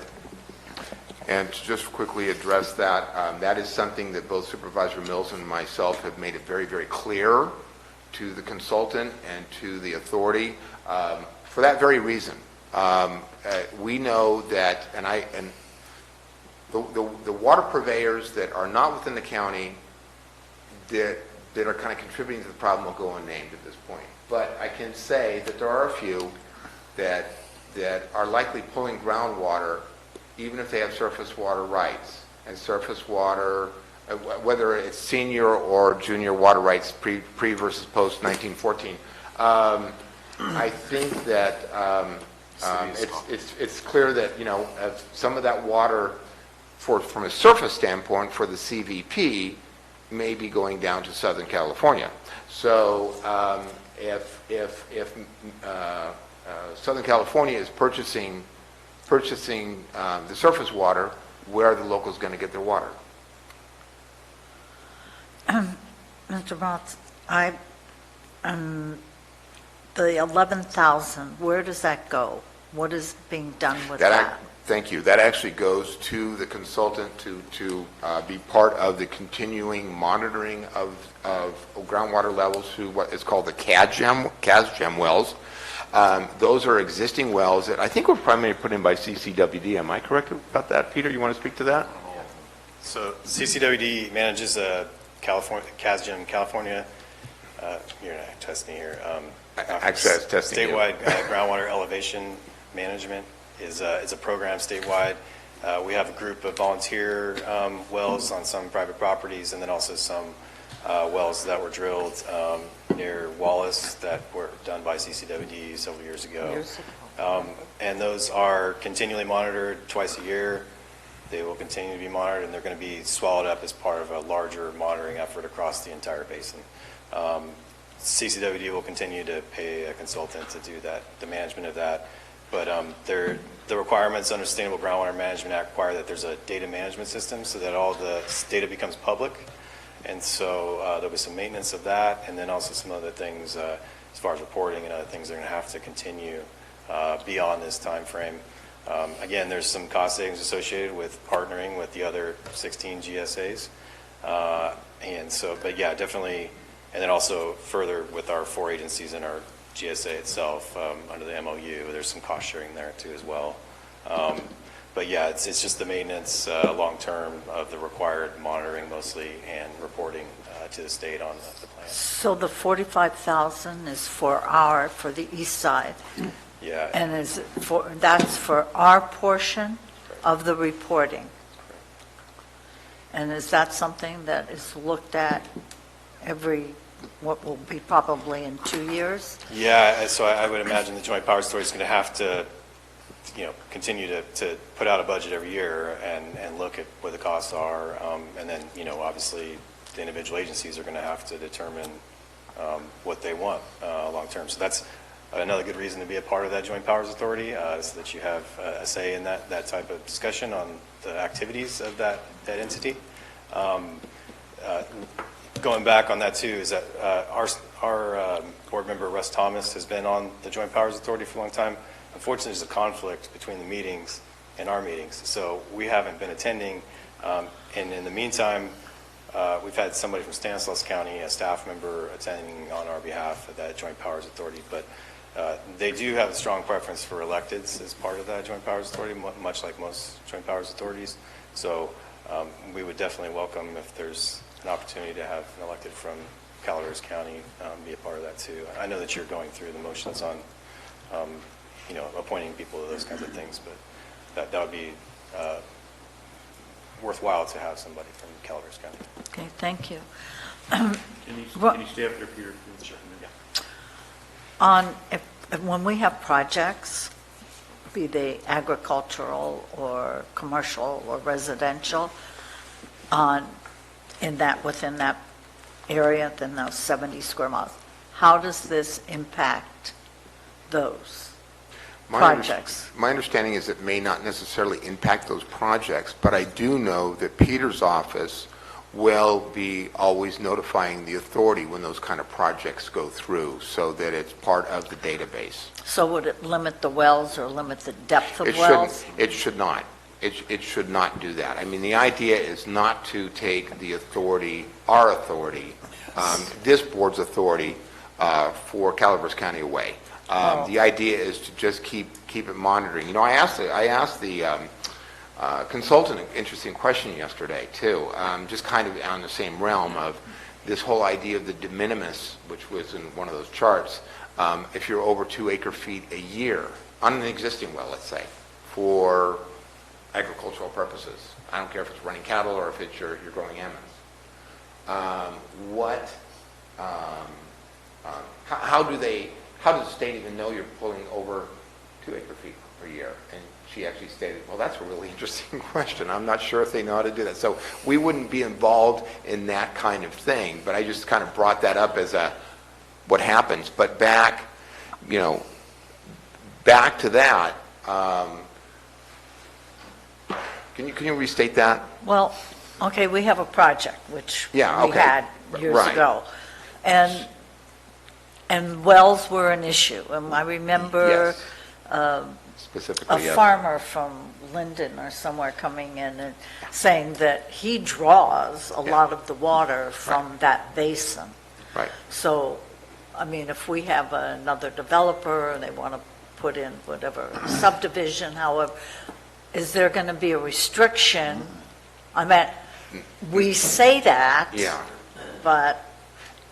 And to just quickly address that, that is something that both Supervisor Mills and myself have made it very, very clear to the consultant and to the authority for that very reason. We know that, and the water purveyors that are not within the county that are kind of contributing to the problem will go unnamed at this point. But I can say that there are a few that are likely pulling groundwater, even if they have surface water rights. And surface water, whether it's senior or junior water rights, pre versus post 1914, I think that it's clear that some of that water, from a surface standpoint, for the CVP, may be going down to Southern California. So if Southern California is purchasing the surface water, where are the locals going to get their water? Mr. Roth, the 11,000, where does that go? What is being done with that? Thank you. That actually goes to the consultant to be part of the continuing monitoring of groundwater levels through what is called the CASGEM wells. Those are existing wells that I think were primarily put in by CCWD. Am I correct about that? Peter, you want to speak to that? So CCWD manages CASGEM California. You're not testing here. Access testing. Statewide groundwater elevation management is a program statewide. We have a group of volunteer wells on some private properties, and then also some wells that were drilled near Wallace that were done by CCWD several years ago. And those are continually monitored twice a year. They will continue to be monitored, and they're going to be swallowed up as part of a larger monitoring effort across the entire basin. CCWD will continue to pay a consultant to do that, the management of that. But the requirements under Sustainable Groundwater Management Act require that there's a data management system so that all the data becomes public. And so there'll be some maintenance of that, and then also some other things as far as reporting and other things that are going to have to continue beyond this time frame. Again, there's some cost savings associated with partnering with the other 16 GSAs. And so, but yeah, definitely, and then also further with our 4 agencies in our GSA itself, under the MOU, there's some cost sharing there too as well. But yeah, it's just the maintenance long-term of the required monitoring mostly and reporting to the state on the plan. So the 45,000 is for the east side? Yeah. And that's for our portion of the reporting? And is that something that is looked at what will be probably in 2 years? Yeah, so I would imagine the Joint Powers Authority is going to have to, continue to put out a budget every year and look at what the costs are. And then, obviously, the individual agencies are going to have to determine what they want long-term. So that's another good reason to be a part of that Joint Powers Authority, so that you have a say in that type of discussion on the activities of that entity. Going back on that too, is that our board member Russ Thomas has been on the Joint Powers Authority for a long time. Unfortunately, there's a conflict between the meetings and our meetings, so we haven't been attending. And in the meantime, we've had somebody from Stanislaus County, a staff member, attending on our behalf at that Joint Powers Authority. But they do have a strong preference for electeds as part of that Joint Powers Authority, much like most Joint Powers Authorities. So we would definitely welcome if there's an opportunity to have an elected from Calaveras County be a part of that too. I know that you're going through the motions on, appointing people to those kinds of things, but that would be worthwhile to have somebody from Calaveras County. Okay, thank you. Can you stay up there, Peter? Yeah. When we have projects, be they agricultural or commercial or residential, within that area, then those 70 square miles, how does this impact those projects? My understanding is it may not necessarily impact those projects, but I do know that Peter's office will be always notifying the authority when those kind of projects go through, so that it's part of the database. So would it limit the wells or limit the depth of wells? It should not. It should not do that. I mean, the idea is not to take the authority, our authority, this board's authority for Calaveras County away. The idea is to just keep it monitoring. I asked the consultant an interesting question yesterday too, just kind of on the same realm of this whole idea of the de minimis, which was in one of those charts. If you're over 2 acre-feet a year on an existing well, let's say, for agricultural purposes, I don't care if it's running cattle or if it's you're growing almonds. How does the state even know you're pulling over 2 acre-feet per year? And she actually stated, well, that's a really interesting question. I'm not sure if they know how to do that. So we wouldn't be involved in that kind of thing, but I just kind of brought that up as what happens. But back to that, can you restate that? Well, okay, we have a project, which we okay. had years Right. ago. And wells were an issue. I remember Specifically, a farmer from Linden or somewhere coming in and saying that he draws a lot of the water from that basin. Right. So, I mean, if we have another developer and they want to put in whatever subdivision, however, is there going to be a restriction? I mean, we say that, but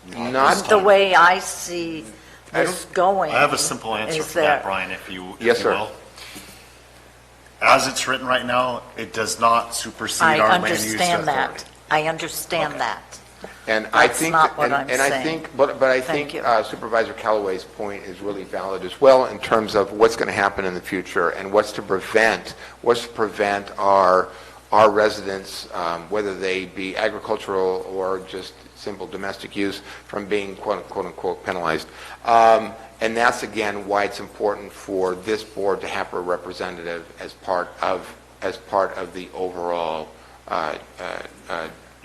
not the way I see this going. I have a simple answer for that, Brian, if you will. As it's written right now, it does not supersede our land use authority. I understand that. And That's I think, not what I'm and I saying. think, but I think Supervisor Callaway's point is really valid as well in terms of what's going to happen in the future and what's to prevent our residents, whether they be agricultural or just simple domestic use from being quote unquote penalized. And that's again why it's important for this board to have a representative as part of the overall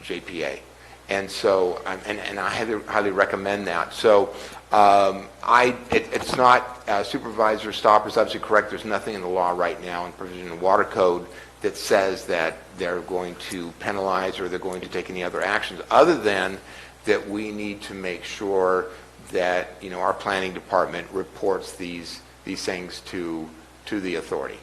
JPA. And so, and I highly recommend that. So, it's not supervisor stop is absolutely correct. There's nothing in the law right now in provision in the water code that says that they're going to penalize or they're going to take any other actions, other than that we need to make sure that our planning department reports these things to the authority.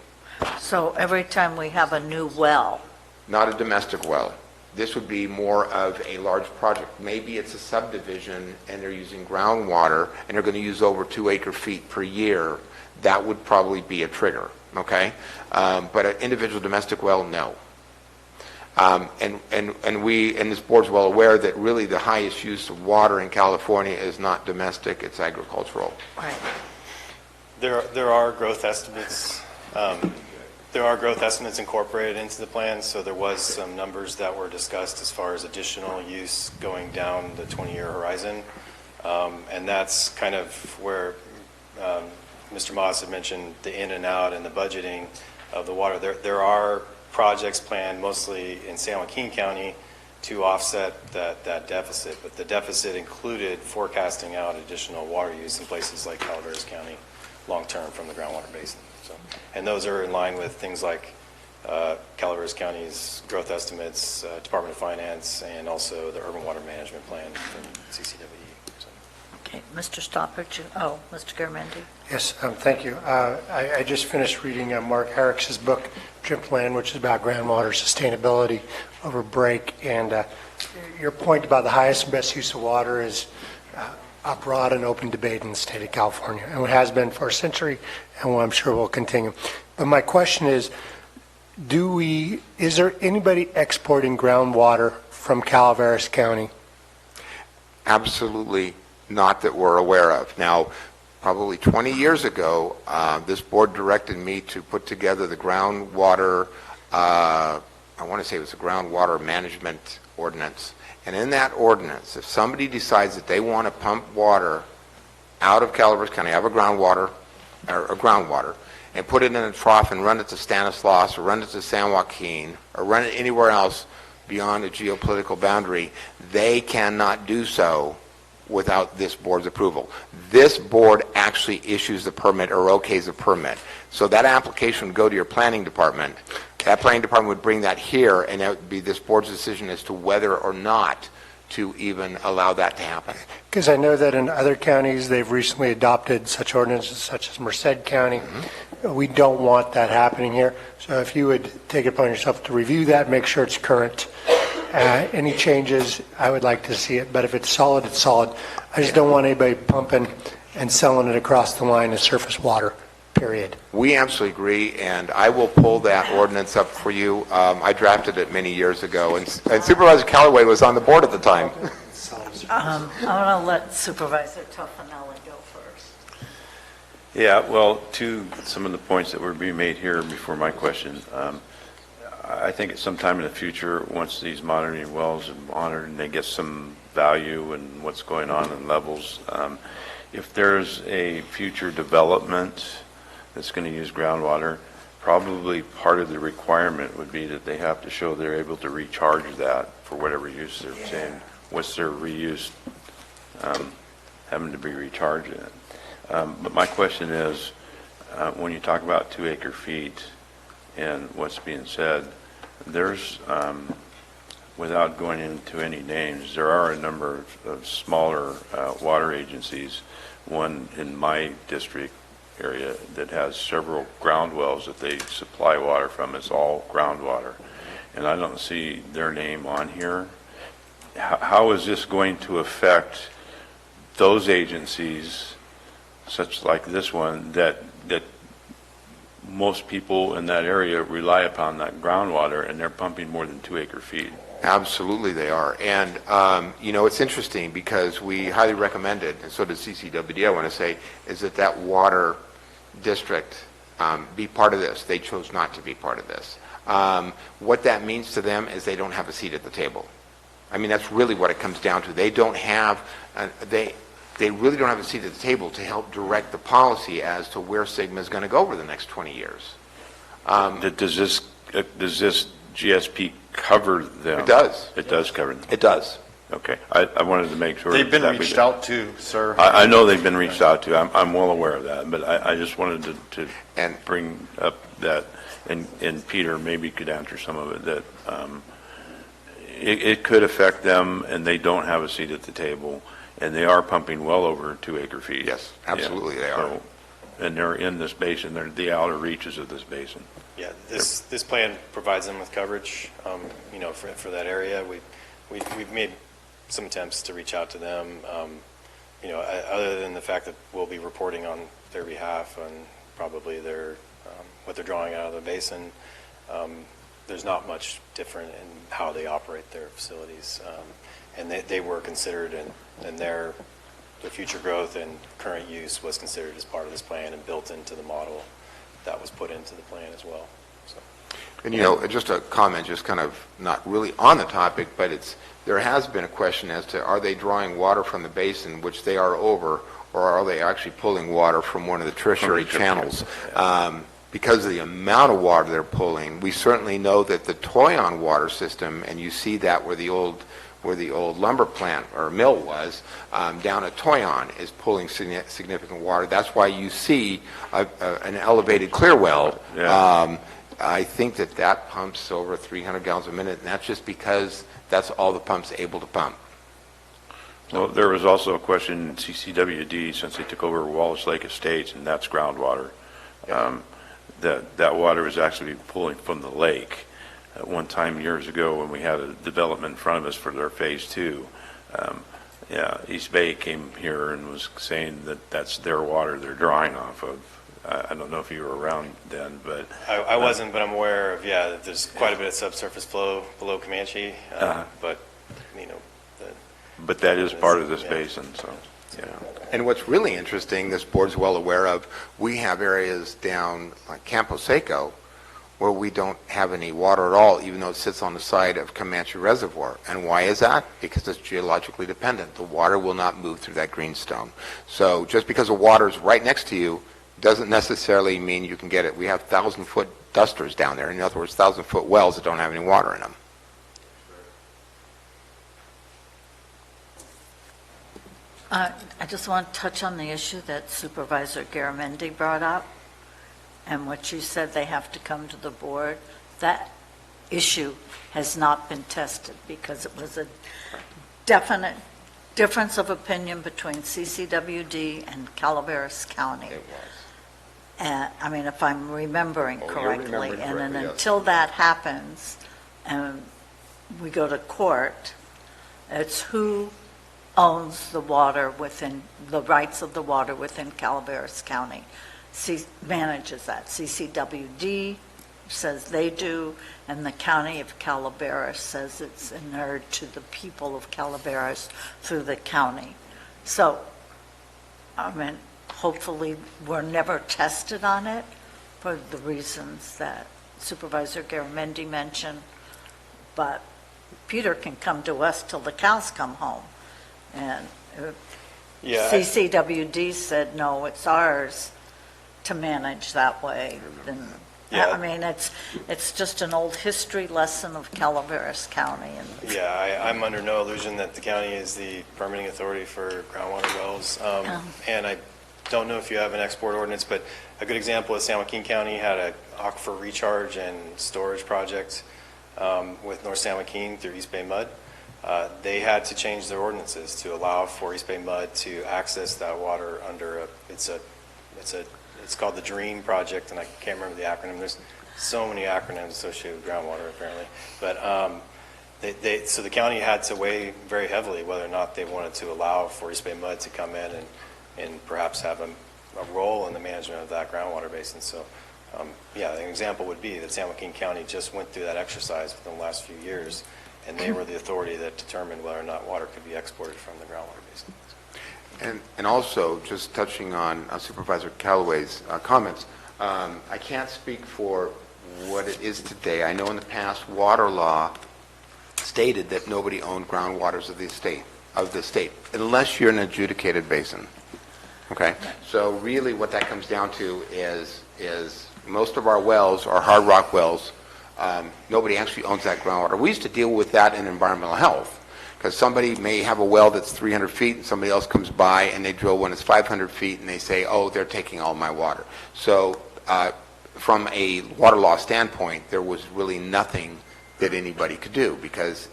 So every time we have a new well, Not a domestic well. This would be more of a large project. Maybe it's a subdivision and they're using groundwater and they're going to use over 2 acre-feet per year. That would probably be a trigger, okay? But an individual domestic well, no. And this board's well aware that really the highest use of water in California is not domestic, it's agricultural. right? There are growth estimates. There are growth estimates incorporated into the plan, so there was some numbers that were discussed as far as additional use going down the 20-year horizon. And that's kind of where Mr. Moss had mentioned the in and out and the budgeting of the water. There are projects planned mostly in San Joaquin County to offset that deficit, but the deficit included forecasting out additional water use in places like Calaveras County long-term from the groundwater basin. So, and those are in line with things like Calaveras County's growth estimates, Department of Finance, and also the Urban Water Management Plan from CCWE. So. Okay, Mr. Stoppage. Oh, Mr. Garamendi. Yes, thank you. I just finished reading Mark Herrick's book, Drip Land, which is about groundwater sustainability over break. And your point about the highest and best use of water is a broad and open debate in the state of California, and it has been for a century, and I'm sure will continue. But my question is, is there anybody exporting groundwater from Calaveras County? Absolutely not that we're aware of. Now, probably 20 years ago, this board directed me to put together the groundwater, I want to say it was a groundwater management ordinance. And in that ordinance, if somebody decides that they want to pump water out of Calaveras County, have a groundwater, and put it in a trough and run it to Stanislaus or run it to San Joaquin or run it anywhere else beyond a geopolitical boundary, they cannot do so without this board's approval. This board actually issues the permit or okays the permit. So that application would go to your planning department. That planning department would bring that here, and it would be this board's decision as to whether or not to even allow that to happen. Because I know that in other counties, they've recently adopted such ordinances, such as Merced County. Mm-hmm. We don't want that happening here. So if you would take it upon yourself to review that, make sure it's current. Any changes, I would like to see it, but if it's solid, it's solid. I just don't want anybody pumping and selling it across the line as surface water. Period. We absolutely agree, and I will pull that ordinance up for you. I drafted it many years ago, and Supervisor Callaway was on the board at the time. I'm going to let Supervisor Tuffanelli go first. Yeah, well, to some of the points that were being made here before my question, I think at some time in the future, once these monitoring wells are monitored and they get some value and what's going on in levels, if there's a future development that's going to use groundwater, probably part of the requirement would be that they have to show they're able to recharge that for whatever use they're saying. What's their reuse having to be recharged in? But my question is, when you talk about 2 acre-feet and what's being said, there's, without going into any names, there are a number of smaller water agencies, one in my district area that has several ground wells that they supply water from. It's all groundwater, and I don't see their name on here. How is this going to affect those agencies, such like this one, that most people in that area rely upon that groundwater, and they're pumping more than 2 acre-feet? Absolutely they are. And, it's interesting because we highly recommend it, and so does CCWD, I want to say, is that water district be part of this. They chose not to be part of this. What that means to them is they don't have a seat at the table. I mean, that's really what it comes down to. They don't have, they really don't have a seat at the table to help direct the policy as to where Sigma is going to go over the next 20 years. Does this GSP cover them? It does. It does cover them? It does. Okay. I wanted to make sure. They've been that we reached did. out to, sir. I know they've been reached out to. I'm well aware of that, but I just wanted to bring up that, and Peter maybe could answer some of it, that it could affect them, and they don't have a seat at the table, and they are pumping well over 2 acre-feet. Yes, absolutely they are. And they're in this basin, they're the outer reaches of this basin. Yeah, this plan provides them with coverage, for that area. We've made some attempts to reach out to them, other than the fact that we'll be reporting on their behalf on probably what they're drawing out of the basin. There's not much different in how they operate their facilities, and they were considered, and their future growth and current use was considered as part of this plan and built into the model that was put into the plan as well. So. And just a comment, just kind of not really on the topic, but there has been a question as to, are they drawing water from the basin, which they are over, or are they actually pulling water from one of the tertiary channels? Because of the amount of water they're pulling, we certainly know that the Toyon water system, and you see that where the old lumber plant or mill was, down at Toyon, is pulling significant water. That's why you see an elevated clear well. Yeah. I think that pumps over 300 gallons a minute, and that's just because that's all the pump's able to pump. Well, there was also a question in CCWD, since they took over Wallace Lake Estates, and that's groundwater. Yeah. That water was actually pulling from the lake. At one time years ago, when we had a development in front of us for their phase 2, East Bay came here and was saying that that's their water they're drawing off of. I don't know if you were around then, but I wasn't, but I'm aware of, that there's quite a bit of subsurface flow below Comanche, but that is part of this basin, so. Yeah. And what's really interesting, this board's well aware of, we have areas down like Campo Seco where we don't have any water at all, even though it sits on the side of Comanche Reservoir. And why is that? Because it's geologically dependent. The water will not move through that greenstone. So just because the water is right next to you doesn't necessarily mean you can get it. We have 1,000-foot dusters down there. In other words, 1,000-foot wells that don't have any water in them. I just want to touch on the issue that Supervisor Garamendi brought up, and what you said, they have to come to the board. That issue has not been tested because it was a definite difference of opinion between CCWD and Calaveras County. It was. I mean, if I'm remembering Oh, you're correctly. remembering And then correctly, yes. until that happens, and we go to court, it's who owns the water within, the rights of the water within Calaveras County. Manages that. CCWD says they do, and the county of Calaveras says it's inured to the people of Calaveras through the county. So, I mean, hopefully we're never tested on it for the reasons that Supervisor Garamendi mentioned, but Peter can come to us till the cows come home. And CCWD said, no, it's ours to manage that way. Then, I mean, it's just an old history lesson of Calaveras County. And I'm under no illusion that the county is the permitting authority for groundwater wells. And I don't know if you have an export ordinance, but a good example is San Joaquin County had an aquifer recharge and storage project with North San Joaquin through East Bay Mud. They had to change their ordinances to allow for East Bay Mud to access that water under it's called the DREAM project, and I can't remember the acronym. There's so many acronyms associated with groundwater, apparently. But so the county had to weigh very heavily whether or not they wanted to allow for East Bay Mud to come in and perhaps have a role in the management of that groundwater basin. So, an example would be that San Joaquin County just went through that exercise within the last few years, and they were the authority that determined whether or not water could be exported from the groundwater basin. And also, just touching on Supervisor Callaway's comments, I can't speak for what it is today. I know in the past, water law stated that nobody owned groundwaters of the state, unless you're an adjudicated basin. Okay? So really what that comes down to is most of our wells are hard rock wells. Nobody actually owns that groundwater. We used to deal with that in environmental health, because somebody may have a well that's 300 feet and somebody else comes by and they drill one that's 500 feet and they say, oh, they're taking all my water. So from a water law standpoint, there was really nothing that anybody could do, because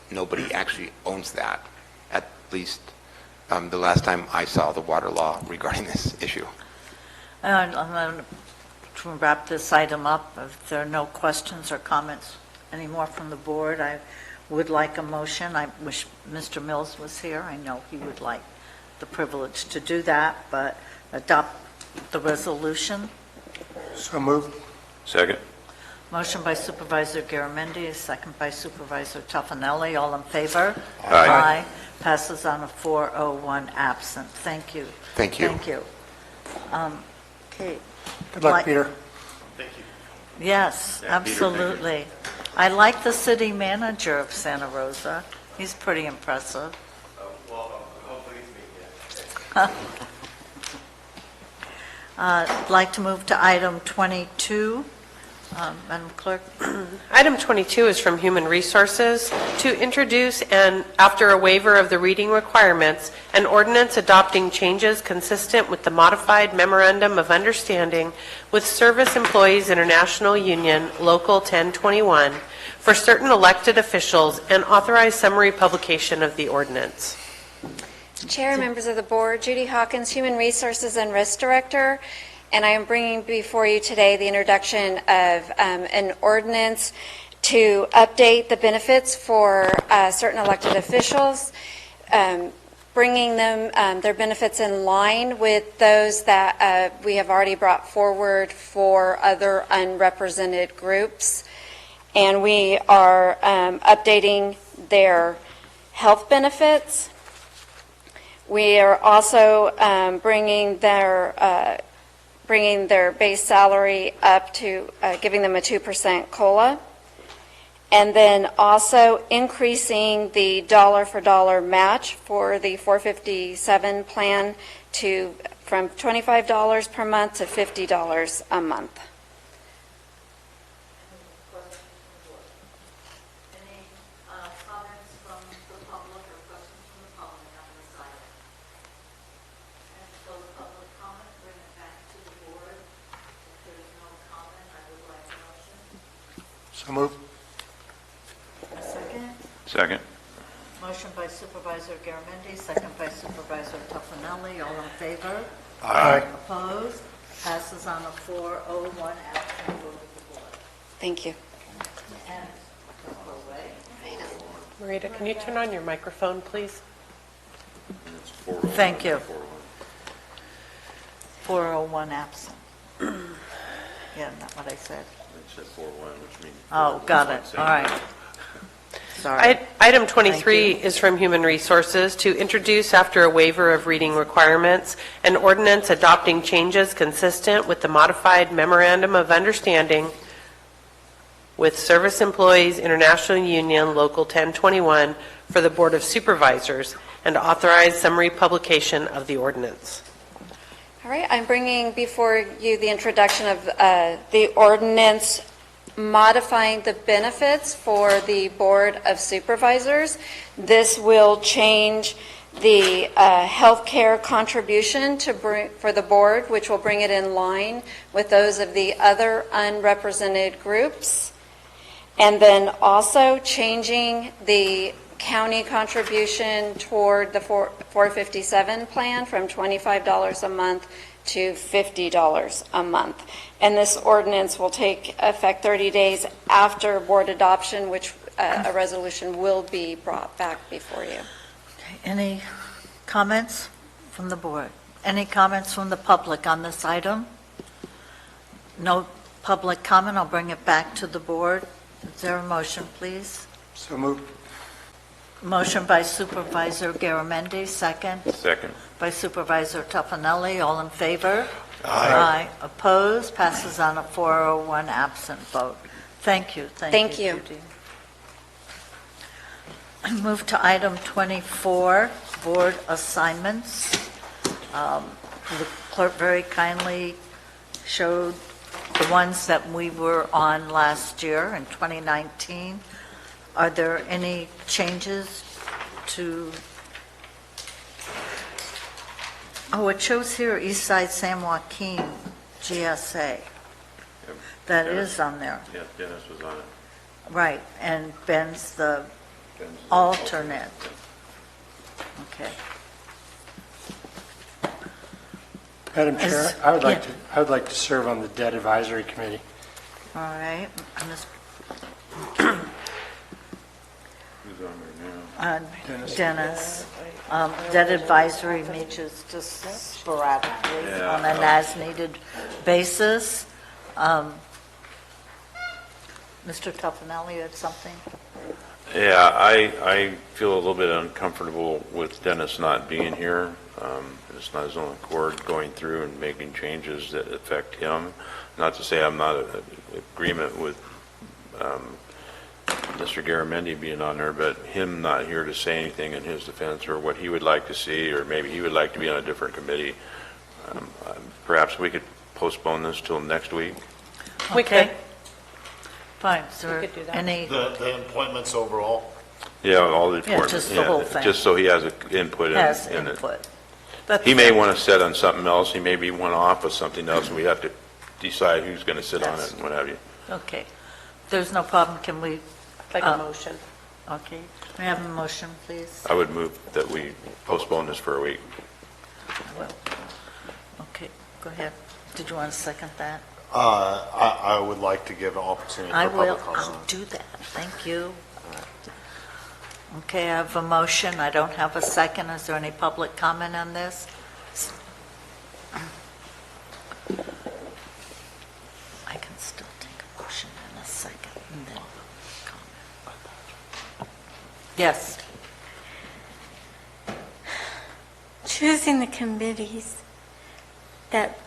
nobody actually owns that, at least the last time I saw the water law regarding this issue. And to wrap this item up, if there are no questions or comments anymore from the board, I would like a motion. I wish Mr. Mills was here. I know he would like the privilege to do that, but adopt the resolution. So moved. Second. Motion by Supervisor Garamendi, second by Supervisor Tuffanelli. All in favor? Aye. Passes on a 401 absent. Thank you. Thank you. Thank you. Okay. Good luck, Peter. Yes, Yeah, Peter, thank you. absolutely. I like the city manager of Santa Rosa. He's pretty impressive. I'd like to move to item 22. Madam Clerk? Item 22 is from Human Resources to introduce and, after a waiver of the reading requirements, an ordinance adopting changes consistent with the modified Memorandum of Understanding with Service Employees International Union Local 1021 for certain elected officials and authorize summary publication of the ordinance. Chair, members of the board, Judy Hawkins, Human Resources and Risk Director, and I am bringing before you today the introduction of an ordinance to update the benefits for certain elected officials, bringing them their benefits in line with those that we have already brought forward for other unrepresented groups. And we are updating their health benefits. We are also bringing their base salary up to giving them a 2% COLA, and then also increasing the dollar-for-dollar match for the 457 plan from $25 per month to $50 a month. So moved. A second? Second. Motion by Supervisor Garamendi, second by Supervisor Tuffanelli. All in favor? Aye. Opposed? Passes on a 401 absent vote of the board. Thank you. And Marita, can you turn on your microphone, please? thank you. 401 absent. Yeah, not what I said. It said 4-1, which means... Oh, got it. All right. Sorry. Item 23 is from Human Resources to introduce, after a waiver of reading requirements, an ordinance adopting changes consistent with the modified Memorandum of Understanding with Service Employees International Union Local 1021 for the Board of Supervisors and authorize summary publication of the ordinance. All right, I'm bringing before you the introduction of the ordinance modifying the benefits for the Board of Supervisors. This will change the health care contribution for the board, which will bring it in line with those of the other unrepresented groups. And then also changing the county contribution toward the 457 plan from $25 a month to $50 a month. And this ordinance will take effect 30 days after board adoption, which a resolution will be brought back before you. Okay. Any comments from the board? Any comments from the public on this item? No public comment. I'll bring it back to the board. Is there a motion, please? So moved. Motion by Supervisor Garamendi, second. Second. By Supervisor Tuffanelli. All in favor? Aye. Opposed? Passes on a 401 absent vote. Thank you. Thank you. Judy. Move to item 24, board assignments. The clerk very kindly showed the ones that we were on last year in 2019. Are there any changes to? Oh, it shows here East Side San Joaquin, GSA. That is on there. Yeah, Dennis was on it. Right, and Ben's the alternate. Okay. Madam Chair, I would like to serve on the Debt Advisory Committee. All right. Who's on there now? Dennis. Debt advisory meets just sporadically Yeah. on an as-needed basis. Mr. Tuffanelli, you had something? Yeah, I feel a little bit uncomfortable with Dennis not being here. It's not his own accord going through and making changes that affect him. Not to say I'm not in agreement with Mr. Garamendi being on there, but him not here to say anything in his defense or what he would like to see, or maybe he would like to be on a different committee. Perhaps we could postpone this till next week. We could. Fine. Is there could do that. any? The appointments overall? Yeah, all the Yeah, important. just the whole thing. Just so he has input Has in it. input. He may want to sit on something else, he may be one off of something else, and we have to decide who's going to sit on it and what have you. Okay. There's no problem. Can we? Like a motion. Okay. May I have a motion, please? I would move that we postpone this for a week. Okay, go ahead. Did you want to second that? I would like to give an opportunity for I public will. comment. I'll do that. Thank you. Okay, I have a motion. I don't have a second. Is there any public comment on this? I can still take a motion in a second and then comment. Yes. Choosing the committees that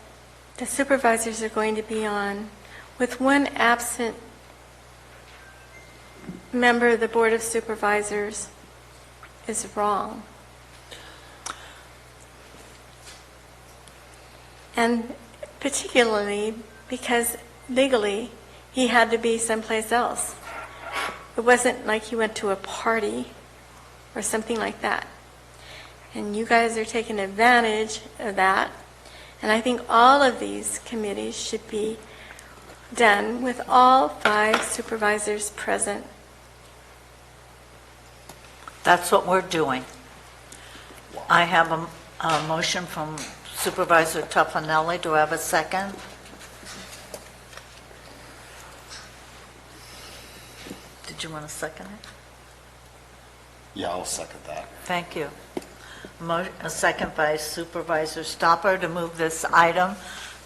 the supervisors are going to be on with one absent member of the Board of Supervisors is wrong. And particularly because legally he had to be someplace else. It wasn't like he went to a party or something like that. And you guys are taking advantage of that. And I think all of these committees should be done with all 5 supervisors present. That's what we're doing. I have a motion from Supervisor Tuffanelli. Do I have a second? Did you want to second it? Yeah, I'll second that. Thank you. A second by Supervisor Stopper to move this item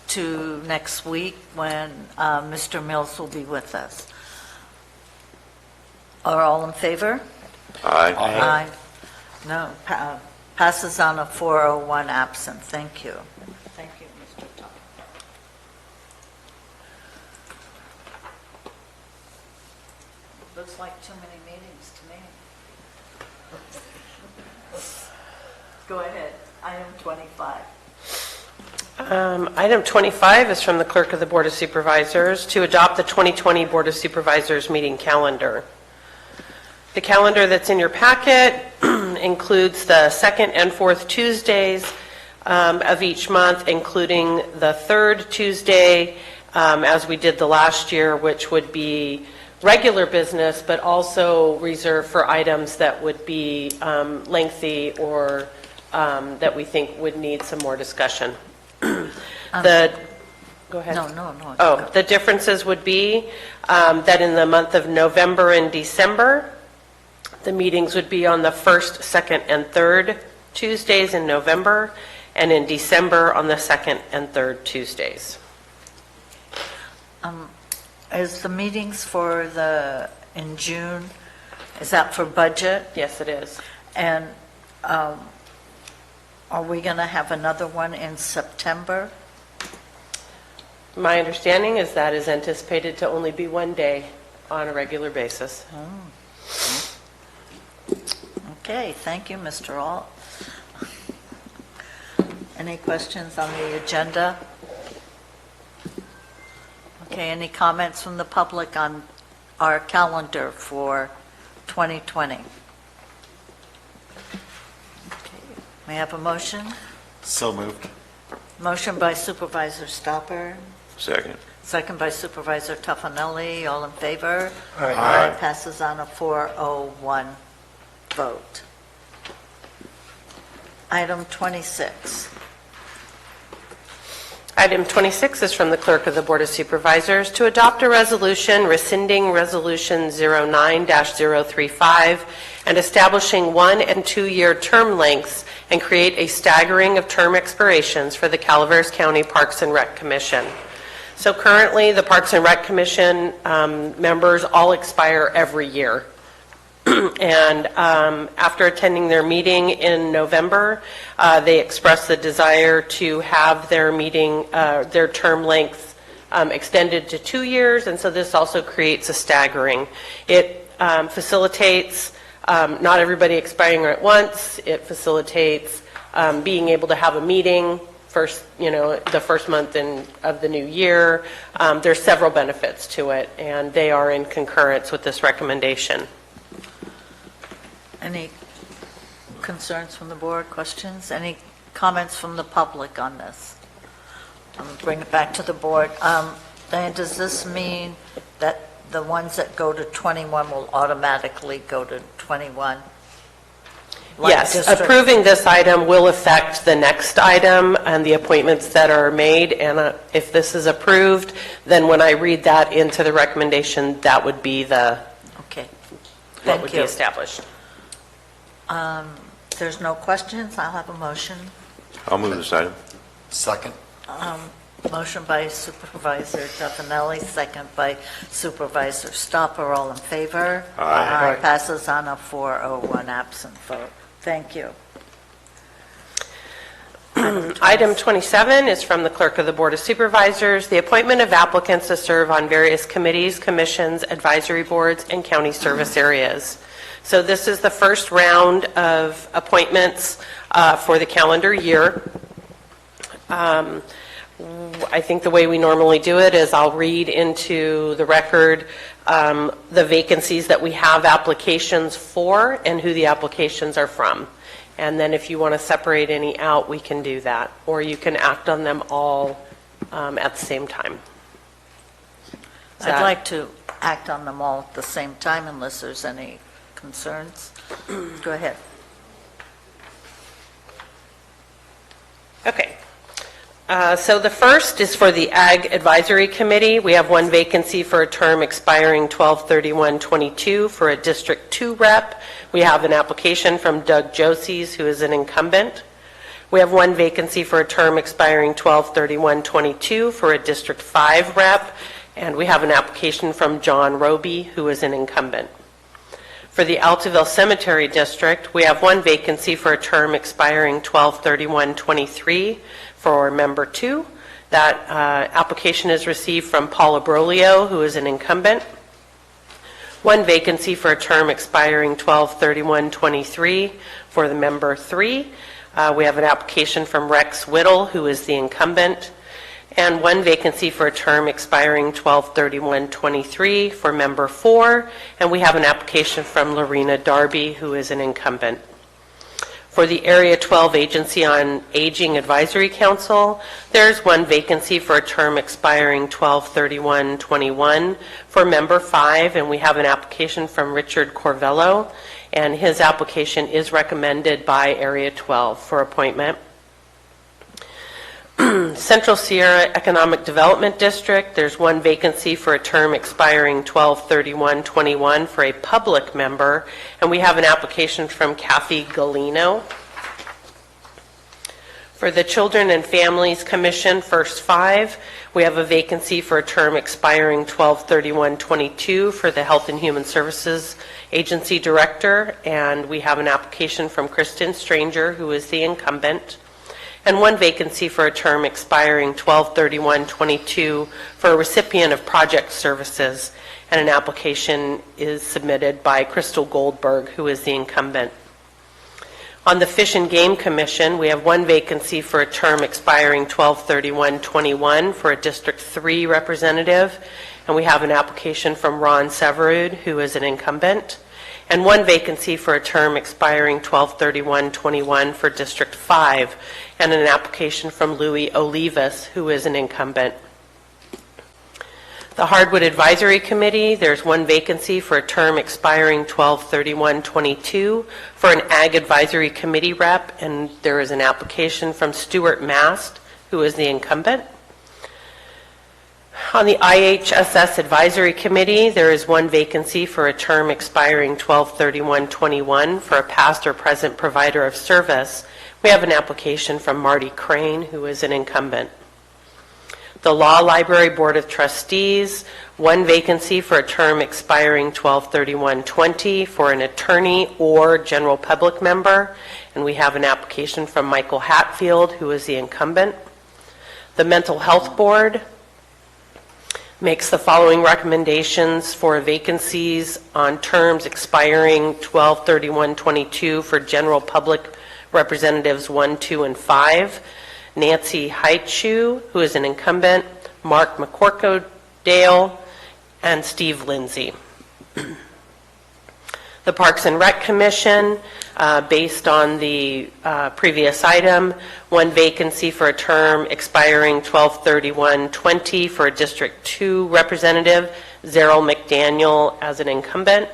to next week when Mr. Mills will be with us. Are all in favor? Aye. Aye. No, passes on a 401 absent. Thank you. Thank you, Mr. Top. Looks like too many meetings to me. Go ahead. Item 25. Item 25 is from the Clerk of the Board of Supervisors to adopt the 2020 Board of Supervisors meeting calendar. The calendar that's in your packet includes the second and fourth Tuesdays of each month, including the third Tuesday, as we did the last year, which would be regular business, but also reserved for items that would be lengthy or that we think would need some more discussion. Go ahead. No. Oh, the differences would be that in the month of November and December, the meetings would be on the first, second, and third Tuesdays in November, and in December on the second and third Tuesdays. Is the meetings in June, is that for budget? Yes, it is. And are we going to have another one in September? My understanding is that is anticipated to only be one day on a regular basis. Okay, thank you, Mr. Alt. Any questions on the agenda? Okay, any comments from the public on our calendar for 2020? Okay, may I have a motion? So moved. Motion by Supervisor Stopper, Second. second by Supervisor Toffenelli. All in favor? Aye. Passes on a 401 vote. Item 26. Item 26 is from the Clerk of the Board of Supervisors to adopt a resolution rescinding Resolution 09-035 and establishing 1- and 2-year term lengths and create a staggering of term expirations for the Calaveras County Parks and Rec Commission. So currently, the Parks and Rec Commission members all expire every year. And after attending their meeting in November, they expressed the desire to have their meeting, their term length extended to 2 years, and so this also creates a staggering. It facilitates not everybody expiring at once. It facilitates being able to have a meeting first, the first month of the new year. There's several benefits to it, and they are in concurrence with this recommendation. Any concerns from the board, questions? Any comments from the public on this? I'm going to bring it back to the board. Diane, does this mean that the ones that go to 21 will automatically go to 21? Yes, approving this item will affect the next item and the appointments that are made, and if this is approved, then when I read that into the recommendation, that would be okay. What would be established. There's no questions. I'll have a motion. I'll move this item. Second. Motion by Supervisor Toffenelli, second by Supervisor Stopper. All in favor? Aye. Passes on a 401 absent vote. Thank you. Item 27 is from the Clerk of the Board of Supervisors, the appointment of applicants to serve on various committees, commissions, advisory boards, and county service areas. So this is the first round of appointments for the calendar year. I think the way we normally do it is I'll read into the record the vacancies that we have applications for and who the applications are from. And then if you want to separate any out, we can do that. Or you can act on them all at the same time. I'd like to act on them all at the same time unless there's any concerns. Go ahead. Okay. So the first is for the Ag Advisory Committee. We have one vacancy for a term expiring 12/31/22 for a District 2 rep. We have an application from Doug Josies, who is an incumbent. We have one vacancy for a term expiring 12/31/22 for a District 5 rep. And we have an application from John Roby, who is an incumbent. For the Altaville Cemetery District, we have one vacancy for a term expiring 12/31/23 for Member 2. That application is received from Paula Brolio, who is an incumbent. One vacancy for a term expiring 12/31/23 for the Member 3. We have an application from Rex Whittle, who is the incumbent. And one vacancy for a term expiring 12/31/23 for Member 4, and we have an application from Lorena Darby, who is an incumbent. For the Area 12 Agency on Aging Advisory Council, there's one vacancy for a term expiring 12/31/21 for Member 5, and we have an application from Richard Corvello, and his application is recommended by Area 12 for appointment. Central Sierra Economic Development District, there's one vacancy for a term expiring 12/31/21 for a public member, and we have an application from Kathy Galino. For the Children and Families Commission, first 5, we have a vacancy for a term expiring 12/31/22 for the Health and Human Services Agency Director, and we have an application from Kristen Stranger, who is the incumbent. And one vacancy for a term expiring 12/31/22 for a recipient of project services, and an application is submitted by Crystal Goldberg, who is the incumbent. On the Fish and Game Commission, we have one vacancy for a term expiring 12/31/21 for a District 3 representative, and we have an application from Ron Severud, who is an incumbent, and one vacancy for a term expiring 12/31/21 for District 5, and an application from Louis Olivas, who is an incumbent. The Hardwood Advisory Committee, there's one vacancy for a term expiring 12/31/22 for an Ag Advisory Committee rep, and there is an application from Stuart Mast, who is the incumbent. On the IHSS Advisory Committee, there is one vacancy for a term expiring 12/31/21 for a past or present provider of service. We have an application from Marty Crane, who is an incumbent. The Law Library Board of Trustees, one vacancy for a term expiring 12/31/20 for an attorney or general public member, and we have an application from Michael Hatfield, who is the incumbent. The Mental Health Board makes the following recommendations for vacancies on terms expiring 12/31/22 for general public representatives 1, 2, and 5. Nancy Heitschuh, who is an incumbent, Mark McCorkadale, and Steve Lindsay. The Parks and Rec Commission, based on the previous item, one vacancy for a term expiring 12/31/20 for a District 2 representative, Zerrell McDaniel as an incumbent.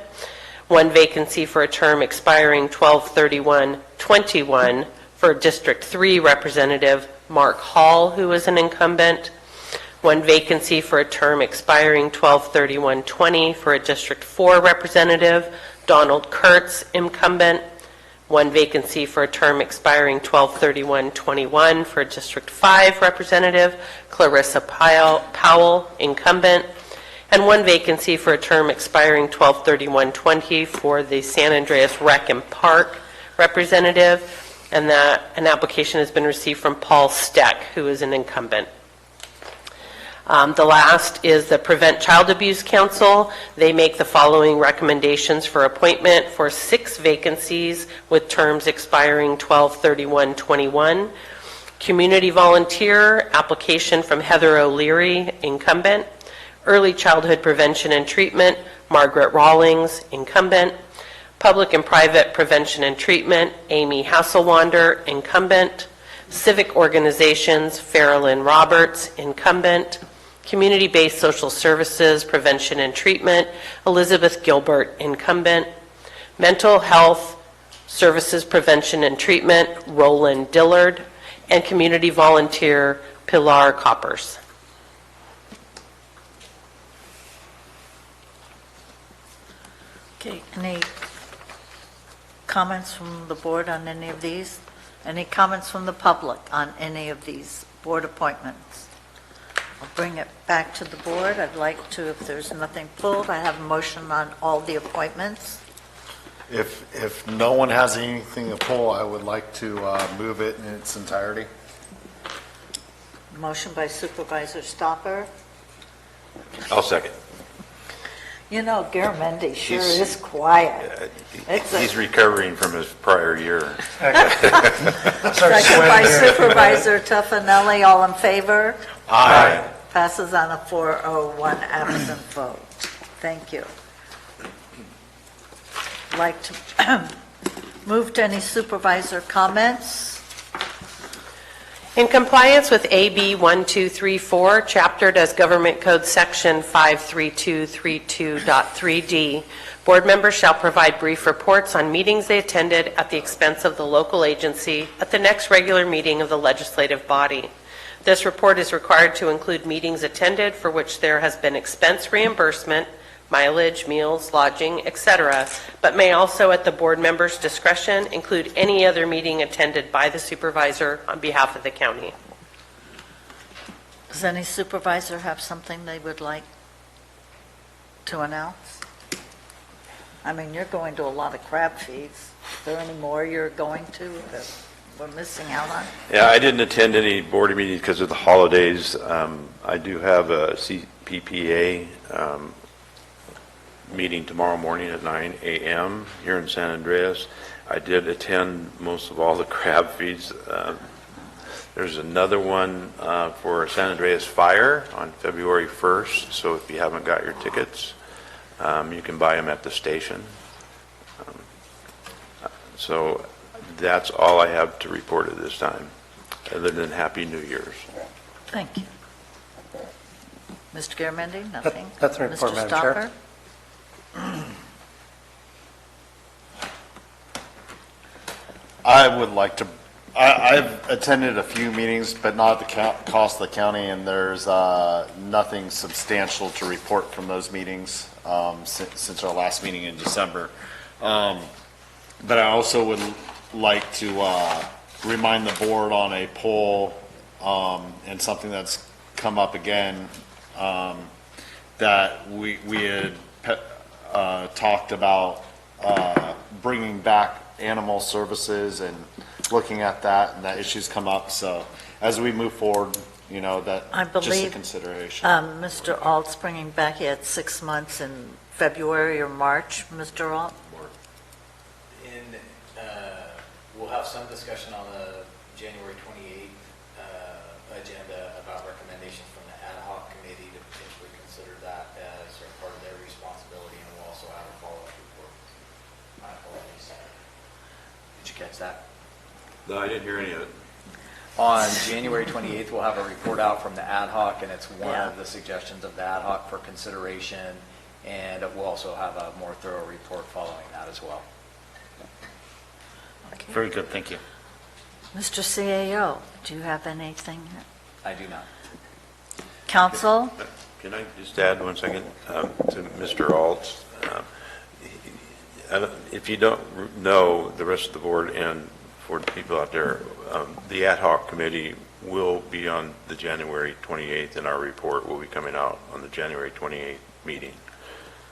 One vacancy for a term expiring 12/31/21 for District 3 representative, Mark Hall, who is an incumbent. One vacancy for a term expiring 12/31/20 for a District 4 representative, Donald Kurtz, incumbent. One vacancy for a term expiring 12/31/21 for a District 5 representative, Clarissa Powell, incumbent. And one vacancy for a term expiring 12/31/20 for the San Andreas Rec and Park representative, and that an application has been received from Paul Steck, who is an incumbent. The last is the Prevent Child Abuse Council. They make the following recommendations for appointment for 6 vacancies with terms expiring 12/31/21. Community Volunteer, application from Heather O'Leary, incumbent. Early Childhood Prevention and Treatment, Margaret Rawlings, incumbent. Public and Private Prevention and Treatment, Amy Hasselwander, incumbent. Civic Organizations, Farrellyn Roberts, incumbent. Community-Based Social Services, Prevention and Treatment, Elizabeth Gilbert, incumbent. Mental Health Services, Prevention and Treatment, Roland Dillard. And Community Volunteer, Pilar Coppers. Okay, any comments from the board on any of these? Any comments from the public on any of these board appointments? I'll bring it back to the board. I'd like to, if there's nothing pulled, I have a motion on all the appointments. If no one has anything to pull, I would like to move it in its entirety. Motion by Supervisor Stopper. I'll second. You know, Garamendi sure He's- is quiet. He's recovering from his prior year. Second by Supervisor Tuffanelli, all in favor? Aye. Passes on a 4-0-1 absent vote. Thank you. Like to move to any supervisor comments? In compliance with AB 1234, chaptered as Government Code Section 53232.3D, board members shall provide brief reports on meetings they attended at the expense of the local agency at the next regular meeting of the legislative body. This report is required to include meetings attended for which there has been expense reimbursement, mileage, meals, lodging, etc., but may also, at the board member's discretion, include any other meeting attended by the supervisor on behalf of the county. Does any supervisor have something they would like to announce? I mean, you're going to a lot of crab feeds. Is there any more you're going to that we're missing out on? Yeah, I didn't attend any board meetings because of the holidays. I do have a CPPA meeting tomorrow morning at 9 a.m. here in San Andreas. I did attend most of all the crab feeds. There's another one for San Andreas Fire on February 1st, so if you haven't got your tickets, you can buy them at the station. So that's all I have to report at this time, other than Happy New Year's. Thank you. Mr. Garamendi, nothing? That's the report, Madam Chair. Mr. I would like to, I've attended a few meetings, but not at the cost of the county, and there's nothing substantial to report from those meetings since our last meeting in December. But I also would like to remind the board on a poll and something that's come up again, that we had talked about bringing back animal services and looking at that, and that issue's come up. So as we move forward, you know, that I just a believe consideration. Mr. Alt's bringing back, he had 6 months in February or March, Mr. Alt? We'll have some discussion on the January 28th agenda about recommendations from the ad hoc committee to potentially consider that as a part of their responsibility, and we'll also have a follow-up report. My apologies. Did you catch that? No, I didn't hear any of it. On January 28th, we'll have a report out from the ad hoc, and it's one Yeah. of the suggestions of the ad hoc for consideration, and we'll also have a more thorough report following that as well. Very good, thank you. Mr. CAO, do you have anything? I do not. Council? Can I just add 1 second to Mr. Alt? If you don't know, the rest of the board and for the people out there, the ad hoc committee will be on the January 28th, and our report will be coming out on the January 28th meeting.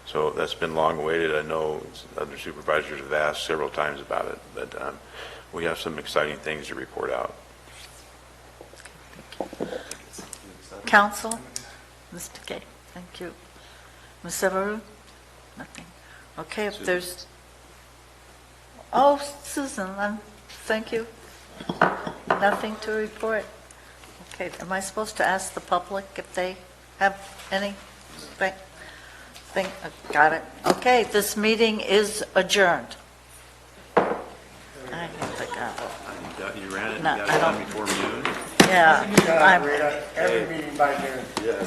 So that's been long awaited. I know other supervisors have asked several times about it, but we have some exciting things to report out. Council? Mr. Gay, thank you. Ms. Severu? Nothing. Okay, if there's, oh, Susan, thank you. Nothing to report. Okay, am I supposed to ask the public if they have anything? Got it. Okay, this meeting is adjourned. I hit the gavel. You ran it, No, you got I it done don't- before noon? Yeah. Every meeting by noon. Yeah.